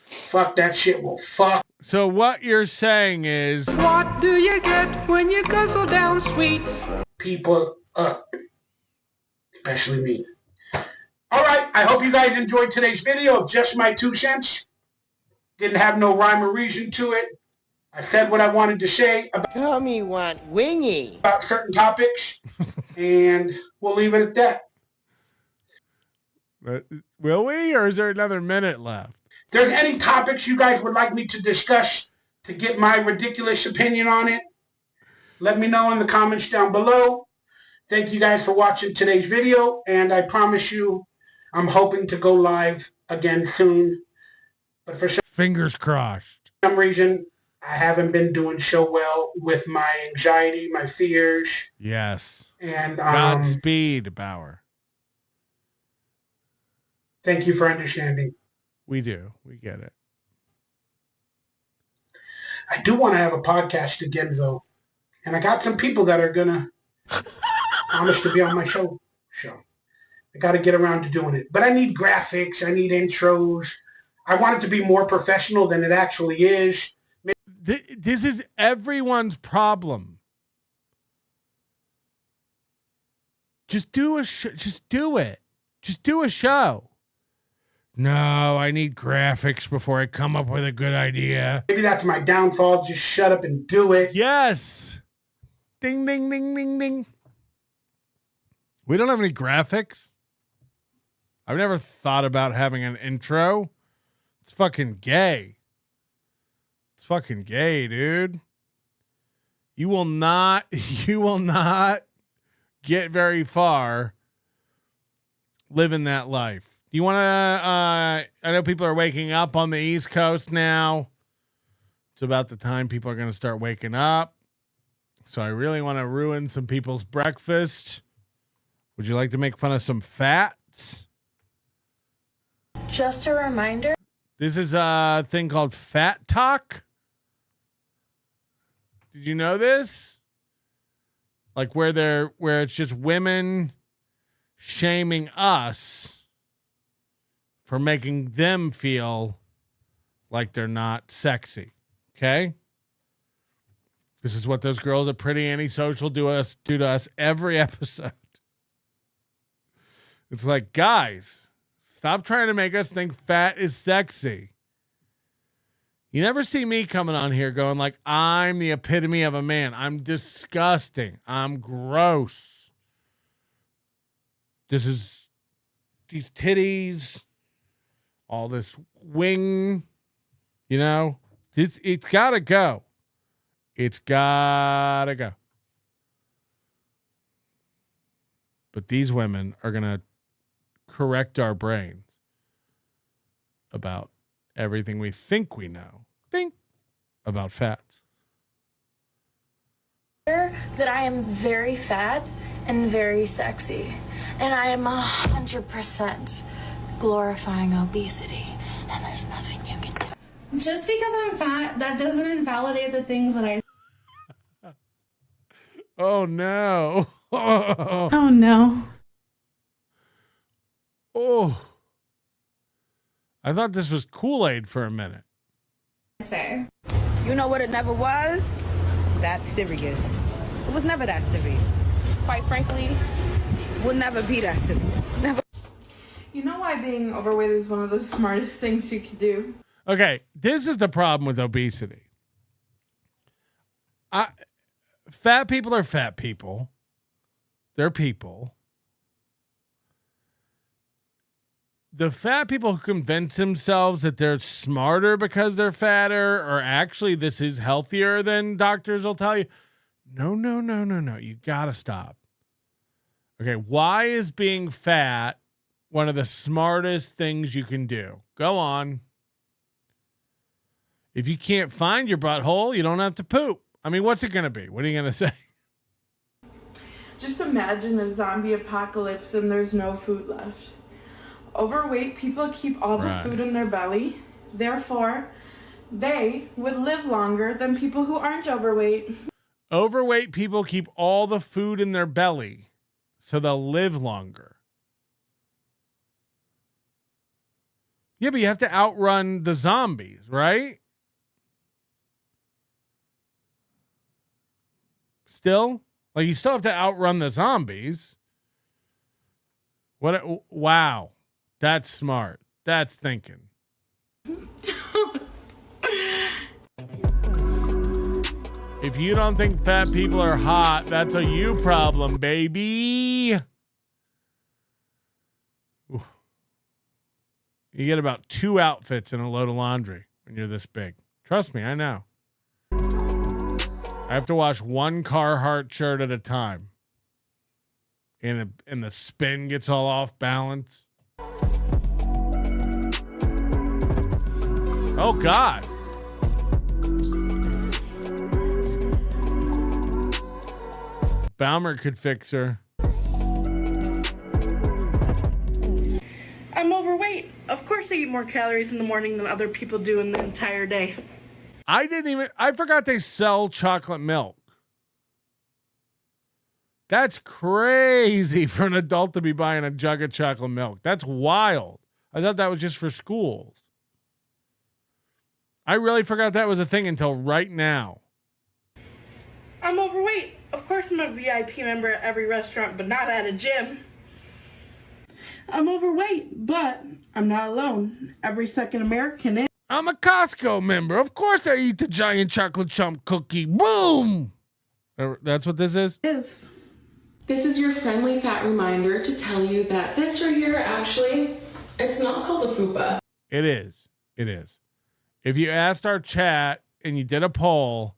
Fuck that shit will fuck. So what you're saying is... What do you get when you guzzle down sweets? People up. Especially me. All right, I hope you guys enjoyed today's video of just my 2 cents. Didn't have no rhyme or reason to it. I said what I wanted to say about, Tell me what wingy. about certain topics, and we'll leave it at that. Will we, or is there another minute left? If there's any topics you guys would like me to discuss to get my ridiculous opinion on it, let me know in the comments down below. Thank you guys for watching today's video, and I promise you I'm hoping to go live again soon. But for Fingers crossed. some reason, I haven't been doing so well with my anxiety, my fears. Yes. And Godspeed, Bauer. Thank you for understanding. We do. We get it. I do want to have a podcast again, though. And I got some people that are going to promise to be on my show. I got to get around to doing it. But I need graphics. I need intros. I want it to be more professional than it actually is. This is everyone's problem. Just do a just do it. Just do a show. No, I need graphics before I come up with a good idea. Maybe that's my downfall. Just shut up and do it. Yes. Ding, ding, ding, ding, ding. We don't have any graphics. I've never thought about having an intro. It's fucking gay. It's fucking gay, dude. You will not get very far living that life. You want to, I know people are waking up on the East Coast now. It's about the time people are going to start waking up. So I really want to ruin some people's breakfast. Would you like to make fun of some fats? Just a reminder. This is a thing called FatTok. Did you know this? Like where it's just women shaming us for making them feel like they're not sexy. Okay? This is what those girls at Pretty Antisocial do to us every episode. It's like, guys, stop trying to make us think fat is sexy. You never see me coming on here going like, I'm the epitome of a man. I'm disgusting. I'm gross. This is these titties, all this wing, you know, it's got to go. It's gotta go. But these women are going to correct our brains about everything we think we know. Think about fats. That I am very fat and very sexy, and I am 100% glorifying obesity, and there's nothing you can do. Just because I'm fat, that doesn't invalidate the things that I. Oh no. Oh no. Oh. I thought this was Kool-Aid for a minute. Say. You know what it never was? That serious. It was never that serious. Quite frankly, would never be that serious. Never. You know why being overweight is one of the smartest things you could do? Okay, this is the problem with obesity. Fat people are fat people. They're people. The fat people who convince themselves that they're smarter because they're fatter, or actually this is healthier than doctors will tell you. No. You gotta stop. Okay, why is being fat one of the smartest things you can do? Go on. If you can't find your butthole, you don't have to poop. I mean, what's it going to be? What are you going to say? Just imagine a zombie apocalypse and there's no food left. Overweight people keep all the food in their belly. Therefore, they would live longer than people who aren't overweight. Overweight people keep all the food in their belly, so they'll live longer. Yeah, but you have to outrun the zombies, right? Still? Like, you still have to outrun the zombies. Wow. That's smart. That's thinking. If you don't think fat people are hot, that's a you problem, baby. Ooh. You get about 2 outfits in a load of laundry when you're this big. Trust me, I know. I have to wash one Carhartt shirt at a time. And the spin gets all off balance. Oh, God. Baumer could fix her. I'm overweight. Of course I eat more calories in the morning than other people do in the entire day. I forgot they sell chocolate milk. That's crazy for an adult to be buying a jug of chocolate milk. That's wild. I thought that was just for schools. I really forgot that was a thing until right now. I'm overweight. Of course I'm a VIP member at every restaurant, but not at a gym. I'm overweight, but I'm not alone. Every second American is. I'm a Costco member. Of course I eat the giant chocolate chunk cookie. Boom! That's what this is? Yes. This is your friendly fat reminder to tell you that this right here, actually, it's not called a fupa. It is. It is. If you asked our chat and you did a poll,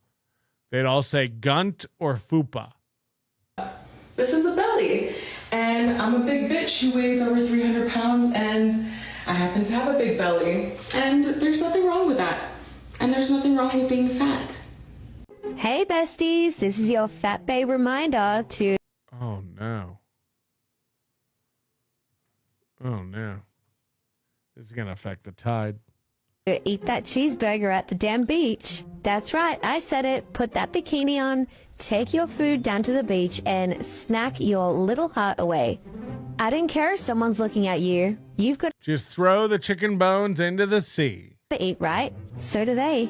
they'd all say gunt or fupa. This is a belly, and I'm a big bitch who weighs over 300 pounds, and I happen to have a big belly, and there's nothing wrong with that. And there's nothing wrong with being fat. Hey besties, this is your Fat Babe reminder to... Oh no. Oh no. This is going to affect the tide. Eat that cheeseburger at the damn beach. That's right, I said it. Put that bikini on, take your food down to the beach, and snack your little heart away. I don't care if someone's looking at you. You've got Just throw the chicken bones into the sea. to eat, right? So do they.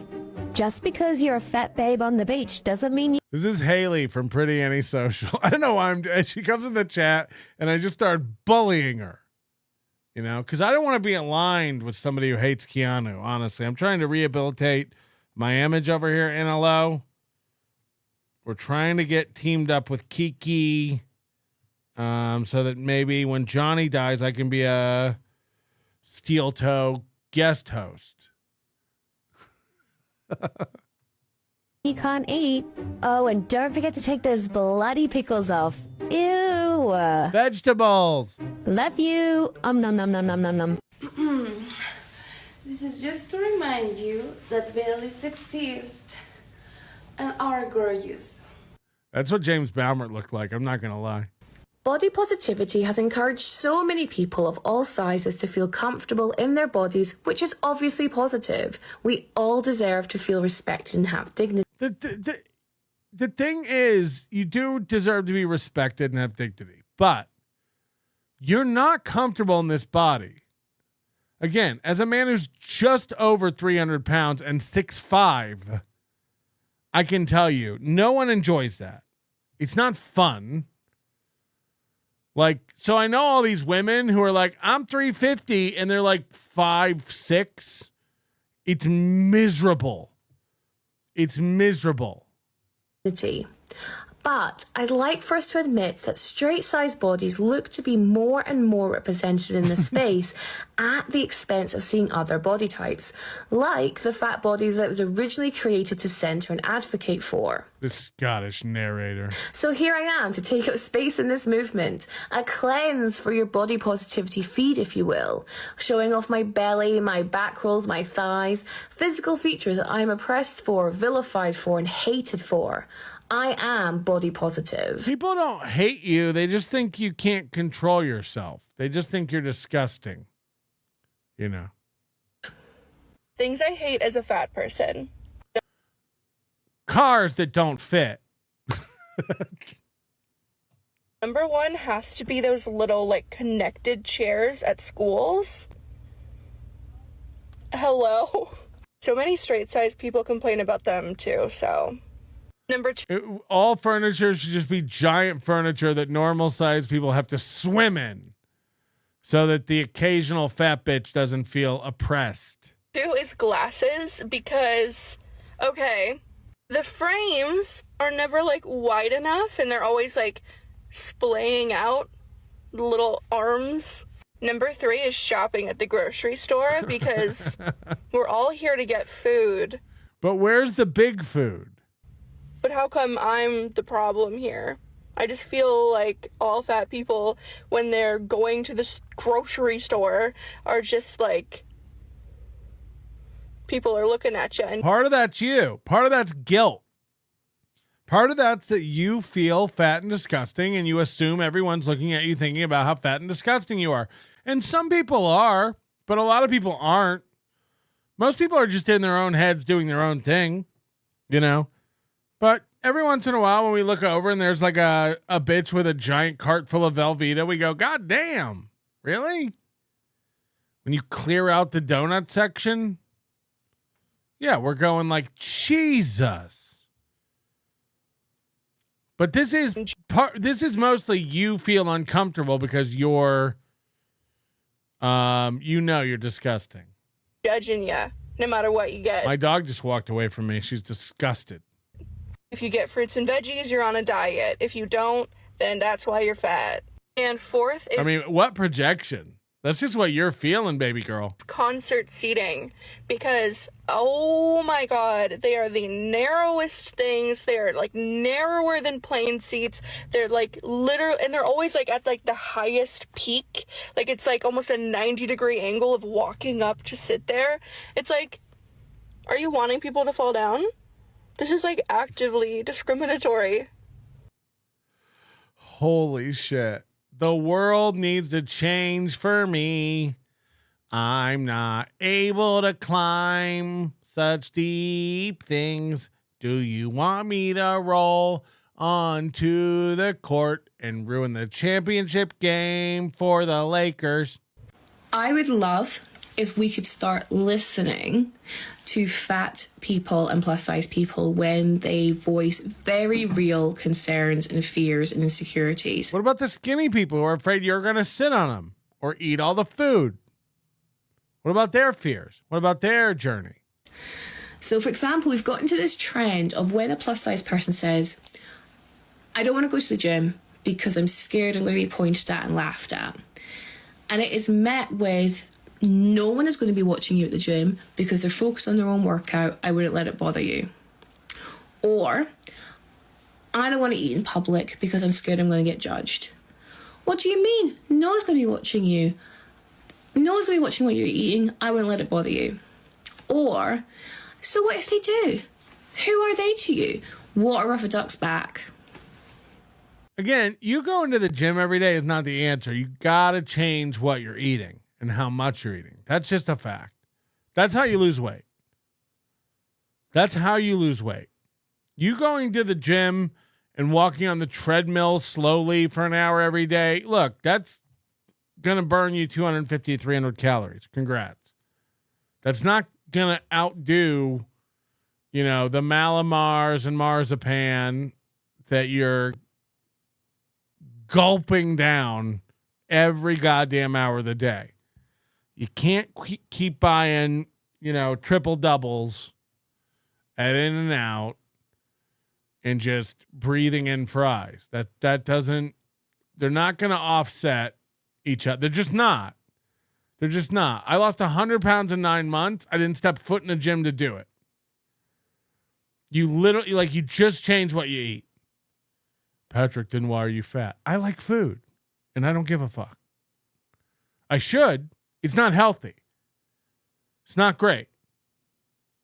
Just because you're a fat babe on the beach doesn't mean you... This is Haley from Pretty Antisocial. I don't know why she comes in the chat and I just start bullying her. You know, because I don't want to be aligned with somebody who hates Keanu, honestly. I'm trying to rehabilitate my image over here, NLO. We're trying to get teamed up with Kiki so that maybe when Johnny dies, I can be a Steeltoe guest host. you can't eat. Oh, and don't forget to take those bloody pickles off. Ew. Vegetables. Love you. Nom nom nom nom nom nom. This is just to remind you that bellies exist and are gorgeous. That's what James Baumert looked like. I'm not going to lie. Body positivity has encouraged so many people of all sizes to feel comfortable in their bodies, which is obviously positive. We all deserve to feel respected and have dignity. The thing is, you do deserve to be respected and have dignity, but you're not comfortable in this body. Again, as a man who's just over 300 pounds and 6'5", I can tell you, no one enjoys that. It's not fun. Like, so I know all these women who are like, I'm 350 and they're like 5'6". It's miserable. It's miserable. But I'd like for us to admit that straight-sized bodies look to be more and more represented in this space at the expense of seeing other body types, like the fat bodies that was originally created to center and advocate for. The Scottish narrator. So here I am to take up space in this movement, a cleanse for your body positivity feed, if you will, showing off my belly, my back rolls, my thighs, physical features that I'm oppressed for, vilified for, and hated for. I am body positive. People don't hate you. They just think you can't control yourself. They just think you're disgusting. You know. Things I hate as a fat person. Cars that don't fit. Number one has to be those little, like, connected chairs at schools. Hello? So many straight-sized people complain about them, too, so... Number two. All furniture should just be giant furniture that normal-sized people have to swim in so that the occasional fat bitch doesn't feel oppressed. Two is glasses because, okay, the frames are never, like, wide enough, and they're always, like, splaying out the little arms. Number three is shopping at the grocery store because we're all here to get food. But where's the big food? But how come I'm the problem here? I just feel like all fat people, when they're going to the grocery store, are just like, people are looking at you. And part of that's you. Part of that's guilt. Part of that's that you feel fat and disgusting and you assume everyone's looking at you thinking about how fat and disgusting you are. And some people are, but a lot of people aren't. Most people are just in their own heads doing their own thing, you know? But every once in a while when we look over and there's like a bitch with a giant cart full of Velveeta, we go, God damn, really? When you clear out the donut section, yeah, we're going like, Jesus. But this is mostly you feel uncomfortable because you're, you're disgusting. Judging you, no matter what you get. My dog just walked away from me. She's disgusted. If you get fruits and veggies, you're on a diet. If you don't, then that's why you're fat. And fourth is... I mean, what projection? That's just what you're feeling, baby girl. Concert seating. Because, oh my God, they are the narrowest things. They are, like, narrower than plane seats. They're, like, literally... And they're always, like, at, like, the highest peak. Like, it's, like, almost a 90-degree angle of walking up to sit there. It's like, are you wanting people to fall down? This is, like, actively discriminatory. Holy shit. The world needs to change for me. I'm not able to climb such deep things. Do you want me to roll onto the court and ruin the championship game for the Lakers? I would love if we could start listening to fat people and plus size people when they voice very real concerns and fears and insecurities. What about the skinny people who are afraid you're going to sit on them or eat all the food? What about their fears? What about their journey? So, for example, we've got into this trend of when a plus size person says, I don't want to go to the gym because I'm scared I'm going to be pointed at and laughed at. And it is met with, no one is going to be watching you at the gym because they're focused on their own workout. I wouldn't let it bother you. Or, I don't want to eat in public because I'm scared I'm going to get judged. What do you mean? No one's going to be watching you. No one's going to be watching what you're eating. I won't let it bother you. Or, so what if they do? Who are they to you? Water off a duck's back. Again, you go into the gym every day is not the answer. You got to change what you're eating and how much you're eating. That's just a fact. That's how you lose weight. That's how you lose weight. You going to the gym and walking on the treadmill slowly for an hour every day, look, that's going to burn you 250 to 300 calories. Congrats. That's not going to outdo, the Malamars and marzipan that you're gulping down every goddamn hour of the day. You can't keep buying, triple doubles at In-N-Out and just breathing in fries. That doesn't, they're not going to offset each other. They're just not. I lost 100 pounds in 9 months. I didn't step foot in the gym to do it. You literally, you just change what you eat. Patrick, then why are you fat? I like food and I don't give a fuck. I should. It's not healthy. It's not great.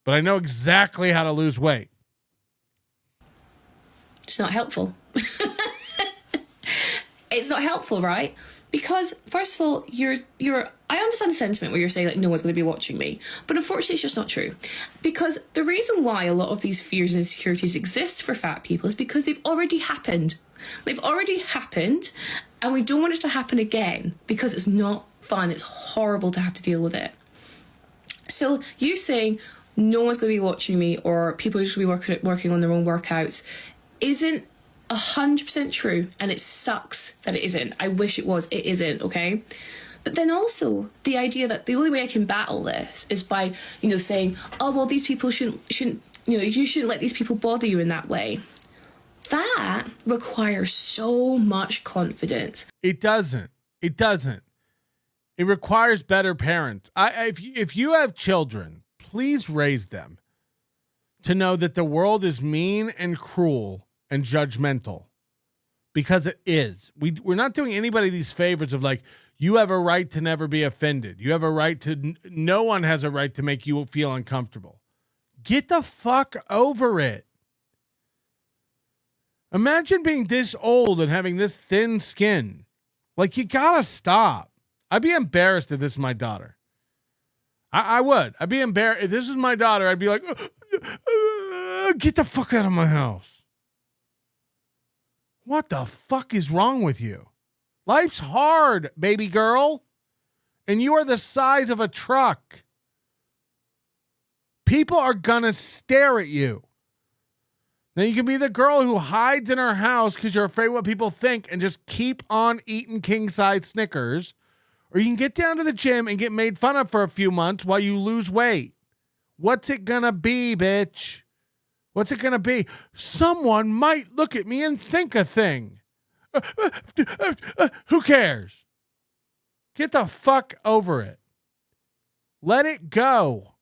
But I know exactly how to lose weight. It's not helpful. It's not helpful, right? Because first of all, I understand the sentiment where you're saying no one's going to be watching me, but unfortunately it's just not true. Because the reason why a lot of these fears and insecurities exist for fat people is because they've already happened. They've already happened, and we don't want it to happen again because it's not fun. It's horrible to have to deal with it. So you saying no one's going to be watching me or people are just going to be working on their own workouts isn't 100% true, and it sucks that it isn't. I wish it was. It isn't, okay? But then also the idea that the only way I can battle this is by, saying, oh, well, these people shouldn't, you shouldn't let these people bother you in that way. That requires so much confidence. It doesn't. It requires better parents. If you have children, please raise them to know that the world is mean and cruel and judgmental, because it is. We're not doing anybody these favors of you have a right to never be offended. You have a right to, no one has a right to make you feel uncomfortable. Get the fuck over it. Imagine being this old and having this thin skin. You gotta stop. I'd be embarrassed if this is my daughter. I would. I'd be embarrassed. If this is my daughter, I'd be like, get the fuck out of my house. What the fuck is wrong with you? Life's hard, baby girl. And you are the size of a truck. People are gonna stare at you. Now you can be the girl who hides in her house because you're afraid what people think and just keep on eating king-size Snickers. Or you can get down to the gym and get made fun of for a few months while you lose weight. What's it gonna be, bitch? What's it gonna be? Someone might look at me and think a thing. Who cares? Get the fuck over it. Let it go.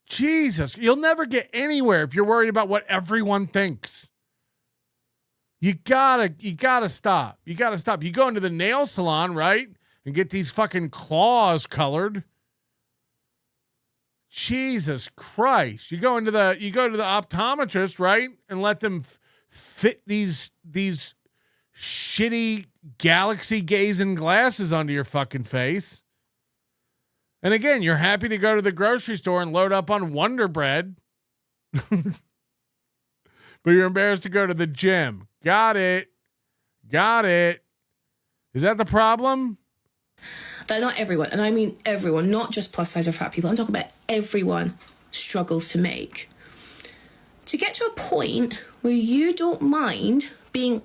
Jesus, you'll never get anywhere if you're worried about what everyone thinks. You gotta stop. You gotta stop. You go into the nail salon, right? And get these fucking claws colored. Jesus Christ. You go to the optometrist, right? And let them fit these shitty galaxy gazing glasses onto your fucking face. And again, you're happy to go to the grocery store and load up on Wonder Bread. But you're embarrassed to go to the gym. Got it. Is that the problem? That not everyone, and I mean everyone, not just plus size or fat people, I'm talking about everyone, struggles to make. To get to a point where you don't mind being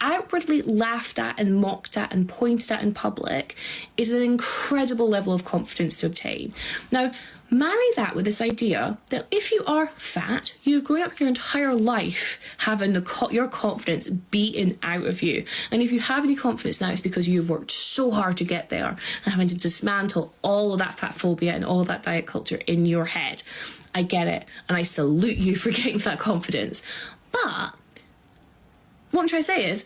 outwardly laughed at and mocked at and pointed at in public is an incredible level of confidence to obtain. Now, marry that with this idea that if you are fat, you've grown up your entire life having your confidence beaten out of you. And if you have any confidence now, it's because you've worked so hard to get there and having to dismantle all of that fat phobia and all of that diet culture in your head. I get it. And I salute you for getting to that confidence. But what I'm trying to say is,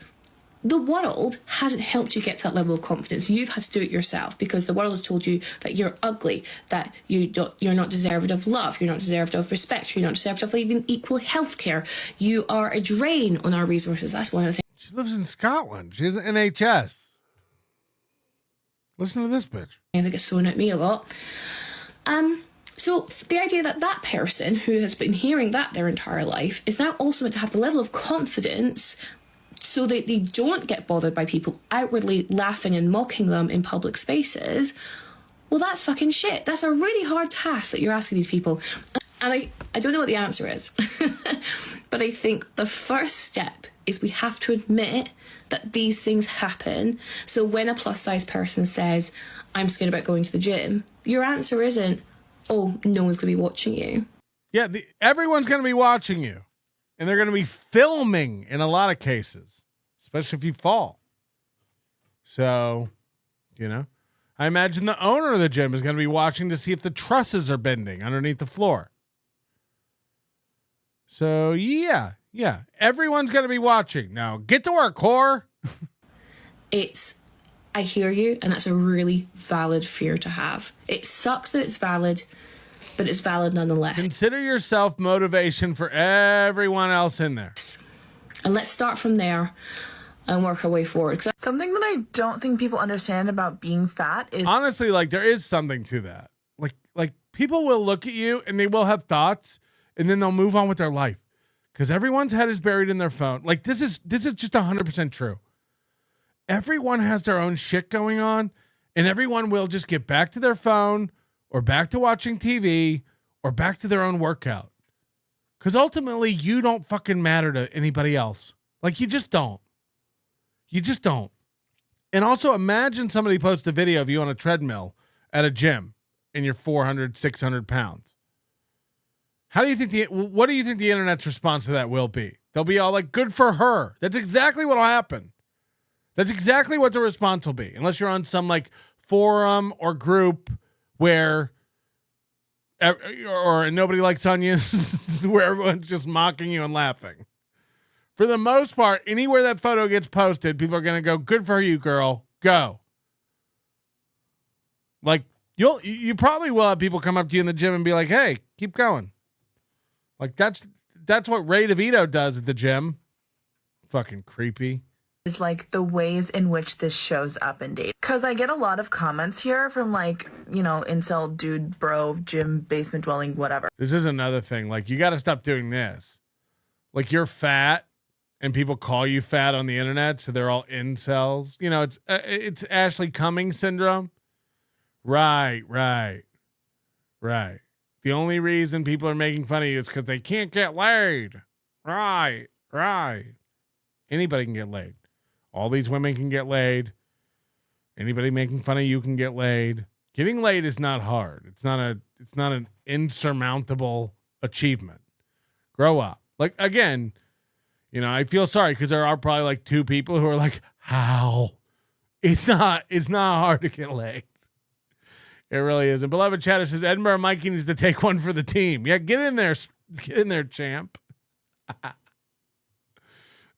the world hasn't helped you get to that level of confidence. You've had to do it yourself because the world has told you that you're ugly, that you're not deserved of love, you're not deserved of respect, you're not deserved of even equal healthcare. You are a drain on our resources. That's one of the things. She lives in Scotland. She has an NHS. Listen to this bitch. I think it's thrown at me a lot. So the idea that that person who has been hearing that their entire life is now also meant to have the level of confidence so that they don't get bothered by people outwardly laughing and mocking them in public spaces, well, that's fucking shit. That's a really hard task that you're asking these people. And I don't know what the answer is, but I think the first step is we have to admit that these things happen. So when a plus size person says, I'm scared about going to the gym, your answer isn't, oh, no one's going to be watching you. Yeah, everyone's going to be watching you. And they're going to be filming in a lot of cases, especially if you fall. So, I imagine the owner of the gym is going to be watching to see if the trusses are bending underneath the floor. So, yeah. Everyone's going to be watching. Now, get to work, whore. I hear you, and that's a really valid fear to have. It sucks that it's valid, but it's valid nonetheless. Consider yourself motivation for everyone else in there. And let's start from there and work our way forward. Something that I don't think people understand about being fat is... Honestly, there is something to that. Like people will look at you and they will have thoughts and then they'll move on with their life. Because everyone's head is buried in their phone. This is just 100% true. Everyone has their own shit going on, and everyone will just get back to their phone or back to watching TV or back to their own workout. Because ultimately, you don't fucking matter to anybody else. You just don't. You just don't. And also imagine somebody posts a video of you on a treadmill at a gym and you're 400, 600 pounds. What do you think the internet's response to that will be? They'll be all like, good for her. That's exactly what'll happen. That's exactly what the response will be. Unless you're on some forum or group where, or Nobody Likes Onions, where everyone's just mocking you and laughing. For the most part, anywhere that photo gets posted, people are going to go, good for you, girl. Go. You probably will have people come up to you in the gym and be like, hey, keep going. That's what Ray DeVito does at the gym. Fucking creepy. Is the ways in which this shows up in dating. Because I get a lot of comments here from incel dude, bro, gym, basement dwelling, whatever. This is another thing. You got to stop doing this. You're fat and people call you fat on the internet. So they're all incels. It's Ashley Cummings syndrome. Right. The only reason people are making fun of you is because they can't get laid. Right. Anybody can get laid. All these women can get laid. Anybody making fun of you can get laid. Getting laid is not hard. It's not an insurmountable achievement. Grow up. Again, I feel sorry because there are probably 2 people who are like, how? It's not hard to get laid. It really isn't. Beloved Chatter says Edinburgh Mikey needs to take one for the team. Yeah, get in there, champ.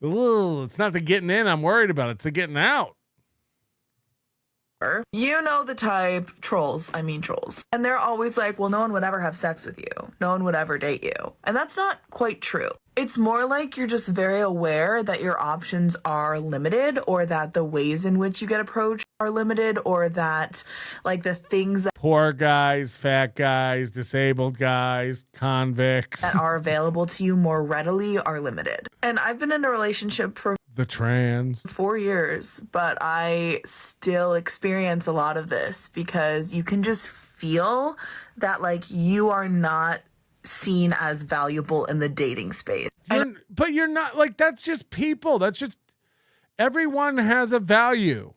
Ooh, it's not the getting in I'm worried about. It's the getting out. You know the type, trolls. And they're always like, well, no one would ever have sex with you. No one would ever date you. And that's not quite true. It's more like you're just very aware that your options are limited, or that the ways in which you get approached are limited, or that the things that poor guys, fat guys, disabled guys, convicts that are available to you more readily are limited. And I've been in a relationship for the trans 4 years, but I still experience a lot of this because you can just feel that you are not seen as valuable in the dating space. But you're not that's just people. That's just Everyone has a value.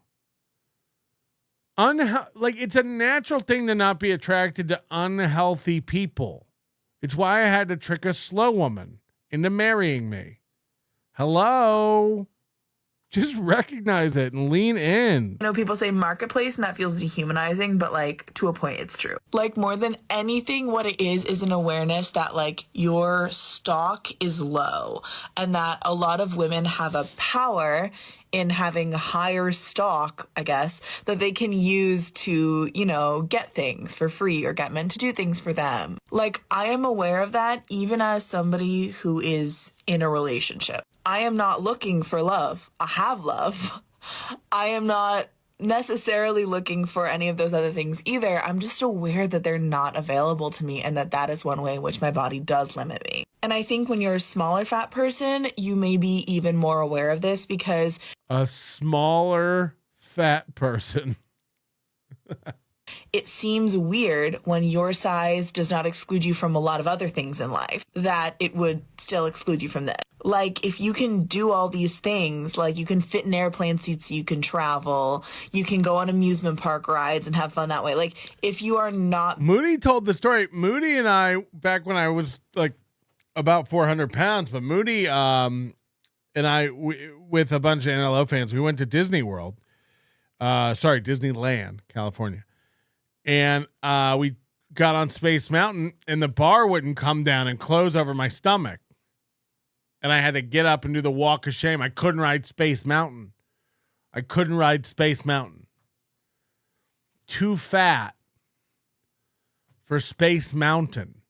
Like it's a natural thing to not be attracted to unhealthy people. It's why I had to trick a slow woman into marrying me. Hello? Just recognize it and lean in. I know people say marketplace and that feels dehumanizing, but like to a point it's true. Like more than anything, what it is an awareness that like your stock is low and that a lot of women have a power in having higher stock, I guess, that they can use to, you know, get things for free or get men to do things for them. Like I am aware of that even as somebody who is in a relationship. I am not looking for love. I have love. I am not necessarily looking for any of those other things either. I'm just aware that they're not available to me and that is one way in which my body does limit me. And I think when you're a smaller fat person, you may be even more aware of this because a smaller fat person. It seems weird when your size does not exclude you from a lot of other things in life, that it would still exclude you from this. Like, if you can do all these things, like you can fit in airplane seats, you can travel, you can go on amusement park rides and have fun that way. Like, if you are not... Moody told the story. Moody and I, back when I was like about 400 pounds, but Moody and I, with a bunch of NLO fans, we went to Disney World. Disneyland, California. And we got on Space Mountain and the bar wouldn't come down and close over my stomach. And I had to get up and do the walk of shame. I couldn't ride Space Mountain. Too fat for Space Mountain.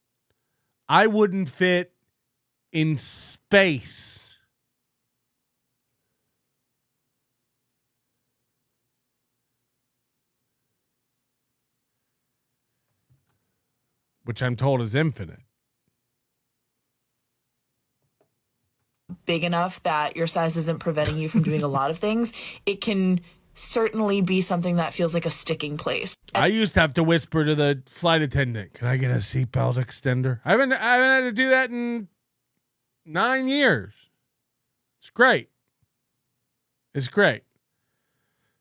I wouldn't fit in space. Which I'm told is infinite. Big enough that your size isn't preventing you from doing a lot of things, it can certainly be something that feels like a sticking place. I used to have to whisper to the flight attendant, "Can I get a seatbelt extender?" I haven't had to do that in 9 years. It's great.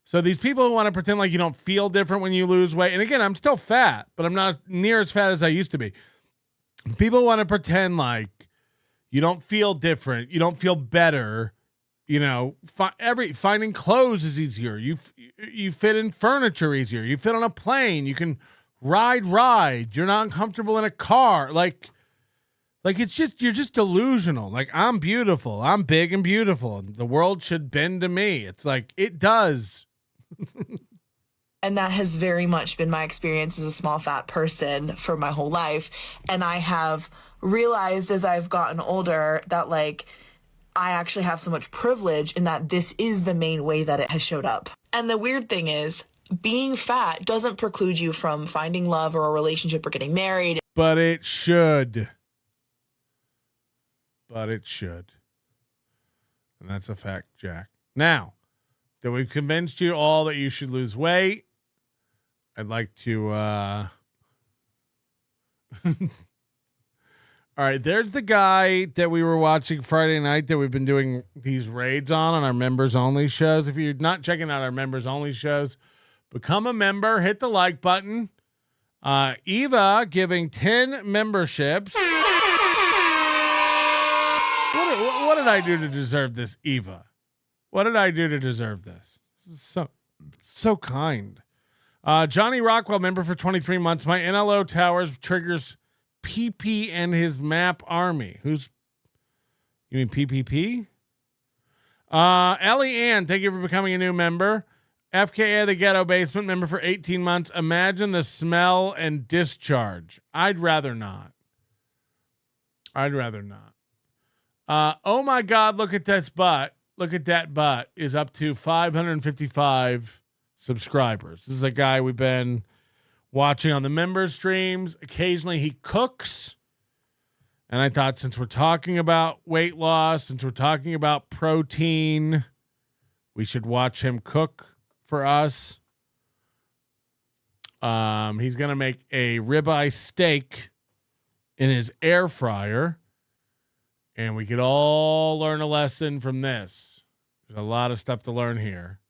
So these people who want to pretend like you don't feel different when you lose weight, and again, I'm still fat, but I'm not near as fat as I used to be. People want to pretend like you don't feel different, you don't feel better. You know, finding clothes is easier. You fit in furniture easier. You fit on a plane. You can ride. You're not uncomfortable in a car. Like it's just, you're just delusional. Like, I'm beautiful. I'm big and beautiful. And the world should bend to me. It's like, it does. And that has very much been my experience as a small fat person for my whole life. And I have realized as I've gotten older that like, I actually have so much privilege in that this is the main way that it has showed up. And the weird thing is, being fat doesn't preclude you from finding love or a relationship or getting married. But it should. And that's a fact, Jack. Now that we've convinced you all that you should lose weight, I'd like to all right, there's the guy that we were watching Friday night that we've been doing these raids on our members only shows. If you're not checking out our members only shows, become a member, hit the like button. Eva giving 10 memberships. What did I do to deserve this, Eva? What did I do to deserve this? This is so kind. Johnny Rockwell, member for 23 months. My NLO Towers triggers PP and his map army. You mean PPP? Ellie Ann, thank you for becoming a new member. FKA the Ghetto Basement, member for 18 months. Imagine the smell and discharge. I'd rather not. Oh my God, look at this butt. Look at that butt is up to 555 subscribers. This is a guy we've been watching on the member streams. Occasionally he cooks. And I thought, since we're talking about weight loss, since we're talking about protein, we should watch him cook for us. He's going to make a ribeye steak in his air fryer. And we could all learn a lesson from this. There's a lot of stuff to learn here.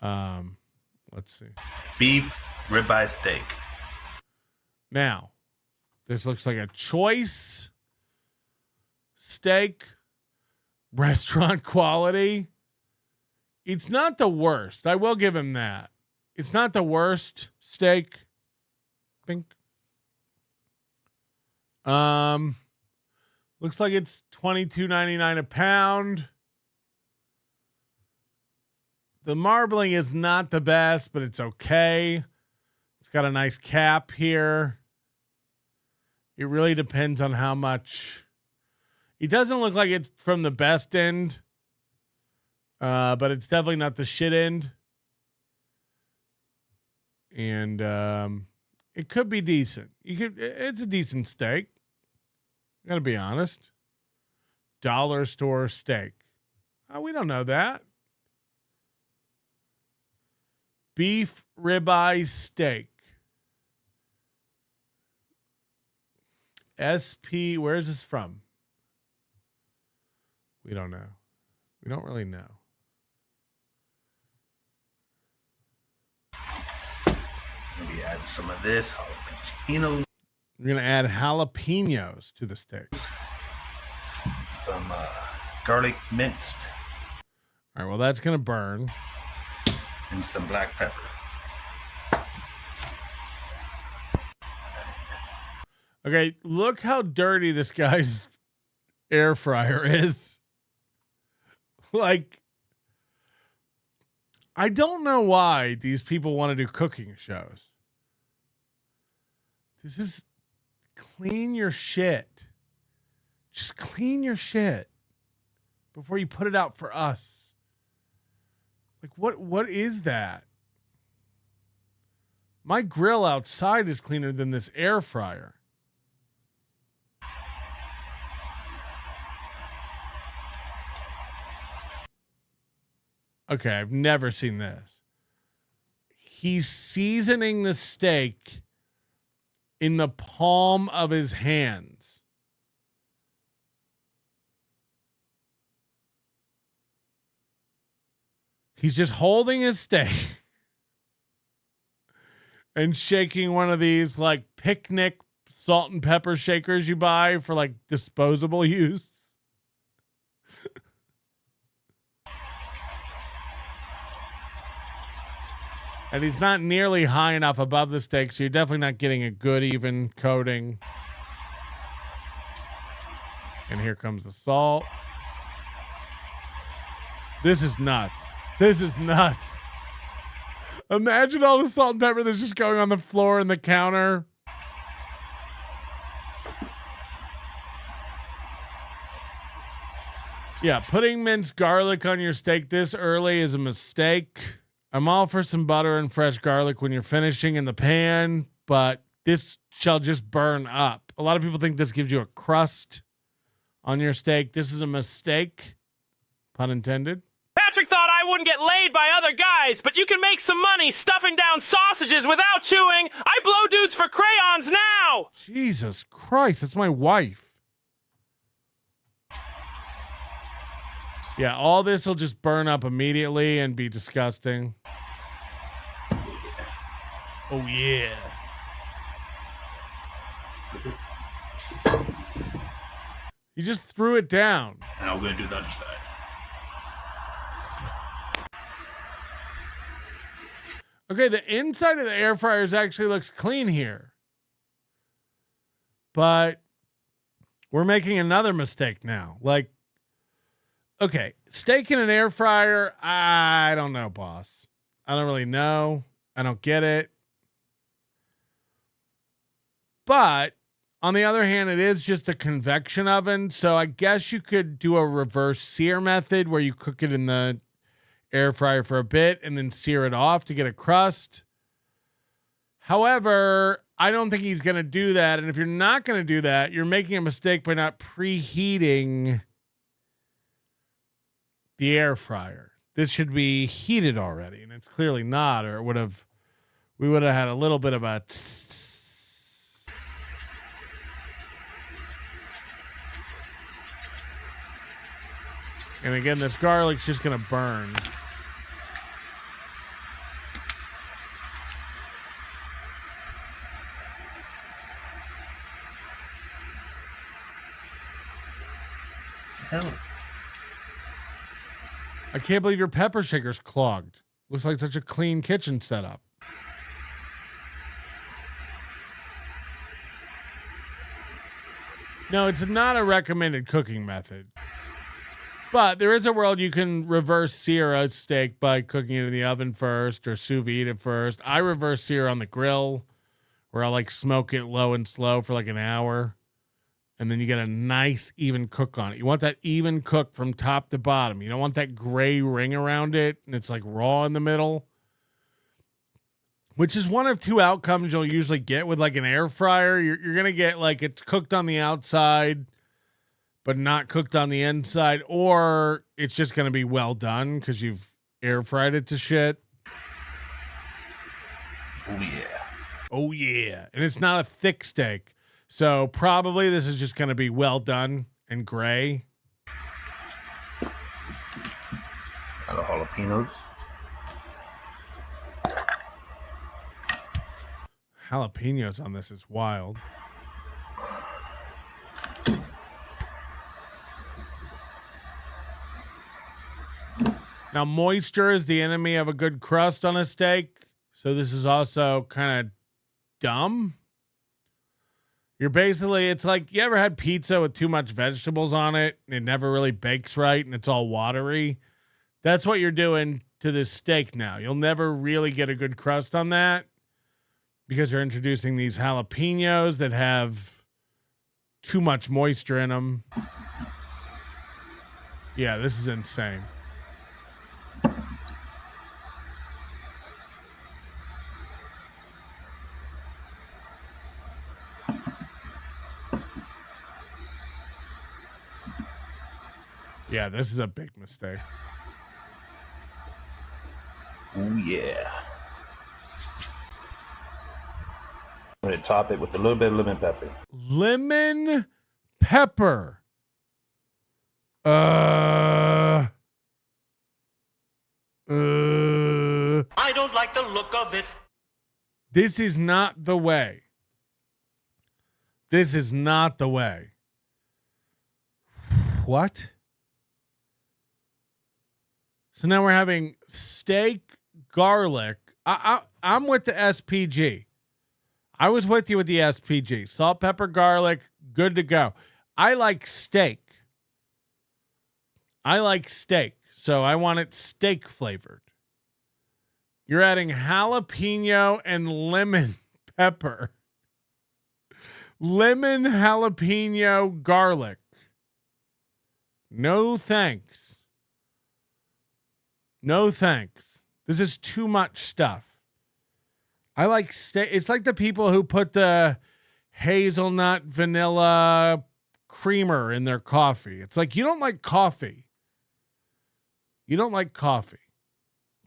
Let's see. Beef ribeye steak. Now, this looks like a choice steak, restaurant quality. It's not the worst. I will give him that. It's not the worst steak. Bink. Looks like it's $22.99 a pound. The marbling is not the best, but it's okay. It's got a nice cap here. It really depends on how much. It doesn't look like it's from the best end, but it's definitely not the shit end. And it could be decent. It's a decent steak. Gotta be honest. Dollar store steak. We don't know that. Beef ribeye steak. SP, where is this from? We don't know. We don't really know. Maybe add some of this jalapenos. We're going to add jalapenos to the steak. Some garlic minced. All right, well, that's going to burn. And some black pepper. Okay, look how dirty this guy's air fryer is. Like, I don't know why these people want to do cooking shows. This is clean your shit. Just clean your shit before you put it out for us. Like, what is that? My grill outside is cleaner than this air fryer. Okay, I've never seen this. He's seasoning the steak in the palm of his hands. He's just holding his steak and shaking one of these like picnic salt and pepper shakers you buy for like disposable use. And he's not nearly high enough above the steak, so you're definitely not getting a good even coating. And here comes the salt. This is nuts. This is nuts. Imagine all the salt and pepper that's just going on the floor and the counter. Yeah, putting minced garlic on your steak this early is a mistake. I'm all for some butter and fresh garlic when you're finishing in the pan, but this shall just burn up. A lot of people think this gives you a crust on your steak. This is a mistake, pun intended. Patrick thought I wouldn't get laid by other guys, but you can make some money stuffing down sausages without chewing. I blow dudes for crayons now. Jesus Christ, that's my wife. Yeah, all this will just burn up immediately and be disgusting. Oh, yeah. You just threw it down. Now we're going to do the other side. Okay, the inside of the air fryers actually looks clean here. But we're making another mistake now. Like, okay, steak in an air fryer, I don't know, boss. I don't really know. I don't get it. But on the other hand, it is just a convection oven. So I guess you could do a reverse sear method where you cook it in the air fryer for a bit and then sear it off to get a crust. However, I don't think he's going to do that. And if you're not going to do that, you're making a mistake by not preheating the air fryer. This should be heated already, and it's clearly not, or we would have had a little bit of a And again, this garlic's just going to burn. Hell. I can't believe your pepper shaker's clogged. Looks like such a clean kitchen setup. No, it's not a recommended cooking method. But there is a world you can reverse sear a steak by cooking it in the oven first or sous vide it first. I reverse sear on the grill where I like smoke it low and slow for like an hour. And then you get a nice even cook on it. You want that even cook from top to bottom. You don't want that gray ring around it and it's like raw in the middle. Which is one of two outcomes you'll usually get with like an air fryer. You're going to get like it's cooked on the outside but not cooked on the inside, or it's just going to be well done because you've air fried it to shit. Oh, yeah. Oh, yeah. And it's not a thick steak. So probably this is just going to be well done and gray. A lot of jalapenos. Jalapenos on this is wild. Now, moisture is the enemy of a good crust on a steak. So this is also kind of dumb. You're basically, it's like, you ever had pizza with too much vegetables on it and it never really bakes right and it's all watery? That's what you're doing to this steak now. You'll never really get a good crust on that because you're introducing these jalapenos that have too much moisture in them. Yeah, this is insane. Yeah, this is a big mistake. Oh, yeah. I'm going to top it with a little bit of lemon pepper. Lemon pepper. I don't like the look of it. This is not the way. This is not the way. What? So now we're having steak, garlic. I'm with the SPG. I was with you with the SPG. Salt, pepper, garlic, good to go. I like steak. So I want it steak flavored. You're adding jalapeno and lemon pepper. Lemon, jalapeno, garlic. No thanks. No thanks. This is too much stuff. I like steak. It's like the people who put the hazelnut vanilla creamer in their coffee. It's like, you don't like coffee. You don't like coffee.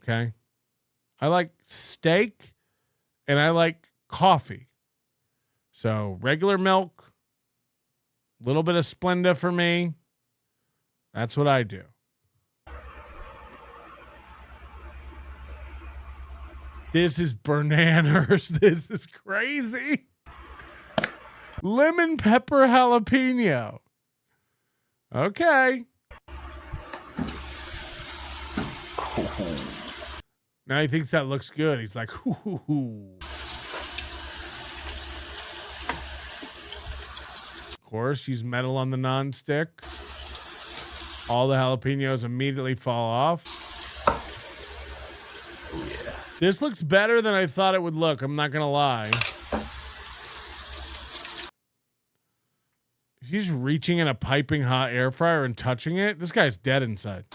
Okay? I like steak and I like coffee. So regular milk, a little bit of Splenda for me. That's what I do. This is bananas. This is crazy. Lemon pepper jalapeno. Okay. Now he thinks that looks good. He's like, hoo, hoo, hoo. Of course, use metal on the nonstick. All the jalapenos immediately fall off. Oh, yeah. This looks better than I thought it would look. I'm not going to lie. He's reaching in a piping hot air fryer and touching it. This guy's dead inside.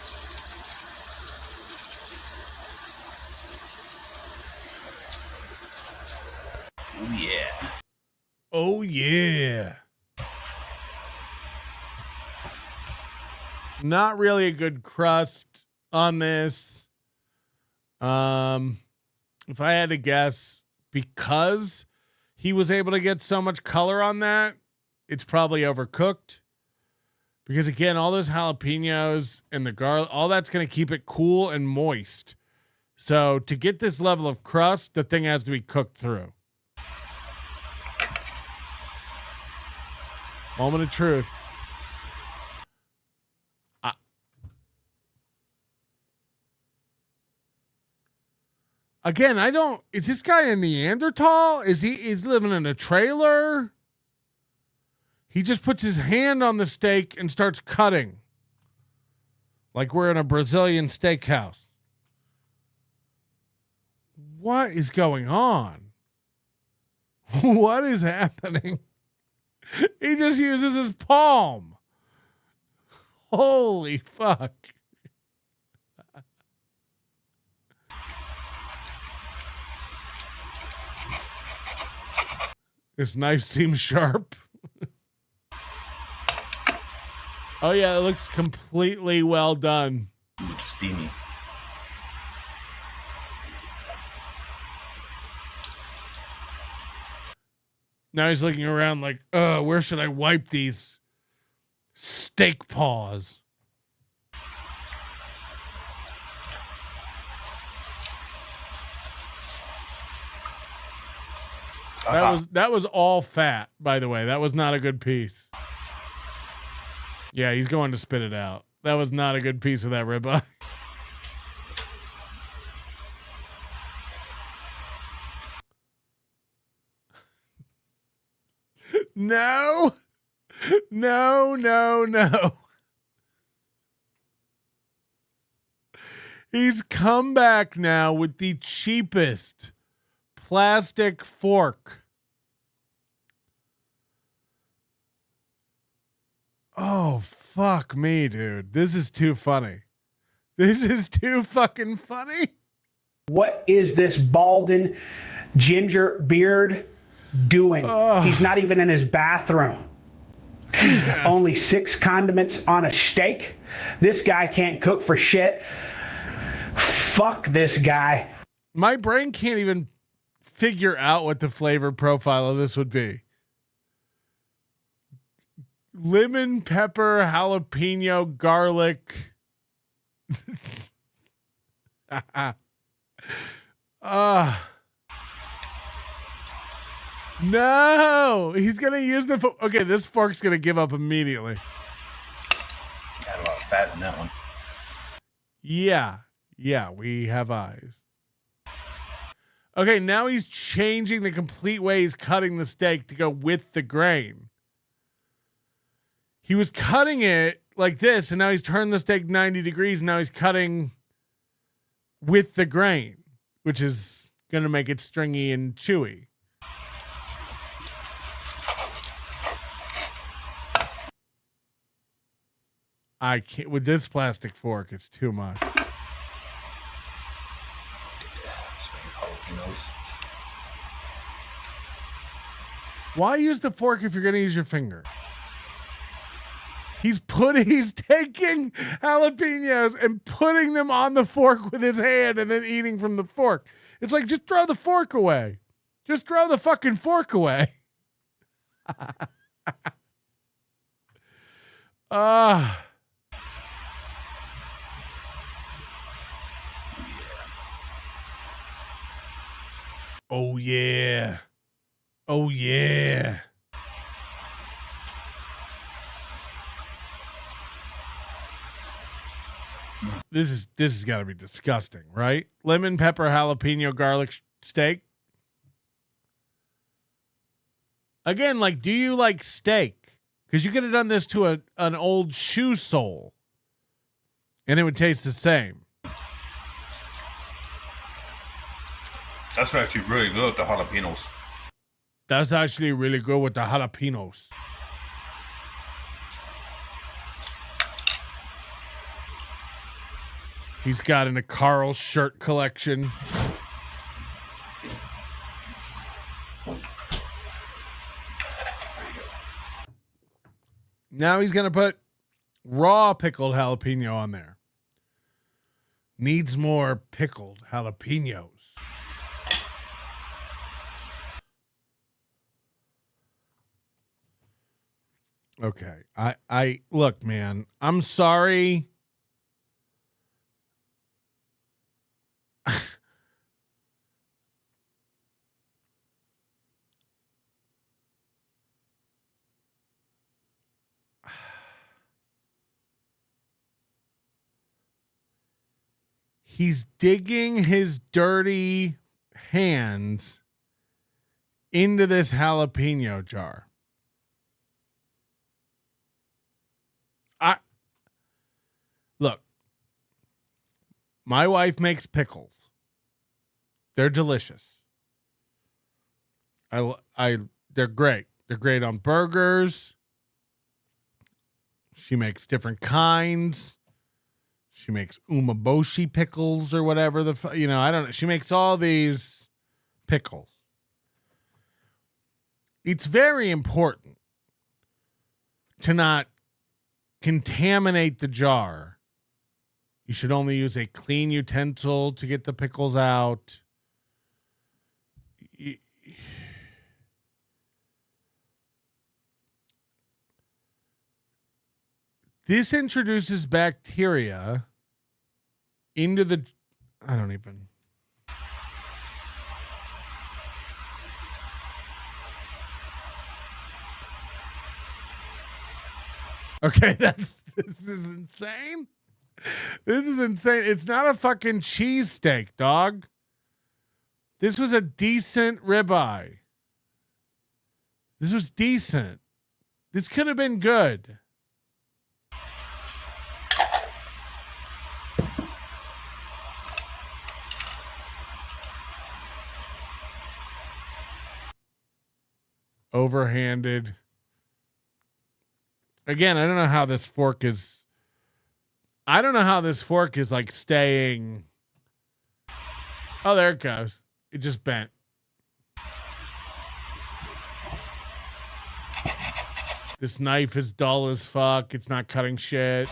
Oh, yeah. Oh, yeah. Not really a good crust on this. If I had to guess, because he was able to get so much color on that, it's probably overcooked. Because again, all those jalapenos and the garlic, all that's going to keep it cool and moist. So to get this level of crust, the thing has to be cooked through. Moment of truth. Again, is this guy a Neanderthal? Is living in a trailer? He just puts his hand on the steak and starts cutting. Like we're in a Brazilian steakhouse. What is going on? What is happening? He just uses his palm. Holy fuck. This knife seems sharp. Oh yeah, it looks completely well done. It's steamy. Now he's looking around like, where should I wipe these steak paws? That was all fat, by the way. That was not a good piece. Yeah, he's going to spit it out. That was not a good piece of that ribeye. No. He's come back now with the cheapest plastic fork. Oh, fuck me, dude. This is too funny. This is too fucking funny. What is this balding ginger beard doing? He's not even in his bathroom. Yes. Only 6 condiments on a steak. This guy can't cook for shit. Fuck this guy. My brain can't even figure out what the flavor profile of this would be. Lemon, pepper, jalapeno, garlic. No, he's gonna use the okay, this fork's gonna give up immediately. Got a lot of fat in that one. Yeah, we have eyes. Okay, now he's changing the complete way he's cutting the steak to go with the grain. He was cutting it like this, and now he's turned the steak 90 degrees, and now he's cutting with the grain, which is going to make it stringy and chewy. I can't, with this plastic fork, it's too much. Why use the fork if you're going to use your finger? He's taking jalapenos and putting them on the fork with his hand and then eating from the fork. It's like, just throw the fork away. Just throw the fucking fork away. Oh yeah. Oh yeah. This has got to be disgusting, right? Lemon, pepper, jalapeno, garlic steak. Again, like, do you like steak? Because you could have done this to an old shoe sole, and it would taste the same. That's actually really good with the jalapenos. That's actually really good with the jalapenos. He's got an Carl shirt collection. Now he's going to put raw pickled jalapeno on there. Needs more pickled jalapenos. Okay. I look, man, I'm sorry. He's digging his dirty hands into this jalapeno jar. Look, my wife makes pickles. They're delicious. They're great. They're great on burgers. She makes different kinds. She makes umeboshi pickles or whatever I don't know. She makes all these pickles. It's very important to not contaminate the jar. You should only use a clean utensil to get the pickles out. This introduces bacteria into the... I don't even... Okay, this is insane. This is insane. It's not a fucking cheesesteak, dog. This was a decent ribeye. This was decent. This could have been good. Overhanded. Again, I don't know how this fork is. I don't know how this fork is like staying. Oh, there it goes. It just bent. This knife is dull as fuck. It's not cutting shit.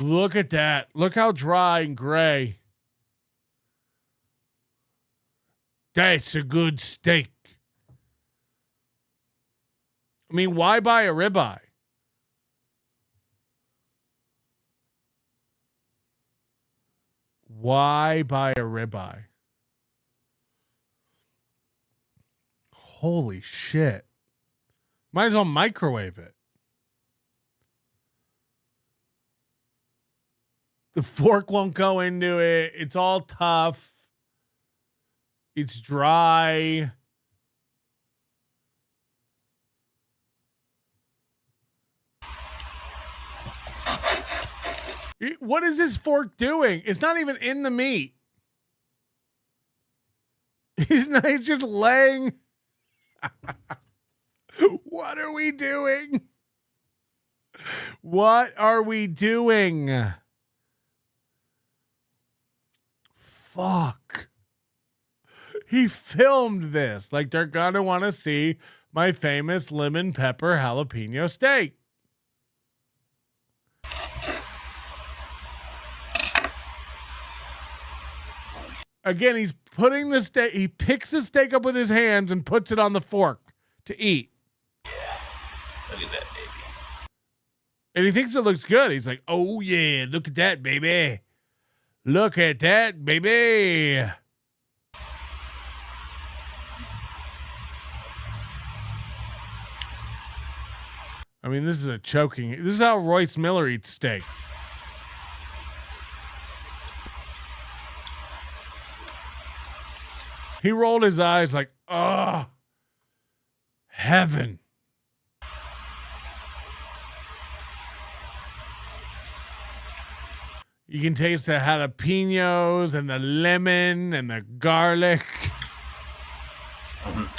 Look at that. Look how dry and gray. That's a good steak. I mean, why buy a ribeye? Why buy a ribeye? Holy shit. Might as well microwave it. The fork won't go into it. It's all tough. It's dry. What is this fork doing? It's not even in the meat. He's just laying. What are we doing? What are we doing? Fuck. He filmed this. Like they're going to want to see my famous lemon pepper jalapeno steak. Again, he's putting the steak. He picks the steak up with his hands and puts it on the fork to eat. Yeah. Look at that, baby. And he thinks it looks good. He's like, oh, yeah, look at that, baby. Look at that, baby. I mean, this is a choking. This is how Royce Miller eats steak. He rolled his eyes like, oh, heaven. You can taste the jalapenos and the lemon and the garlic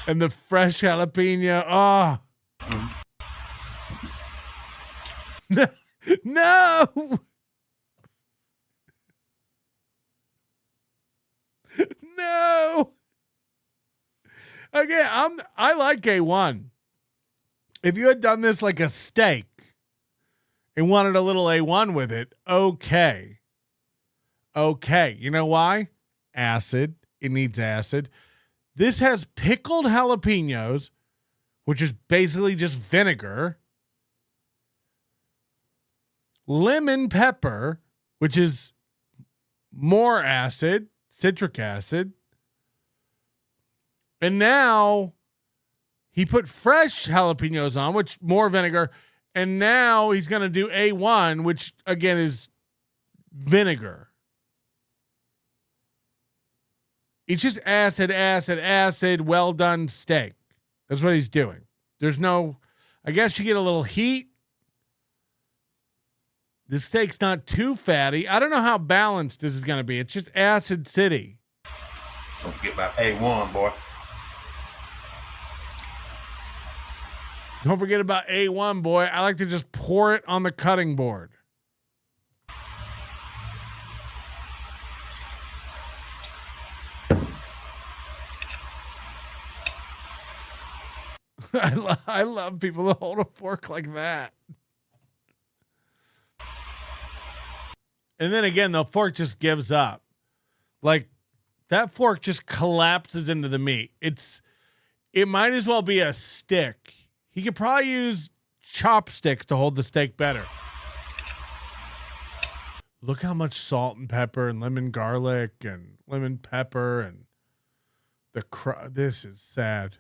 and the fresh jalapeno. Oh. No. No. Again, I like A1. If you had done this like a steak and wanted a little A1 with it, okay. Okay. You know why? Acid. It needs acid. This has pickled jalapenos, which is basically just vinegar, lemon pepper, which is more acid, citric acid. And now he put fresh jalapenos on, which more vinegar. And now he's going to do A1, which again is vinegar. It's just acid, acid, acid, well done steak. That's what he's doing. There's no, I guess you get a little heat. The steak's not too fatty. I don't know how balanced this is going to be. It's just acid city. Don't forget about A1, boy. Don't forget about A1, boy. I like to just pour it on the cutting board. I love people that hold a fork like that. And then again, the fork just gives up. Like that fork just collapses into the meat. It might as well be a stick. He could probably use chopsticks to hold the steak better. Look how much salt and pepper and lemon garlic and lemon pepper and this is sad.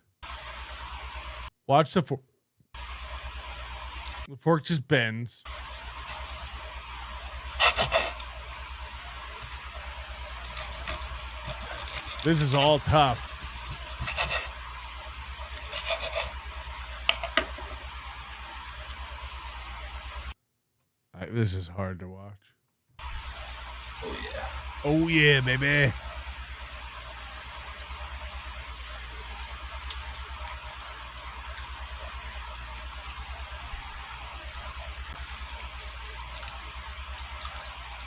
Watch the fork. The fork just bends. This is all tough. This is hard to watch. Oh yeah. Oh yeah, baby.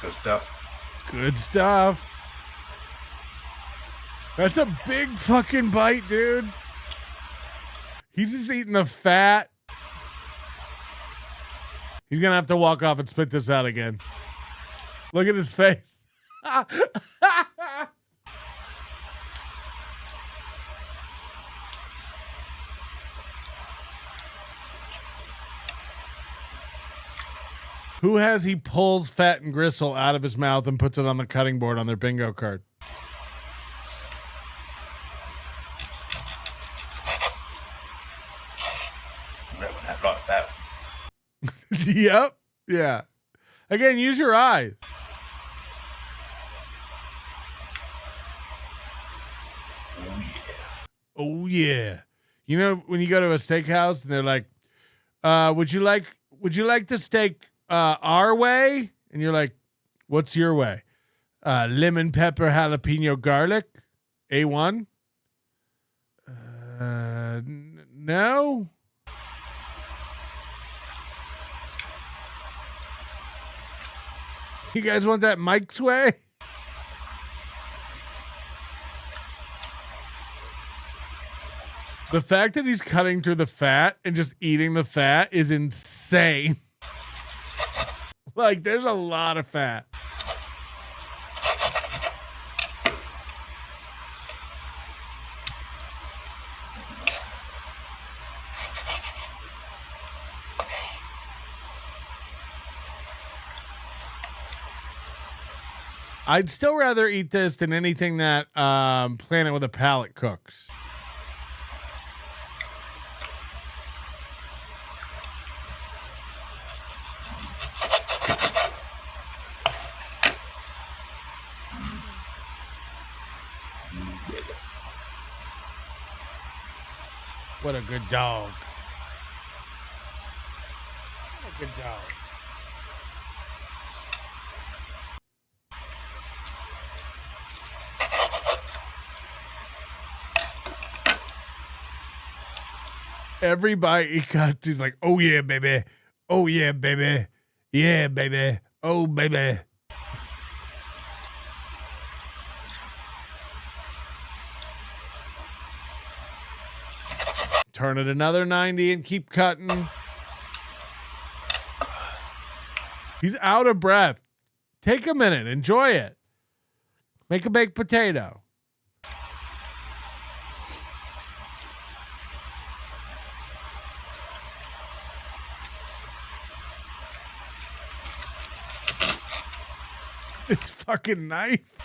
Good stuff. Good stuff. That's a big fucking bite, dude. He's just eating the fat. He's going to have to walk off and spit this out again. Look at his face. Who has he pulls fat and gristle out of his mouth and puts it on the cutting board on their bingo card? That. Yep. Yeah. Again, use your eyes. Oh yeah. You know when you go to a steakhouse and they're like, would you like the steak our way? And you're like, what's your way? Lemon pepper jalapeno garlic. A1. No. You guys want that Mike's way? The fact that he's cutting through the fat and just eating the fat is insane. Like, there's a lot of fat. I'd still rather eat this than anything that Planet with a Palate cooks. What a good dog. What a good dog. Every bite he cuts, he's like, oh yeah, baby. Oh yeah, baby. Yeah, baby. Oh, baby. Turn it another 90 and keep cutting. He's out of breath. Take a minute. Enjoy it. Make a baked potato. This fucking knife.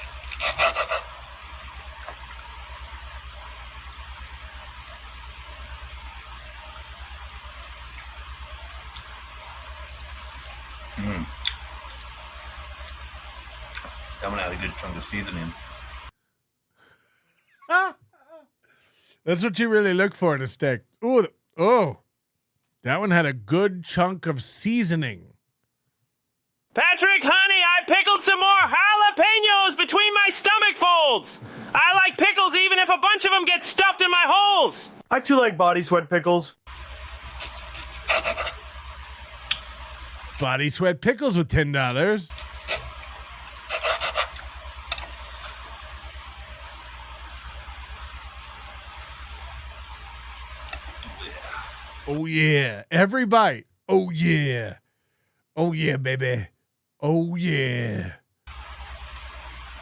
Coming out a good chunk of seasoning. That's what you really look for in a steak. Ooh, that one had a good chunk of seasoning. Patrick, honey, I pickled some more jalapenos between my stomach folds. I like pickles even if a bunch of them get stuffed in my holes. I too like body sweat pickles. Body sweat pickles with $10. Oh yeah, every bite. Oh yeah. Oh yeah, baby. Oh yeah.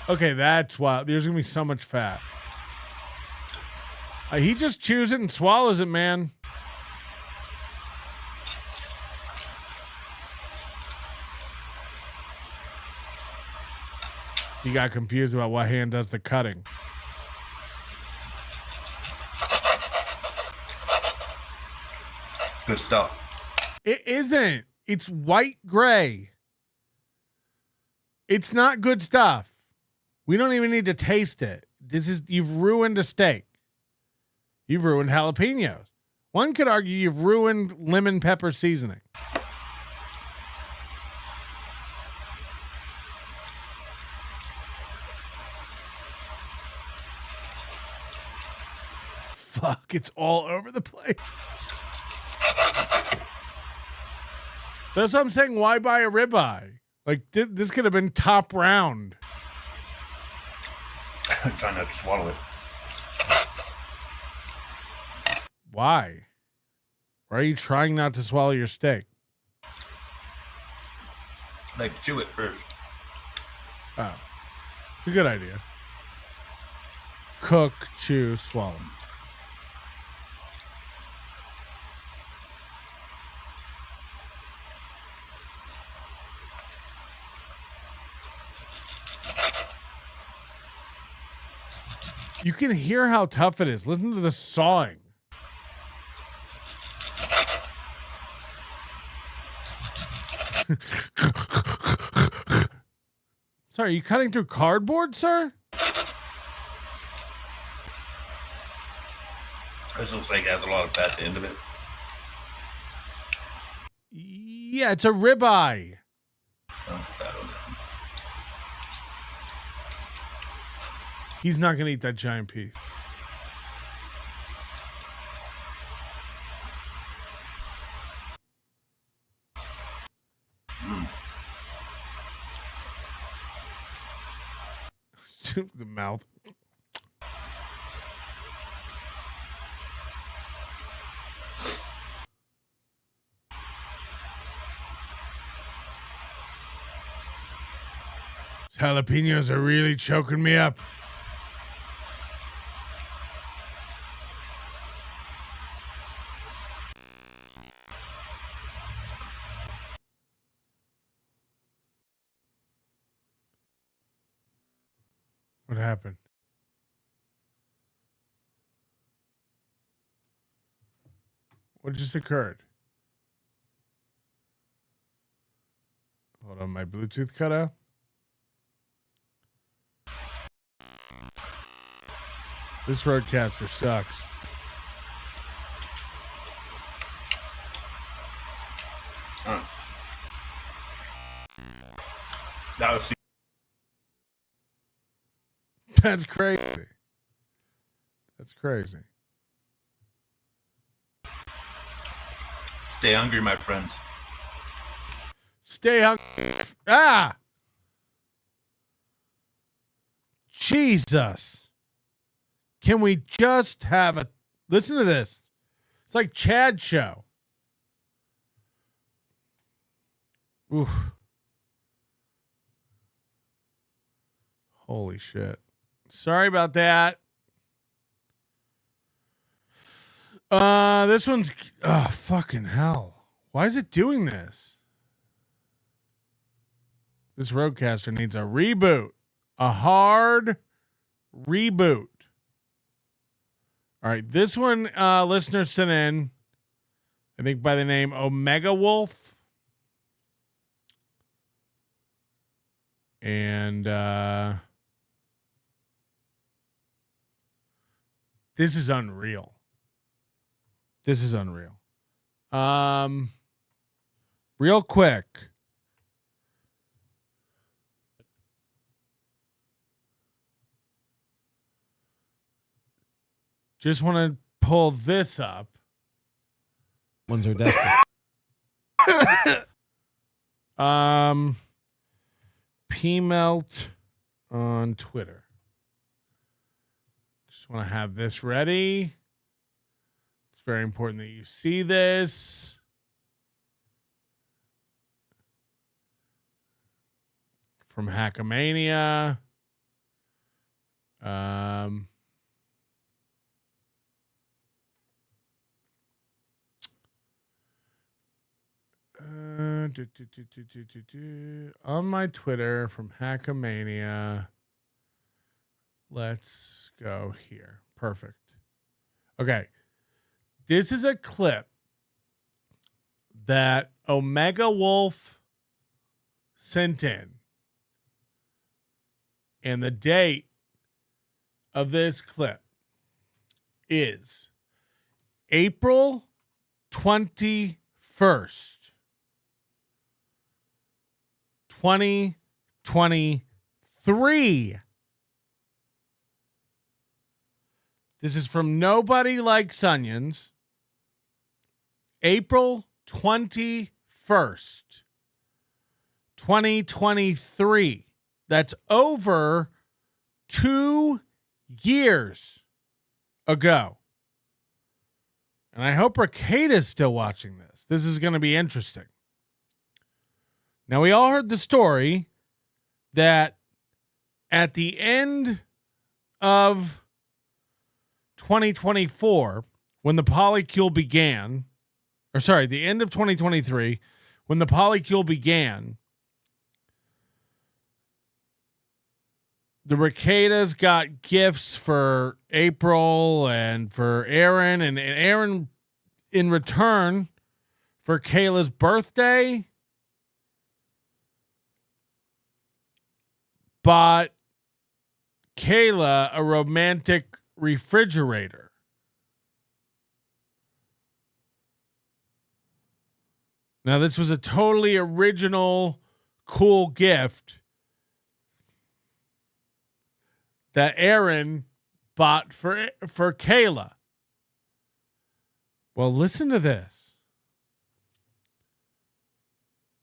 Okay, that's wild. There's gonna be so much fat. He just chews it and swallows it, man. He got confused about what hand does the cutting. Good stuff. It isn't. It's white gray. It's not good stuff. We don't even need to taste it. You've ruined a steak. You've ruined jalapenos. One could argue you've ruined lemon pepper seasoning. Fuck, it's all over the place. That's what I'm saying. Why buy a ribeye? Like, this could have been top round. I'm trying not to swallow it. Why? Why are you trying not to swallow your steak? Like, chew it first. Oh, it's a good idea. Cook, chew, swallow. You can hear how tough it is. Listen to the sawing. Sorry, are you cutting through cardboard, sir? This looks like it has a lot of fat at the end of it. Yeah, it's a ribeye. Oh, fat on it. He's not going to eat that giant piece. The mouth. These jalapenos are really choking me up. What happened? What just occurred? Hold on, my Bluetooth cut out. This roadcaster sucks. That was. That's crazy. That's crazy. Stay hungry, my friends. Stay hungry. Ah! Jesus. Can we just have a... Listen to this. It's like Chad show. Oof. Holy shit. Sorry about that. This one's... Oh, fucking hell. Why is it doing this? This Roadcaster needs a reboot. A hard reboot. All right. This one, listener sent in, I think by the name Omega Wolf. And this is unreal. This is unreal. Real quick. Just want to pull this up. Ones are desperate. P-Melt on Twitter. Just want to have this ready. It's very important that you see this. From Hackamania. On my Twitter from Hackamania. Let's go here. Perfect. Okay. This is a clip that Omega Wolf sent in. And the date of this clip is April 21st. 2023. This is from Nobody Likes Onions. April 21st, 2023. That's over 2 years ago. And I hope Ricada's still watching this. This is going to be interesting. Now, we all heard the story that at the end of 2024, when the polycule began, or sorry, the end of 2023, when the polycule began, the Ricadas got gifts for April and for Aaron, and Aaron, in return for Kayla's birthday, bought Kayla a romantic refrigerator. Now, this was a totally original, cool gift that Aaron bought for Kayla. Well, listen to this.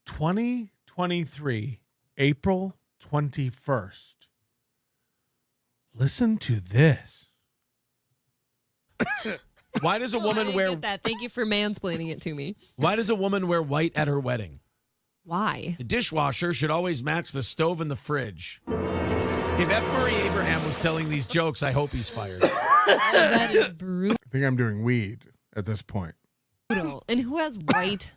2023, April 21st. Listen to this. Why does a woman wear that? Thank you for mansplaining it to me. Why does a woman wear white at her wedding? Why? The dishwasher should always match the stove and the fridge. If F. Murray Abraham was telling these jokes, I hope he's fired. That is brutal. I think I'm doing weed at this point. And who has white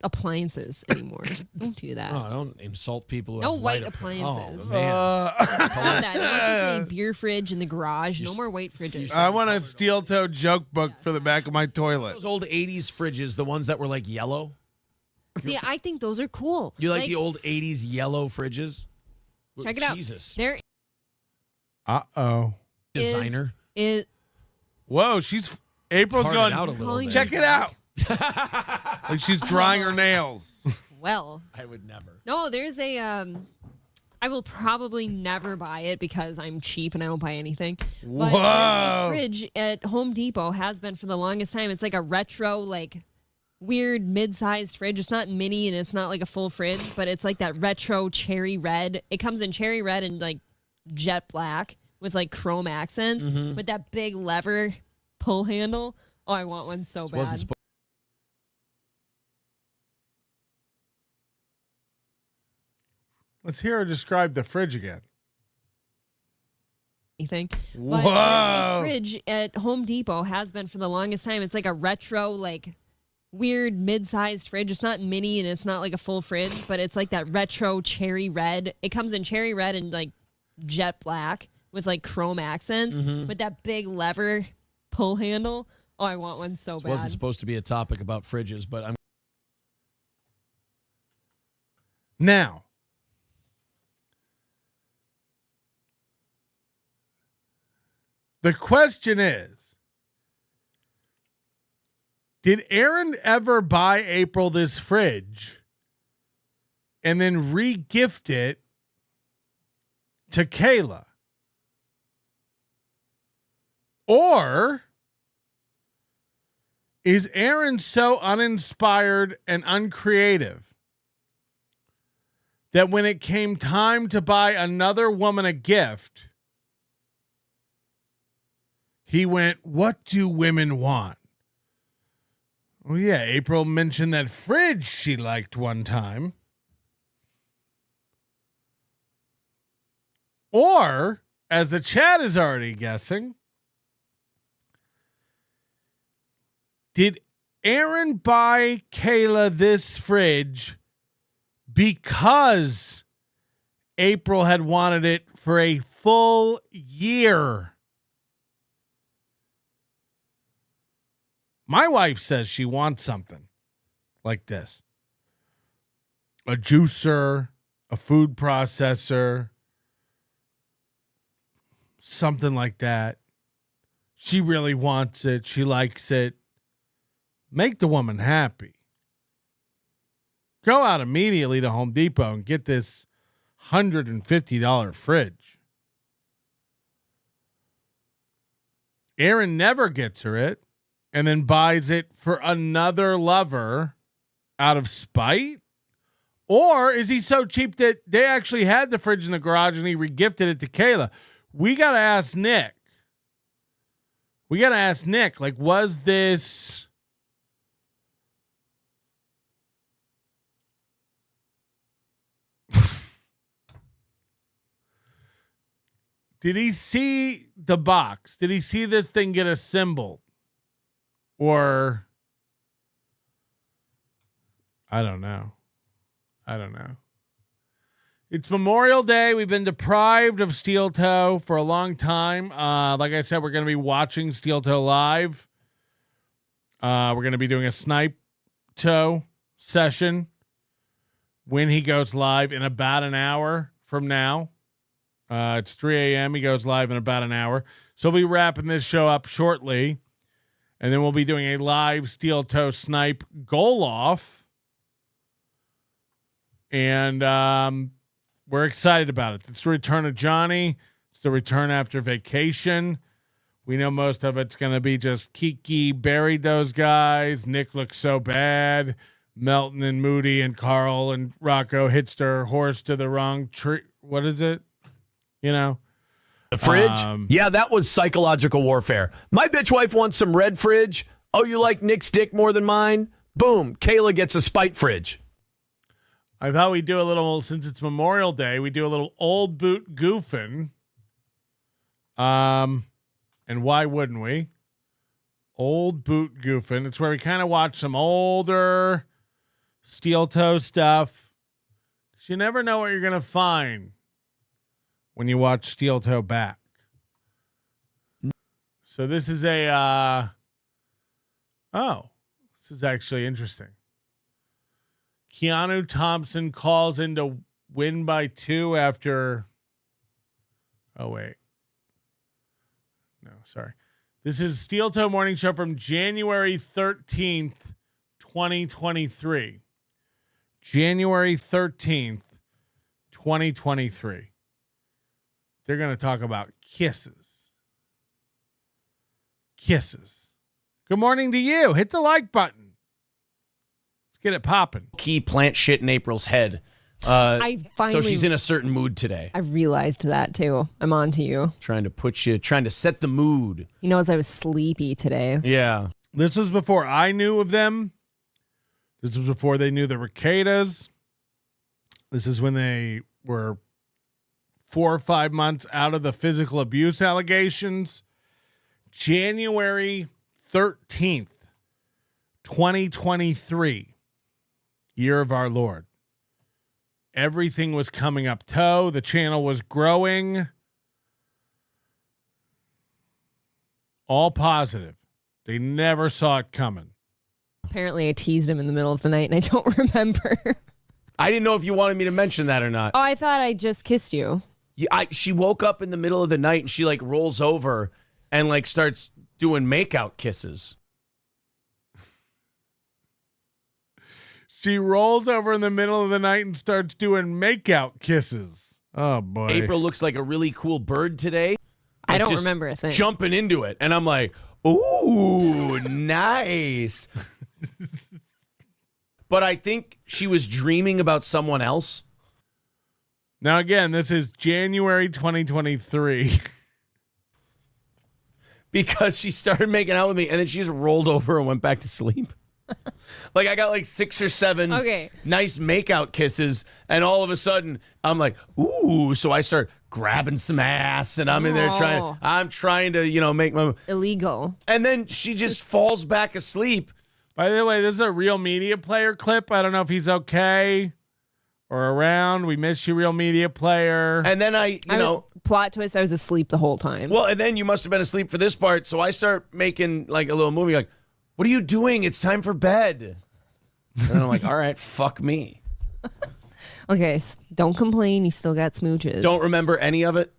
appliances anymore? Don't do that. Oh, don't insult people who No have white appliances. Oh, man. Stop that. Unless it's a beer fridge in the garage. No more white fridges. I want a Steeltoe joke book for the back of my toilet. Those old 80s fridges, the ones that were like yellow. See, I think those are cool. You like the old 80s yellow fridges? Check it out. Jesus. There Uh-oh. Designer. Whoa, April's Hard it going, out a little bit. check it out. Like she's drying her nails. Well. I would never. No, there's a, I will probably never buy it because I'm cheap and I don't buy anything. But Whoa. there's a fridge at Home Depot, has been for the longest time. It's like a retro, like weird mid-sized fridge. It's not mini and it's not like a full fridge, but it's like that retro cherry red. It comes in cherry red and like jet black with like chrome accents with that big lever pull handle. Oh, I want one so bad. Let's hear her describe the fridge again. Anything. Whoa. But the fridge at Home Depot has been for the longest time. It's like a retro, like weird mid-sized fridge. It's not mini and it's not like a full fridge, but it's like that retro cherry red. It comes in cherry red and like jet black with like chrome accents with that big lever pull handle. Oh, I want one so bad. It wasn't supposed to be a topic about fridges, but I'm. Now, the question is, did Aaron ever buy April this fridge and then re-gift it to Kayla? Or is Aaron so uninspired and uncreative that when it came time to buy another woman a gift, he went, what do women want? Well, yeah, April mentioned that fridge she liked one time. Or, as the chat is already guessing, did Aaron buy Kayla this fridge because April had wanted it for a full year? My wife says she wants something like this. A juicer, a food processor, something like that. She really wants it. She likes it. Make the woman happy. Go out immediately to Home Depot and get this $150 fridge. Aaron never gets her it and then buys it for another lover out of spite? Or is he so cheap that they actually had the fridge in the garage and he regifted it to Kayla? We got to ask Nick. Like, was this... Did he see the box? Did he see this thing get assembled? Or I don't know. It's Memorial Day. We've been deprived of Steeltoe for a long time. Like I said, we're going to be watching Steeltoe live. We're going to be doing a snipe toe session when he goes live in about an hour from now. It's 3 a.m. He goes live in about an hour. So we'll be wrapping this show up shortly. And then we'll be doing a live Steeltoe snipe goal off. And we're excited about it. It's the return of Johnny. It's the return after vacation. We know most of it's going to be just Kiki buried those guys. Nick looks so bad. Melton and Moody and Carl and Rocco hitched their horse to the wrong tree. What is it? You know? The fridge? Yeah, that was psychological warfare. My bitch wife wants some red fridge. Oh, you like Nick's dick more than mine? Boom, Kayla gets a spite fridge. I thought we'd do a little, since it's Memorial Day, we do a little old boot goofing. And why wouldn't we? Old boot goofing. It's where we kind of watch some older Steeltoe stuff. 'Cause you never know what you're going to find when you watch Steeltoe back. So this is this is actually interesting. Keanu Thompson calls in to win by 2 after. Oh, wait. No, sorry. This is Steeltoe Morning Show from January 13th, 2023. January 13th, 2023. They're going to talk about kisses. Kisses. Good morning to you. Hit the like button. Let's get it popping. Key plant shit in April's head. I finally, so she's in a certain mood today. I realized that too. I'm on to you. Trying to set the mood. He knows I was sleepy today. Yeah. This was before I knew of them. This was before they knew the Ricadas. This is when they were 4 or 5 months out of the physical abuse allegations. January 13th, 2023, year of our Lord. Everything was coming up toe. The channel was growing. All positive. They never saw it coming. Apparently I teased him in the middle of the night and I don't remember. I didn't know if you wanted me to mention that or not. Oh, I thought I just kissed you. Yeah, she woke up in the middle of the night and she like rolls over and like starts doing makeout kisses. She rolls over in the middle of the night and starts doing makeout kisses. Oh, boy. April looks like a really cool bird today. I don't remember a thing. Jumping into it. And I'm like, ooh, nice. But I think she was dreaming about someone else. Now, again, this is January 2023. Because she started making out with me and then she just rolled over and went back to sleep. Like I got like 6 or 7 nice makeout kisses, and all of a sudden I'm like, ooh, so I start grabbing some ass and I'm in there trying to, make my illegal. And then she just falls back asleep. By the way, this is a Real Media Player clip. I don't know if he's okay or around. We miss you, Real Media Player. And then plot twist, I was asleep the whole time. Well, and then you must have been asleep for this part. So I start making like a little movie like, what are you doing? It's time for bed. And I'm like, all right, fuck me. Okay, don't complain. You still got smooches. Don't remember any of it?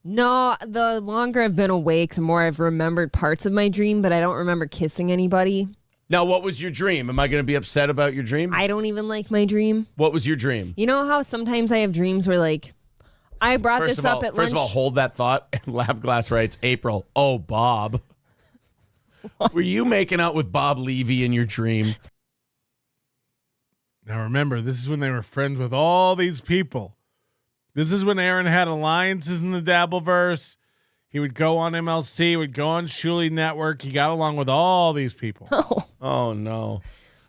No, the longer I've been awake, the more I've remembered parts of my dream, but I don't remember kissing anybody. Now, what was your dream? Am I going to be upset about your dream? I don't even like my dream. What was your dream? You know how sometimes I have dreams where, like, I brought this up at lunch. First of all, hold that thought. Lab Glass writes, April, oh, Bob. Were you making out with Bob Levy in your dream? Now, remember, this is when they were friends with all these people. This is when Aaron had alliances in the Dabbleverse. He would go on MLC, would go on Shuli Network. He got along with all these people. Oh, no.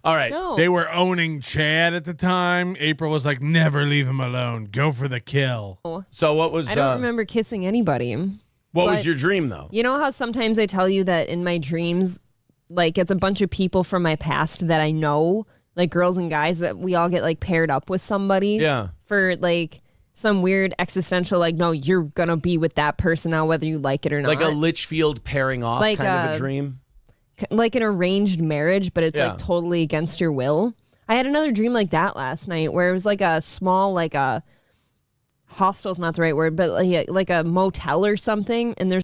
All right. No. They were owning Chad at the time. April was like, never leave him alone. Go for the kill. So what was... I don't remember kissing anybody. What was your dream, though? You know how sometimes I tell you that in my dreams, like, it's a bunch of people from my past that I know, like girls and guys, that we all get, like, paired up with somebody. Yeah. For, like, some weird existential, like, no, you're going to be with that person now, whether you like it or not. Like a Litchfield pairing off kind of a dream? Like an arranged marriage, but it's, like, totally against your will. I had another dream like that last night where it was, like, a small, like, a... hostel's not the right word, but like a motel or something. And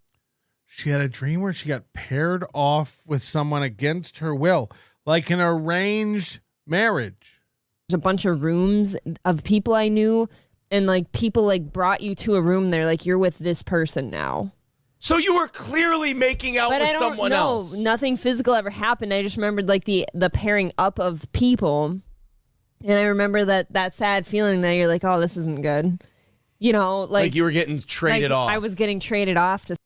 she had a dream where she got paired off with someone against her will, like an arranged marriage. There's a bunch of rooms of people I knew, and like people like brought you to a room. They're like, you're with this person now. So you were clearly making out with someone else. Nothing physical ever happened. I just remembered like the pairing up of people, and I remember that sad feeling that you're like, oh, this isn't good. You know, like you were getting traded off. I was getting traded off to.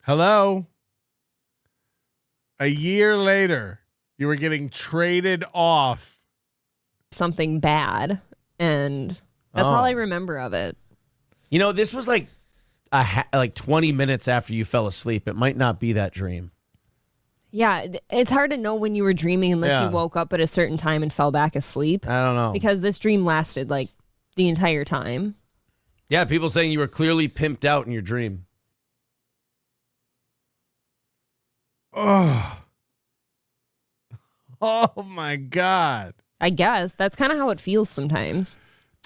Hello. A year later, you were getting traded off. Something bad, and that's all I remember of it. You know, this was like like 20 minutes after you fell asleep. It might not be that dream. Yeah, it's hard to know when you were dreaming unless you woke up at a certain time and fell back asleep. I don't know. Because this dream lasted like the entire time. Yeah, people saying you were clearly pimped out in your dream. Oh. Oh my God. I guess that's kind of how it feels sometimes.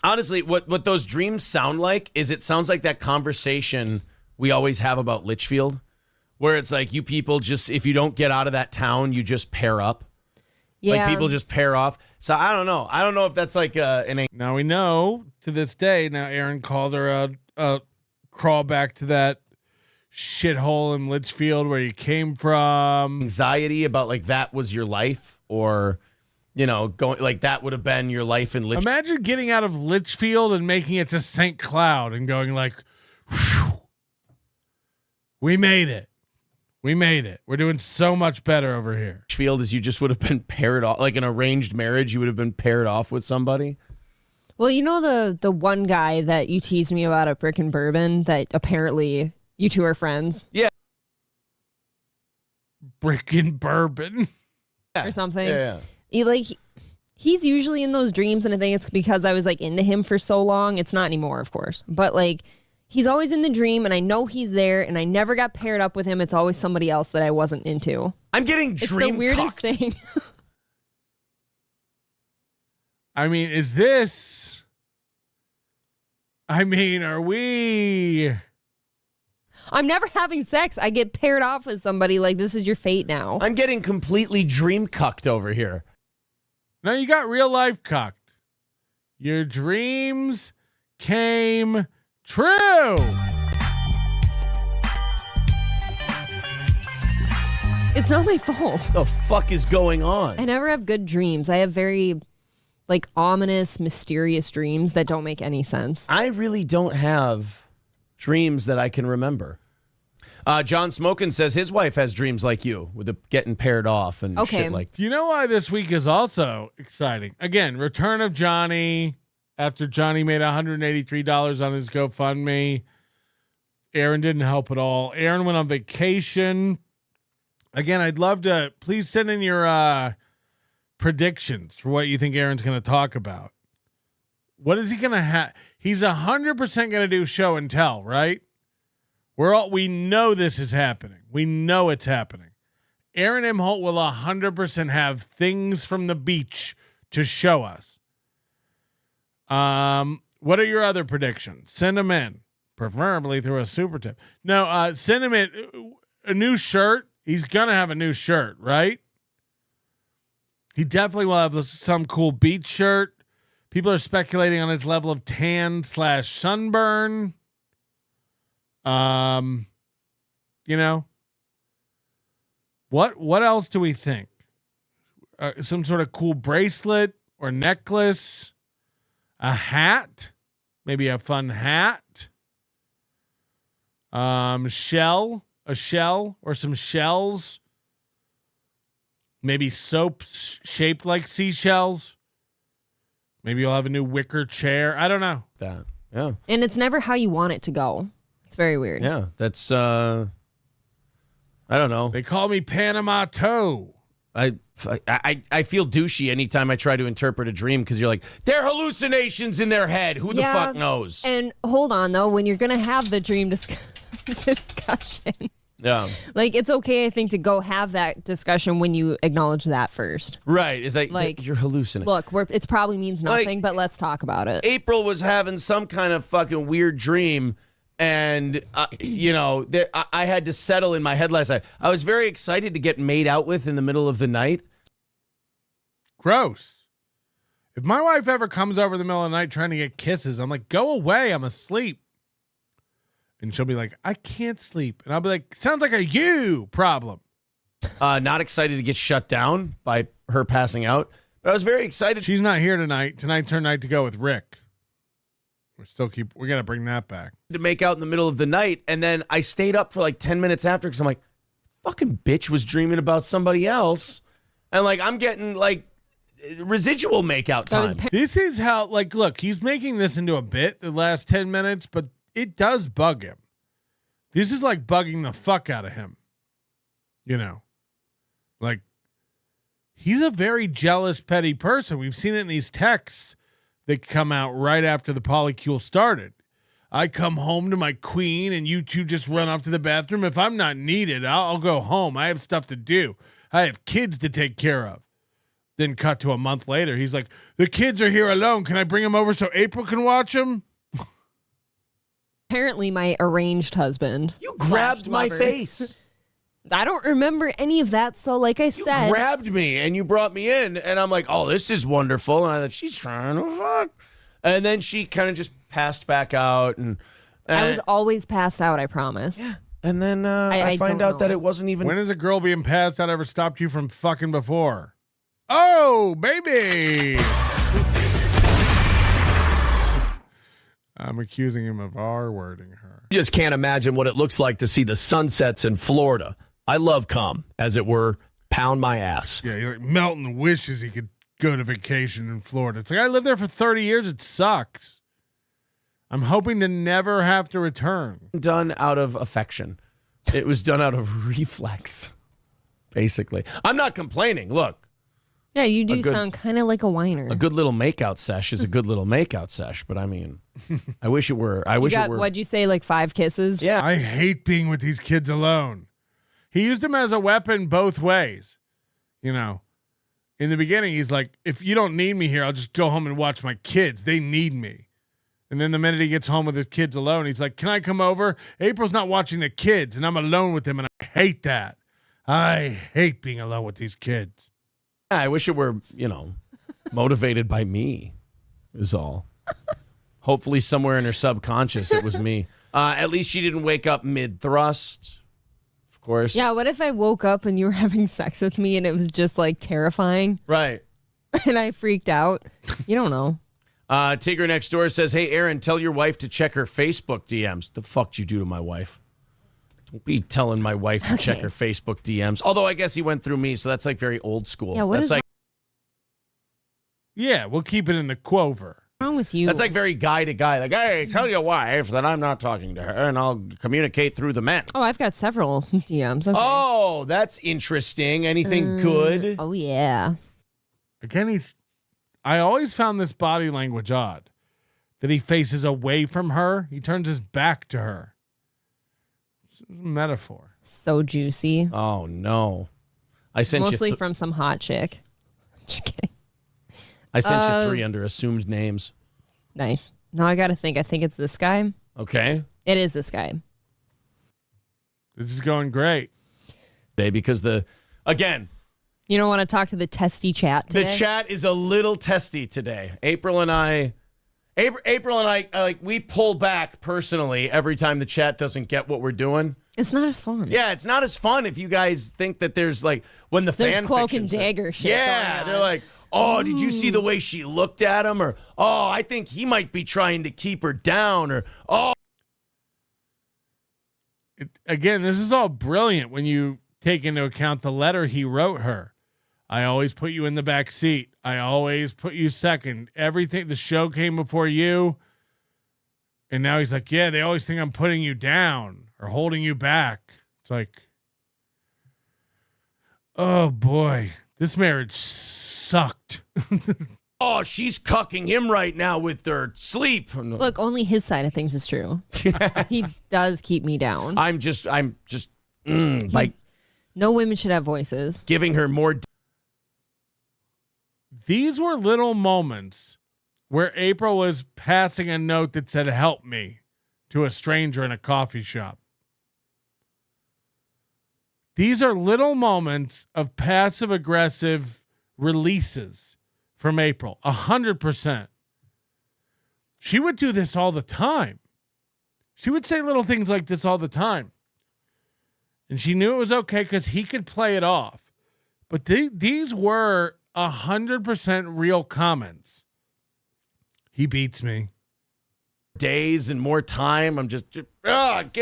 Honestly, what those dreams sound like is it sounds like that conversation we always have about Litchfield. Where it's like you people just, if you don't get out of that town, you just pair up. Yeah. Like people just pair off. So I don't know. I don't know if that's like Now we know to this day, now Aaron called her a crawl back to that shithole in Litchfield where you came from. Anxiety about like that was your life or, going like that would have been your life in Litchfield. Imagine getting out of Litchfield and making it to St. Cloud and going like, whew, we made it. We made it. We're doing so much better over here. Litchfield is you just would have been paired off, like an arranged marriage. You would have been paired off with somebody. Well, you know the one guy that you teased me about at Brick and Bourbon that apparently you two are friends? Yeah. Brickin' bourbon. Or something. Yeah. He's usually in those dreams, and I think it's because I was like into him for so long. It's not anymore, of course. But like he's always in the dream, and I know he's there, and I never got paired up with him. It's always somebody else that I wasn't into. I'm getting dream It's the weirdest thing. I mean, is this... I mean, are we... I'm never having sex. I get paired off with somebody like this is your fate now. I'm getting completely dream cucked over here. No, you got real life cucked. Your dreams came true. It's not my fault. What the fuck is going on? I never have good dreams. I have very like ominous, mysterious dreams that don't make any sense. I really don't have dreams that I can remember. John Smokin says his wife has dreams like you with the getting paired off and shit like. Do you know why this week is also exciting? Again, return of Johnny after Johnny made $183 on his GoFundMe. Aaron didn't help at all. Aaron went on vacation. Again, I'd love to please send in your predictions for what you think Aaron's going to talk about. What is he going to have? He's 100% going to do show and tell, right? We know this is happening. We know it's happening. Aaron M. Holt will 100% have things from the beach to show us. What are your other predictions? Send them in, preferably through a super tip. No, send him in a new shirt. He's gonna have a new shirt, right? He definitely will have some cool beach shirt. People are speculating on his level of tan/sunburn. You know, what else do we think? Some sort of cool bracelet or necklace, a hat, maybe a fun hat, a shell or some shells, maybe soaps shaped like seashells. Maybe you'll have a new wicker chair. I don't know. Yeah. And it's never how you want it to go. It's very weird. Yeah, that's I don't know. They call me Panama Toe. I feel douchey anytime I try to interpret a dream because you're like, they're hallucinations in their head. Who the fuck knows? And hold on, though, when you're going to have the dream discussion. Yeah. Like, it's okay, I think, to go have that discussion when you acknowledge that first. Right. Is that like you're hallucinating? Look, it probably means nothing, but let's talk about it. April was having some kind of fucking weird dream. And, I had to settle in my head last night. I was very excited to get made out with in the middle of the night. Gross. If my wife ever comes over in the middle of the night trying to get kisses, I'm like, go away. I'm asleep. And she'll be like, I can't sleep. And I'll be like, sounds like a you problem. Not excited to get shut down by her passing out. But I was very excited. She's not here tonight. Tonight's her night to go with Rick. We're gonna bring that back to make out in the middle of the night, and then I stayed up for like 10 minutes after because I'm like, fucking bitch was dreaming about somebody else, and like I'm getting like residual makeout time. This is how look, he's making this into a bit the last 10 minutes, but it does bug him. This is like bugging the fuck out of him. You know, like he's a very jealous, petty person. We've seen it in these texts that come out right after the polycule started. I come home to my queen and you two just run off to the bathroom. If I'm not needed, I'll go home. I have stuff to do. I have kids to take care of. Then cut to a month later. He's like, the kids are here alone. Can I bring them over so April can watch them? Apparently my arranged husband. You grabbed my face. I don't remember any of that. So like I said. You grabbed me and you brought me in. And I'm like, oh, this is wonderful. And I thought, she's trying to fuck. And then she kind of just passed back out. And I was always passed out, I promise. Yeah. And then I find out that it wasn't even. When has a girl being passed out ever stopped you from fucking before? Oh, baby. I'm accusing him of R-wording her. Just can't imagine what it looks like to see the sunsets in Florida. I love cum, as it were, pound my ass. Yeah, you're like Melton wishes he could go to vacation in Florida. It's like, I lived there for 30 years. It sucks. I'm hoping to never have to return. Done out of affection. It was done out of reflex. basically. I'm not complaining. Look. Yeah, you do sound kind of like a whiner. A good little makeout sesh is a good little makeout sesh, but I mean, I wish it were. It were. What'd you say, like 5 kisses? Yeah. I hate being with these kids alone. He used them as a weapon both ways. You know, in the beginning, he's like, if you don't need me here, I'll just go home and watch my kids. They need me. And then the minute he gets home with his kids alone, he's like, can I come over? April's not watching the kids, and I'm alone with them, and I hate that. I hate being alone with these kids. I wish it were, motivated by me is all. Hopefully somewhere in her subconscious it was me. At least she didn't wake up mid-thrust, of course. Yeah, what if I woke up and you were having sex with me and it was just like terrifying? Right. And I freaked out. You don't know. Tigger next door says, hey, Aaron, tell your wife to check her Facebook DMs. The fuck did you do to my wife? Don't be telling my wife to check her Facebook DMs. Although I guess he went through me, so that's like very old school. Yeah, that's like yeah, we'll keep it in the Quover. What's wrong with you? That's like very guy to guy. Like, hey, tell your wife that I'm not talking to her, and I'll communicate through the men. Oh, I've got several DMs. Okay. Oh, that's interesting. Anything good? Oh, yeah. Again, I always found this body language odd. That he faces away from her. He turns his back to her. It's a metaphor. So juicy. Oh, no. I sent Mostly you from some hot chick. Just kidding. I sent you 3 under assumed names. Nice. Now I got to think. I think it's this guy. Okay. It is this guy. This is going great. Because again. You don't want to talk to the testy chat today? The chat is a little testy today. April and I, like, we pull back personally every time the chat doesn't get what we're doing. It's not as fun. Yeah, it's not as fun if you guys think that there's like when the there's fan cloak and dagger shit. Yeah, they're like, oh, did you see the way she looked at him? Or, oh, I think he might be trying to keep her down. Or, oh. Again, this is all brilliant when you take into account the letter he wrote her. I always put you in the back seat. I always put you second. Everything, the show came before you. And now he's like, yeah, they always think I'm putting you down or holding you back. It's like, oh boy, this marriage sucked. Oh, she's cucking him right now with her sleep. Look, only his side of things is true. Yes. He does keep me down. I'm just like, no women should have voices. Giving her more. These were little moments where April was passing a note that said, help me, to a stranger in a coffee shop. These are little moments of passive aggressive releases from April. 100%. She would do this all the time. She would say little things like this all the time. And she knew it was okay because he could play it off. But these were 100% real comments. He beats me. Days and more time. I'm just get out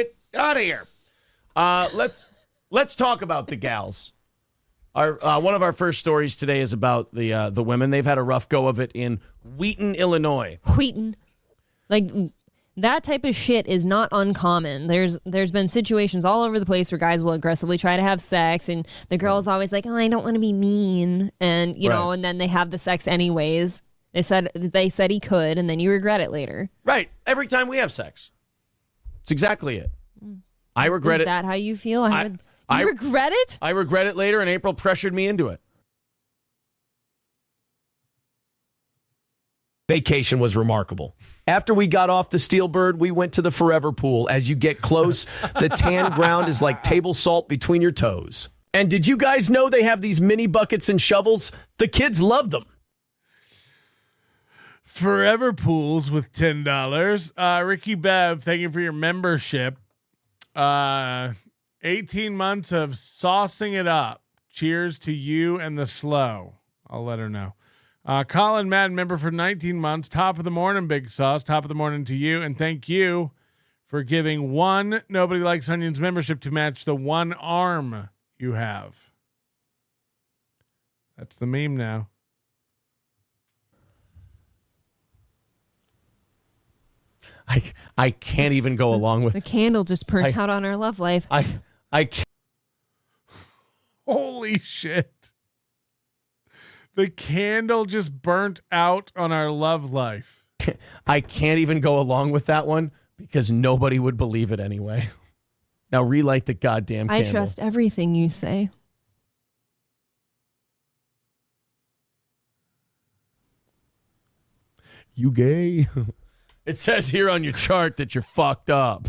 of here. Let's talk about the gals. Our one of our first stories today is about the women. They've had a rough go of it in Wheaton, Illinois. Wheaton, like that type of shit is not uncommon. There's been situations all over the place where guys will aggressively try to have sex, and the girl's always like, "Oh, I don't want to be mean," and you know, and then they have the sex anyways. They said he could, and then you regret it later. Right. Every time we have sex. It's exactly it. I regret it. Is that how you feel? I regret it? I regret it later, and April pressured me into it. Vacation was remarkable. After we got off the Steelbird, we went to the Forever Pool. As you get close, the tan ground is like table salt between your toes. And did you guys know they have these mini buckets and shovels? The kids love them. Forever Pools with $10. Ricky Bev, thank you for your membership. 18 months of saucing it up. Cheers to you and the slow. I'll let her know. Colin Madden, member for 19 months. Top of the morning, Big Sauce. Top of the morning to you. And thank you for giving one Nobody Likes Onions membership to match the one arm you have. That's the meme now. I can't even go along with the candle just burnt out on our love life. I can't. Holy shit. The candle just burnt out on our love life. I can't even go along with that one because nobody would believe it anyway. Now relight the goddamn candle. I trust everything you say. You gay? It says here on your chart that you're fucked up.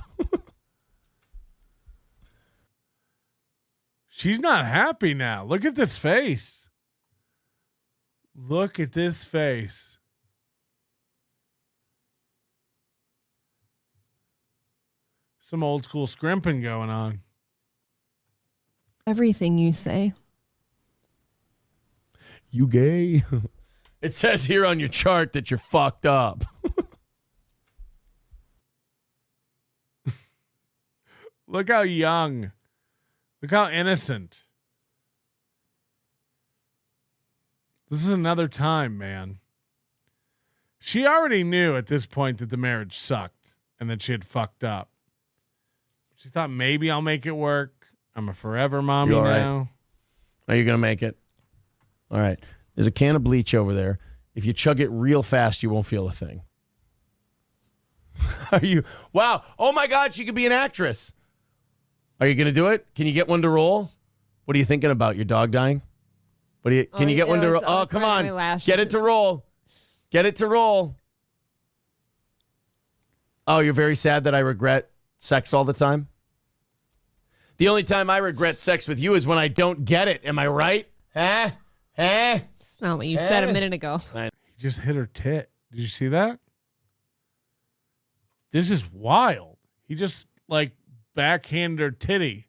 She's not happy now. Look at this face. Look at this face. Some old school scrimping going on. Everything you say. You gay? It says here on your chart that you're fucked up. Look how young. Look how innocent. This is another time, man. She already knew at this point that the marriage sucked and that she had fucked up. She thought maybe I'll make it work. I'm a forever mommy You all right? now. Are you going to make it? All right. There's a can of bleach over there. If you chug it real fast, you won't feel a thing. Are you? Wow. Oh, my God. She could be an actress. Are you going to do it? Can you get one to roll? What are you thinking about? Your dog dying? What do you? Can you get one to roll? Oh, come on. Get it to roll. Get it to roll. Oh, you're very sad that I regret sex all the time? The only time I regret sex with you is when I don't get it. Am I right? Huh? It's not what you said a minute ago. He just hit her tit. Did you see that? This is wild. He just backhanded her titty.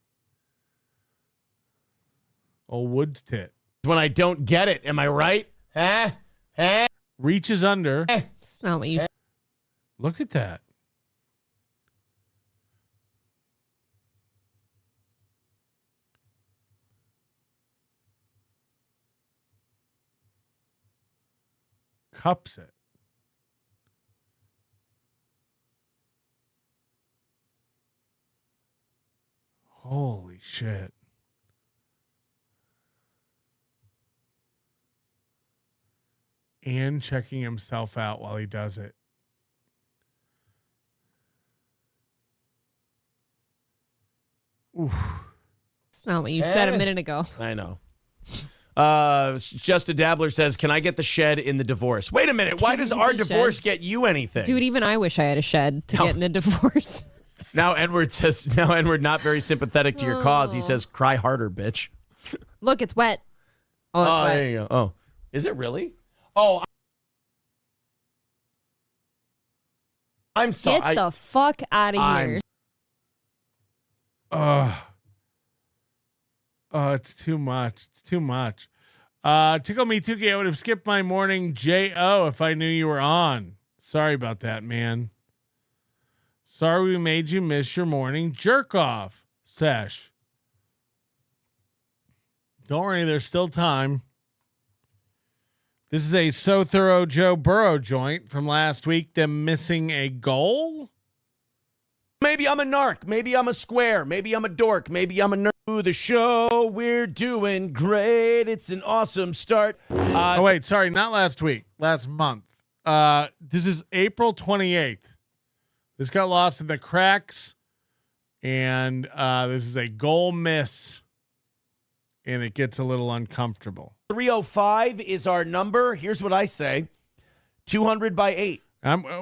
Old Wood's tit. When I don't get it. Am I right? Reaches under. It's not what you said. Look at that. Cups it. Holy shit. And checking himself out while he does it. Oof. It's not what you said a minute ago. I know. Just a Dabbler says, can I get the shed in the divorce? Wait a minute. Why does our divorce get you anything? Dude, even I wish I had a shed to get in a divorce. Now Edward says, not very sympathetic to your cause. He says, cry harder, bitch. Look, it's wet. Oh, it's wet. There you go. Oh, is it really? Oh, I'm sorry. Get the fuck out of here. Oh, it's too much. It's too much. Tickle Me Tukey, I would have skipped my morning J.O. if I knew you were on. Sorry about that, man. Sorry we made you miss your morning jerk-off sesh. Don't worry, there's still time. This is a So Thorough Joe Burrow joint from last week. Them missing a goal? Maybe I'm a narc. Maybe I'm a square. Maybe I'm a dork. Maybe I'm a nerd. The show, we're doing great. It's an awesome start. Oh, wait. Sorry, not last week. Last month. This is April 28th. This got lost in the cracks. And this is a goal miss. And it gets a little uncomfortable. 305 is our number. Here's what I say. 200 by 8.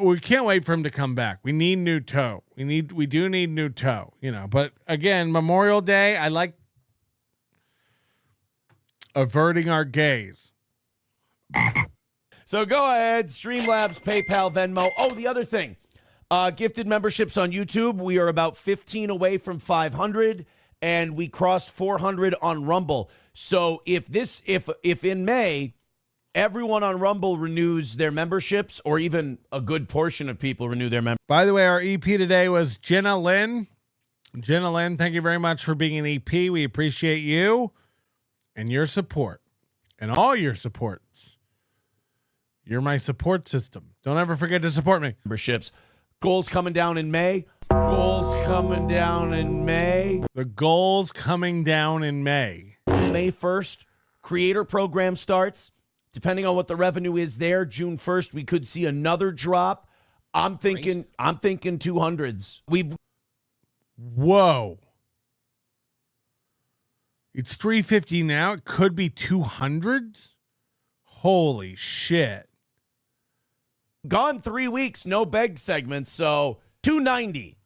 We can't wait for him to come back. We need new toe. We do need new toe, but again, Memorial Day, I like averting our gaze. So go ahead, Streamlabs, PayPal, Venmo. Oh, the other thing, gifted memberships on YouTube. We are about 15 away from 500, and we crossed 400 on Rumble. So if in May, everyone on Rumble renews their memberships, or even a good portion of people renew their memberships. By the way, our EP today was Jenna Lynn. Jenna Lynn, thank you very much for being an EP. We appreciate you and your support and all your supports. You're my support system. Don't ever forget to support me. Memberships. Goals coming down in May. Goals coming down in May. The goals coming down in May. May 1st, creator program starts. Depending on what the revenue is there, June 1st, we could see another drop. I'm thinking 200s. Whoa. It's 350 now. It could be 200s. Holy shit. Gone 3 weeks, no beg segments, so 290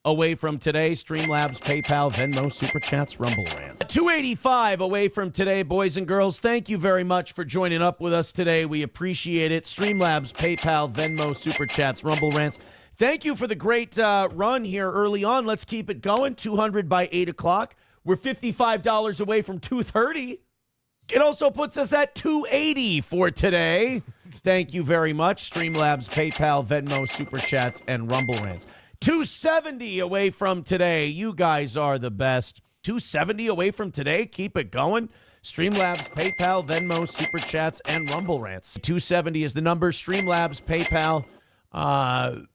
away from today. Streamlabs, PayPal, Venmo, Super Chats, Rumble Rants. 285 away from today, boys and girls. Thank you very much for joining up with us today. We appreciate it. Streamlabs, PayPal, Venmo, Super Chats, Rumble Rants. Thank you for the great run here early on. Let's keep it going. 200 by 8 o'clock. We're $55 away from 230. It also puts us at 280 for today. Thank you very much. Streamlabs, PayPal, Venmo, Super Chats, and Rumble Rants. 270 away from today. You guys are the best. 270 away from today. Keep it going. Streamlabs, PayPal, Venmo, Super Chats, and Rumble Rants. 270 is the number. Streamlabs, PayPal,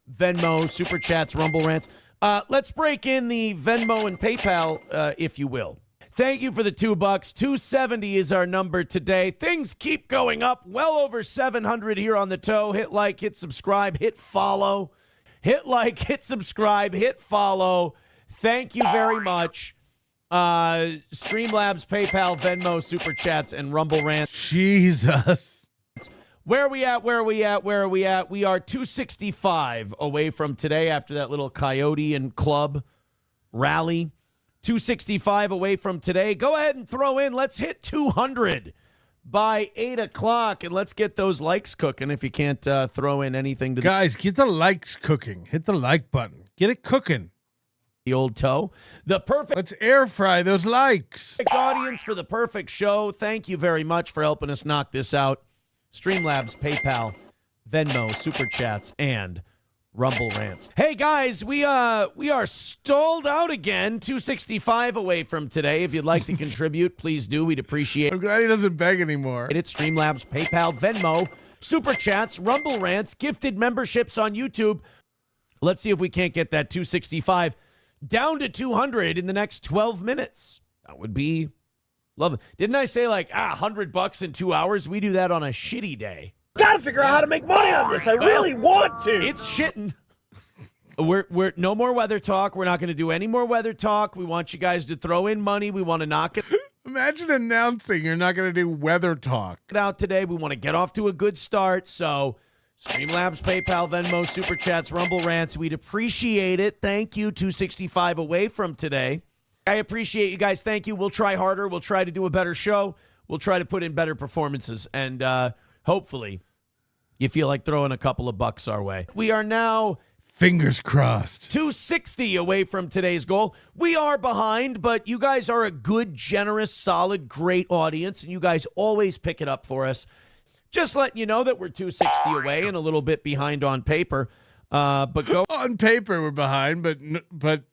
Venmo, Super Chats, Rumble Rants. Let's break in the Venmo and PayPal, if you will. Thank you for the $2. 270 is our number today. Things keep going up. Well over 700 here on the toe. Hit like, hit subscribe, hit follow. Hit like, hit subscribe, hit follow. Thank you very much. Streamlabs, PayPal, Venmo, Super Chats, and Rumble Rant. Jesus. Where are we at? Where are we at? Where are we at? We are 265 away from today after that little Coyote and Club rally. 265 away from today. Go ahead and throw in. Let's hit 200 by 8 o'clock, and let's get those likes cooking if you can't throw in anything. Guys, get the likes cooking. Hit the like button. Get it cooking. The old toe. The perfect. Let's air fry those likes. Audience for the perfect show. Thank you very much for helping us knock this out. Streamlabs, PayPal, Venmo, Super Chats, and Rumble Rants. Hey guys, we are stalled out again. 265 away from today. If you'd like to contribute, please do. We'd appreciate it. I'm glad he doesn't beg anymore. It's Streamlabs, PayPal, Venmo, Super Chats, Rumble Rants, gifted memberships on YouTube. Let's see if we can't get that 265 down to 200 in the next 12 minutes. That would be lovely. Didn't I say like $100 in 2 hours? We do that on a shitty day. Gotta figure out how to make money on this. I really want to. It's shitting. We're no more weather talk. We're not going to do any more weather talk. We want you guys to throw in money. We want to knock it. Imagine announcing you're not going to do weather talk out today. We want to get off to a good start. So Streamlabs, PayPal, Venmo, Super Chats, Rumble Rants. We'd appreciate it. Thank you. 265 away from today. I appreciate you guys. Thank you. We'll try harder. We'll try to do a better show. We'll try to put in better performances. And hopefully you feel like throwing a couple of bucks our way. We are now, fingers crossed, 260 away from today's goal. We are behind, but you guys are a good, generous, solid, great audience, and you guys always pick it up for us. Just letting you know that we're 260 away and a little bit behind on paper. But go on paper, we're behind, but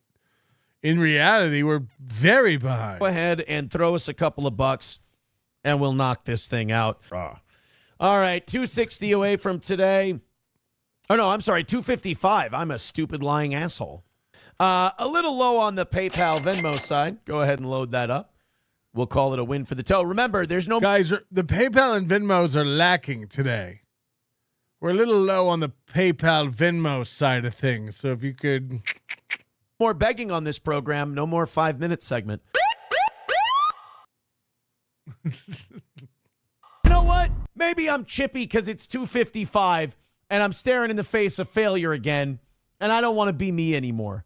in reality, we're very behind. Go ahead and throw us a couple of bucks, and we'll knock this thing out. All right, 260 away from today. Oh, no, I'm sorry, 255. I'm a stupid, lying asshole. A little low on the PayPal Venmo side. Go ahead and load that up. We'll call it a win for the toe. Remember, there's no... Guys, the PayPal and Venmos are lacking today. We're a little low on the PayPal Venmo side of things, so if you could... More begging on this program. No more 5-minute segment. You know what? Maybe I'm chippy because it's 255 and I'm staring in the face of failure again, and I don't want to be me anymore.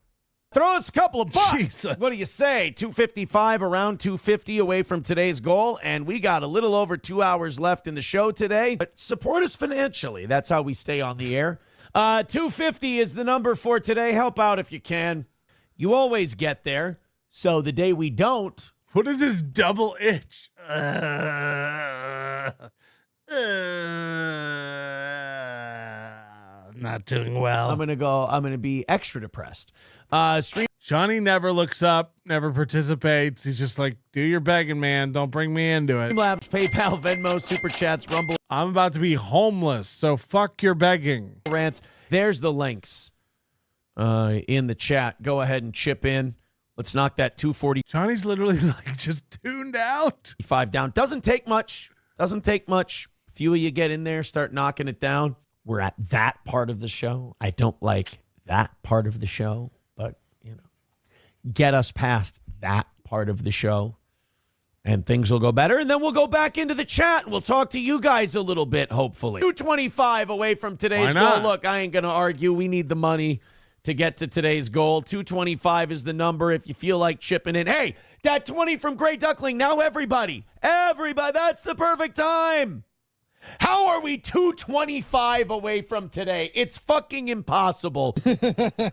Throw us a couple of bucks. Jesus. What do you say? 255, around 250 away from today's goal, and we got a little over 2 hours left in the show today. But support us financially. That's how we stay on the air. 250 is the number for today. Help out if you can. You always get there, so the day we don't... What is this double itch? Not doing well. I'm going to be extra depressed. Johnny never looks up, never participates. He's just like, do your begging, man. Don't bring me into it. Streamlabs, PayPal, Venmo, Super Chats, Rumble. I'm about to be homeless, so fuck your begging. Rants. There's the links in the chat. Go ahead and chip in. Let's knock that 240. Johnny's literally like just tuned out. 5 down. Doesn't take much. Doesn't take much. Few of you get in there, start knocking it down. We're at that part of the show. I don't like that part of the show, but, get us past that part of the show, and things will go better. And then we'll go back into the chat, and we'll talk to you guys a little bit, hopefully. 225 away from today's goal. Look, I ain't going to argue. We need the money to get to today's goal. 225 is the number if you feel like chipping in. Hey, that 20 from Gray Duckling. Now everybody, that's the perfect time. How are we 225 away from today? It's fucking impossible.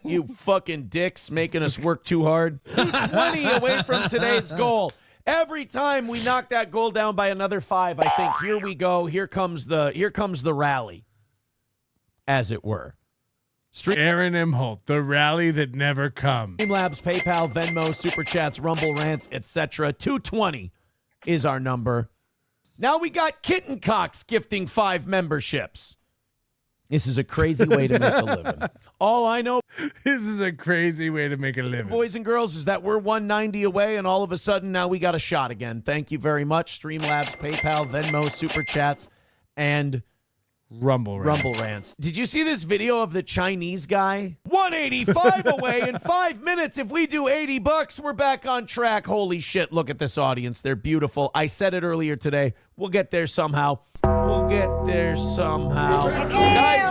You fucking dicks making us work too hard. 220 away from today's goal. Every time we knock that goal down by another 5, I think, here we go. Here comes the rally, as it were. Aaron Imholt, the rally that never comes. Streamlabs, PayPal, Venmo, Super Chats, Rumble Rants, etc. 220 is our number. Now we got Kitten Cox gifting 5 memberships. This is a crazy way to make a living. All I know, this is a crazy way to make a living, boys and girls, is that we're 190 away, and all of a sudden now we got a shot again. Thank you very much. Streamlabs, PayPal, Venmo, Super Chats, and Rumble Rants. Did you see this video of the Chinese guy? 185 away in 5 minutes. If we do $80, we're back on track. Holy shit, look at this audience. They're beautiful. I said it earlier today. We'll get there somehow. Guys,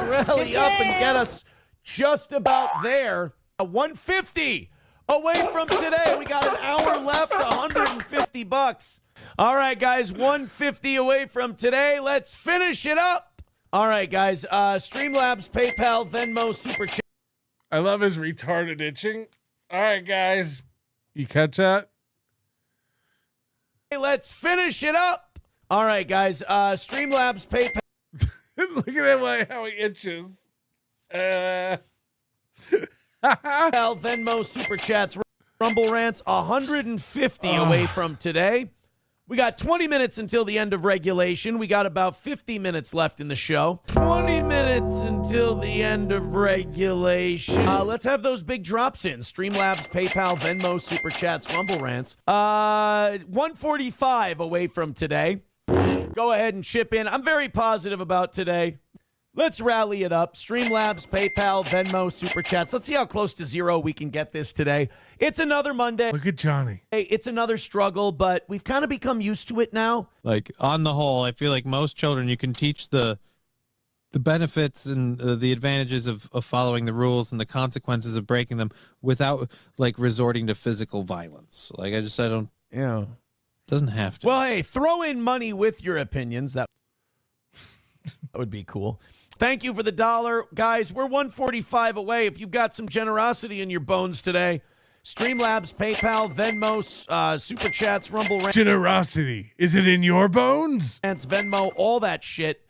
rally up and get us just about there. 150 away from today. We got an hour left, $150. All right, guys, 150 away from today. Let's finish it up. All right, guys, Streamlabs, PayPal, Venmo, Super Chat. I love his retarded itching. All right, guys. You catch that? Hey, let's finish it up. All right, guys, Streamlabs, PayPal. Look at how he itches. Venmo, Super Chats, Rumble Rants, 150 away from today. We got 20 minutes until the end of regulation. We got about 50 minutes left in the show. 20 minutes until the end of regulation. Let's have those big drops in. Streamlabs, PayPal, Venmo, Super Chats, Rumble Rants. 145 away from today. Go ahead and chip in. I'm very positive about today. Let's rally it up. Streamlabs, PayPal, Venmo, Super Chats. Let's see how close to 0 we can get this today. It's another Monday. Look at Johnny. Hey, it's another struggle, but we've kind of become used to it now. Like, on the whole, I feel like most children, you can teach the benefits and the advantages of following the rules and the consequences of breaking them without, like, resorting to physical violence. Like, I don't... Yeah. Doesn't have to. Well, hey, throw in money with your opinions. That would be cool. Thank you for the $1. Guys, we're 145 away. If you've got some generosity in your bones today, Streamlabs, PayPal, Venmo, Super Chats, Rumble Rants. Generosity. Is it in your bones? Venmo, all that shit.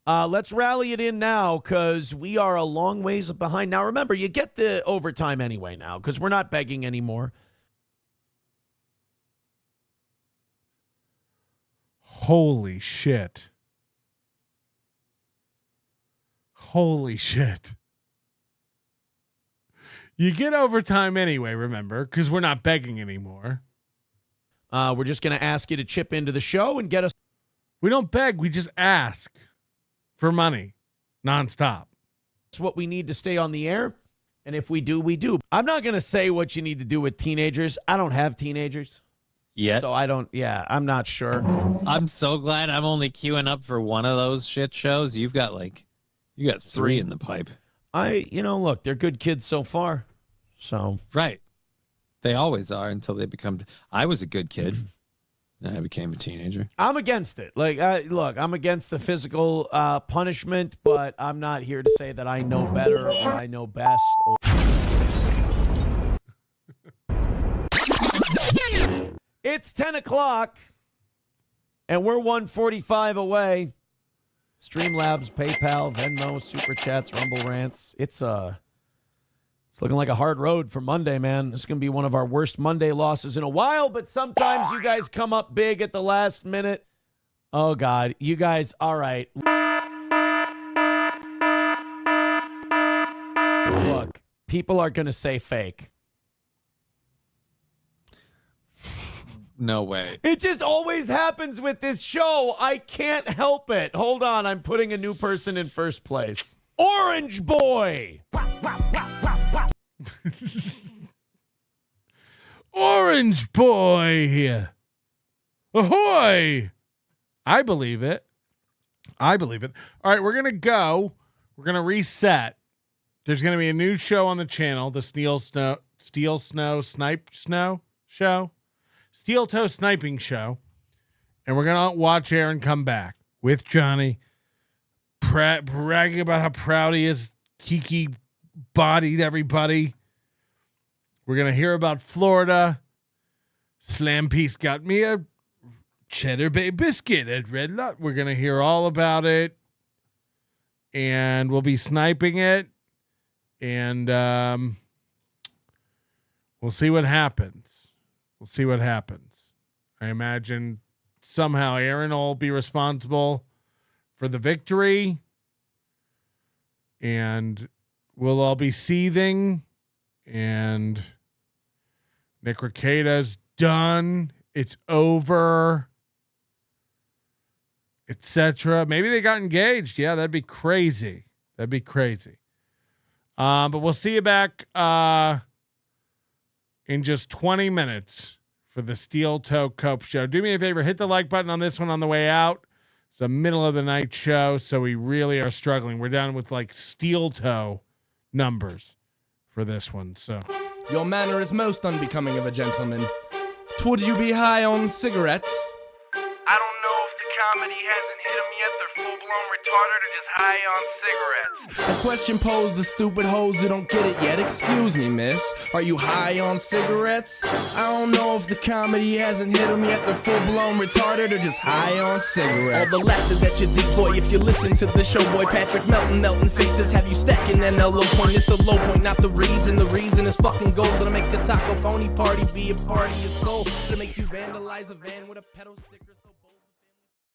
Let's rally it in now because we are a long ways behind. Now, remember, you get the overtime anyway now because we're not begging anymore. Holy shit. Holy shit. You get overtime anyway, remember, because we're not begging anymore. We're just going to ask you to chip into the show and get us. We don't beg. We just ask for money nonstop. It's what we need to stay on the air. And if we do, we do. I'm not going to say what you need to do with teenagers. I don't have teenagers. Yet. So I'm not sure. I'm so glad I'm only queuing up for one of those shit shows. You got 3 in the pipe. Look, they're good kids so far. So. Right. They always are until they become. I was a good kid. And I became a teenager. I'm against it. Look, I'm against the physical punishment, but I'm not here to say that I know better or I know best. It's 10 o'clock, and we're 145 away. Streamlabs, PayPal, Venmo, Super Chats, Rumble Rants. It's looking like a hard road for Monday, man. This is going to be one of our worst Monday losses in a while, but sometimes you guys come up big at the last minute. Oh, God. You guys, all right. Look, people are going to say fake. No way. It just always happens with this show. I can't help it. Hold on. I'm putting a new person in first place. Orange Boy. Orange Boy. Ahoy. I believe it. All right, we're going to go. We're going to reset. There's going to be a new show on the channel, the Steeltoe Sniping Show. And we're going to watch Aaron come back with Johnny, bragging about how proud he is. Kiki bodied everybody. We're going to hear about Florida. Slam Piece got me a Cheddar Bay biscuit at Red Lot. We're going to hear all about it. And we'll be sniping it. And we'll see what happens. I imagine somehow Aaron will be responsible for the victory. And we'll all be seething. And Nick Rekieta's done. It's over. Etc. Maybe they got engaged. Yeah, that'd be crazy. But we'll see you back in just 20 minutes for the Steeltoe Cope Show. Do me a favor, hit the like button on this one on the way out. It's a middle of the night show, so we really are struggling. We're down with like Steeltoe numbers for this one. So your manner is most unbecoming of a gentleman. Would you be high on cigarettes? I don't know if the comedy hasn't hit them yet. They're full-blown retarded or just high on cigarettes. A question posed to stupid hoes who don't get it yet. Excuse me, miss. Are you high on cigarettes? I don't know if the comedy hasn't hit them yet. They're full-blown retarded or just high on cigarettes. All the laughter that you decoy if you listen to the show, boy. Patrick melting faces have you stacking that low point. It's the low point, not the reason. The reason is fucking gold. Gonna make the taco pony party be a party of soul. Gonna make you vandalize a van with a pedal sticker.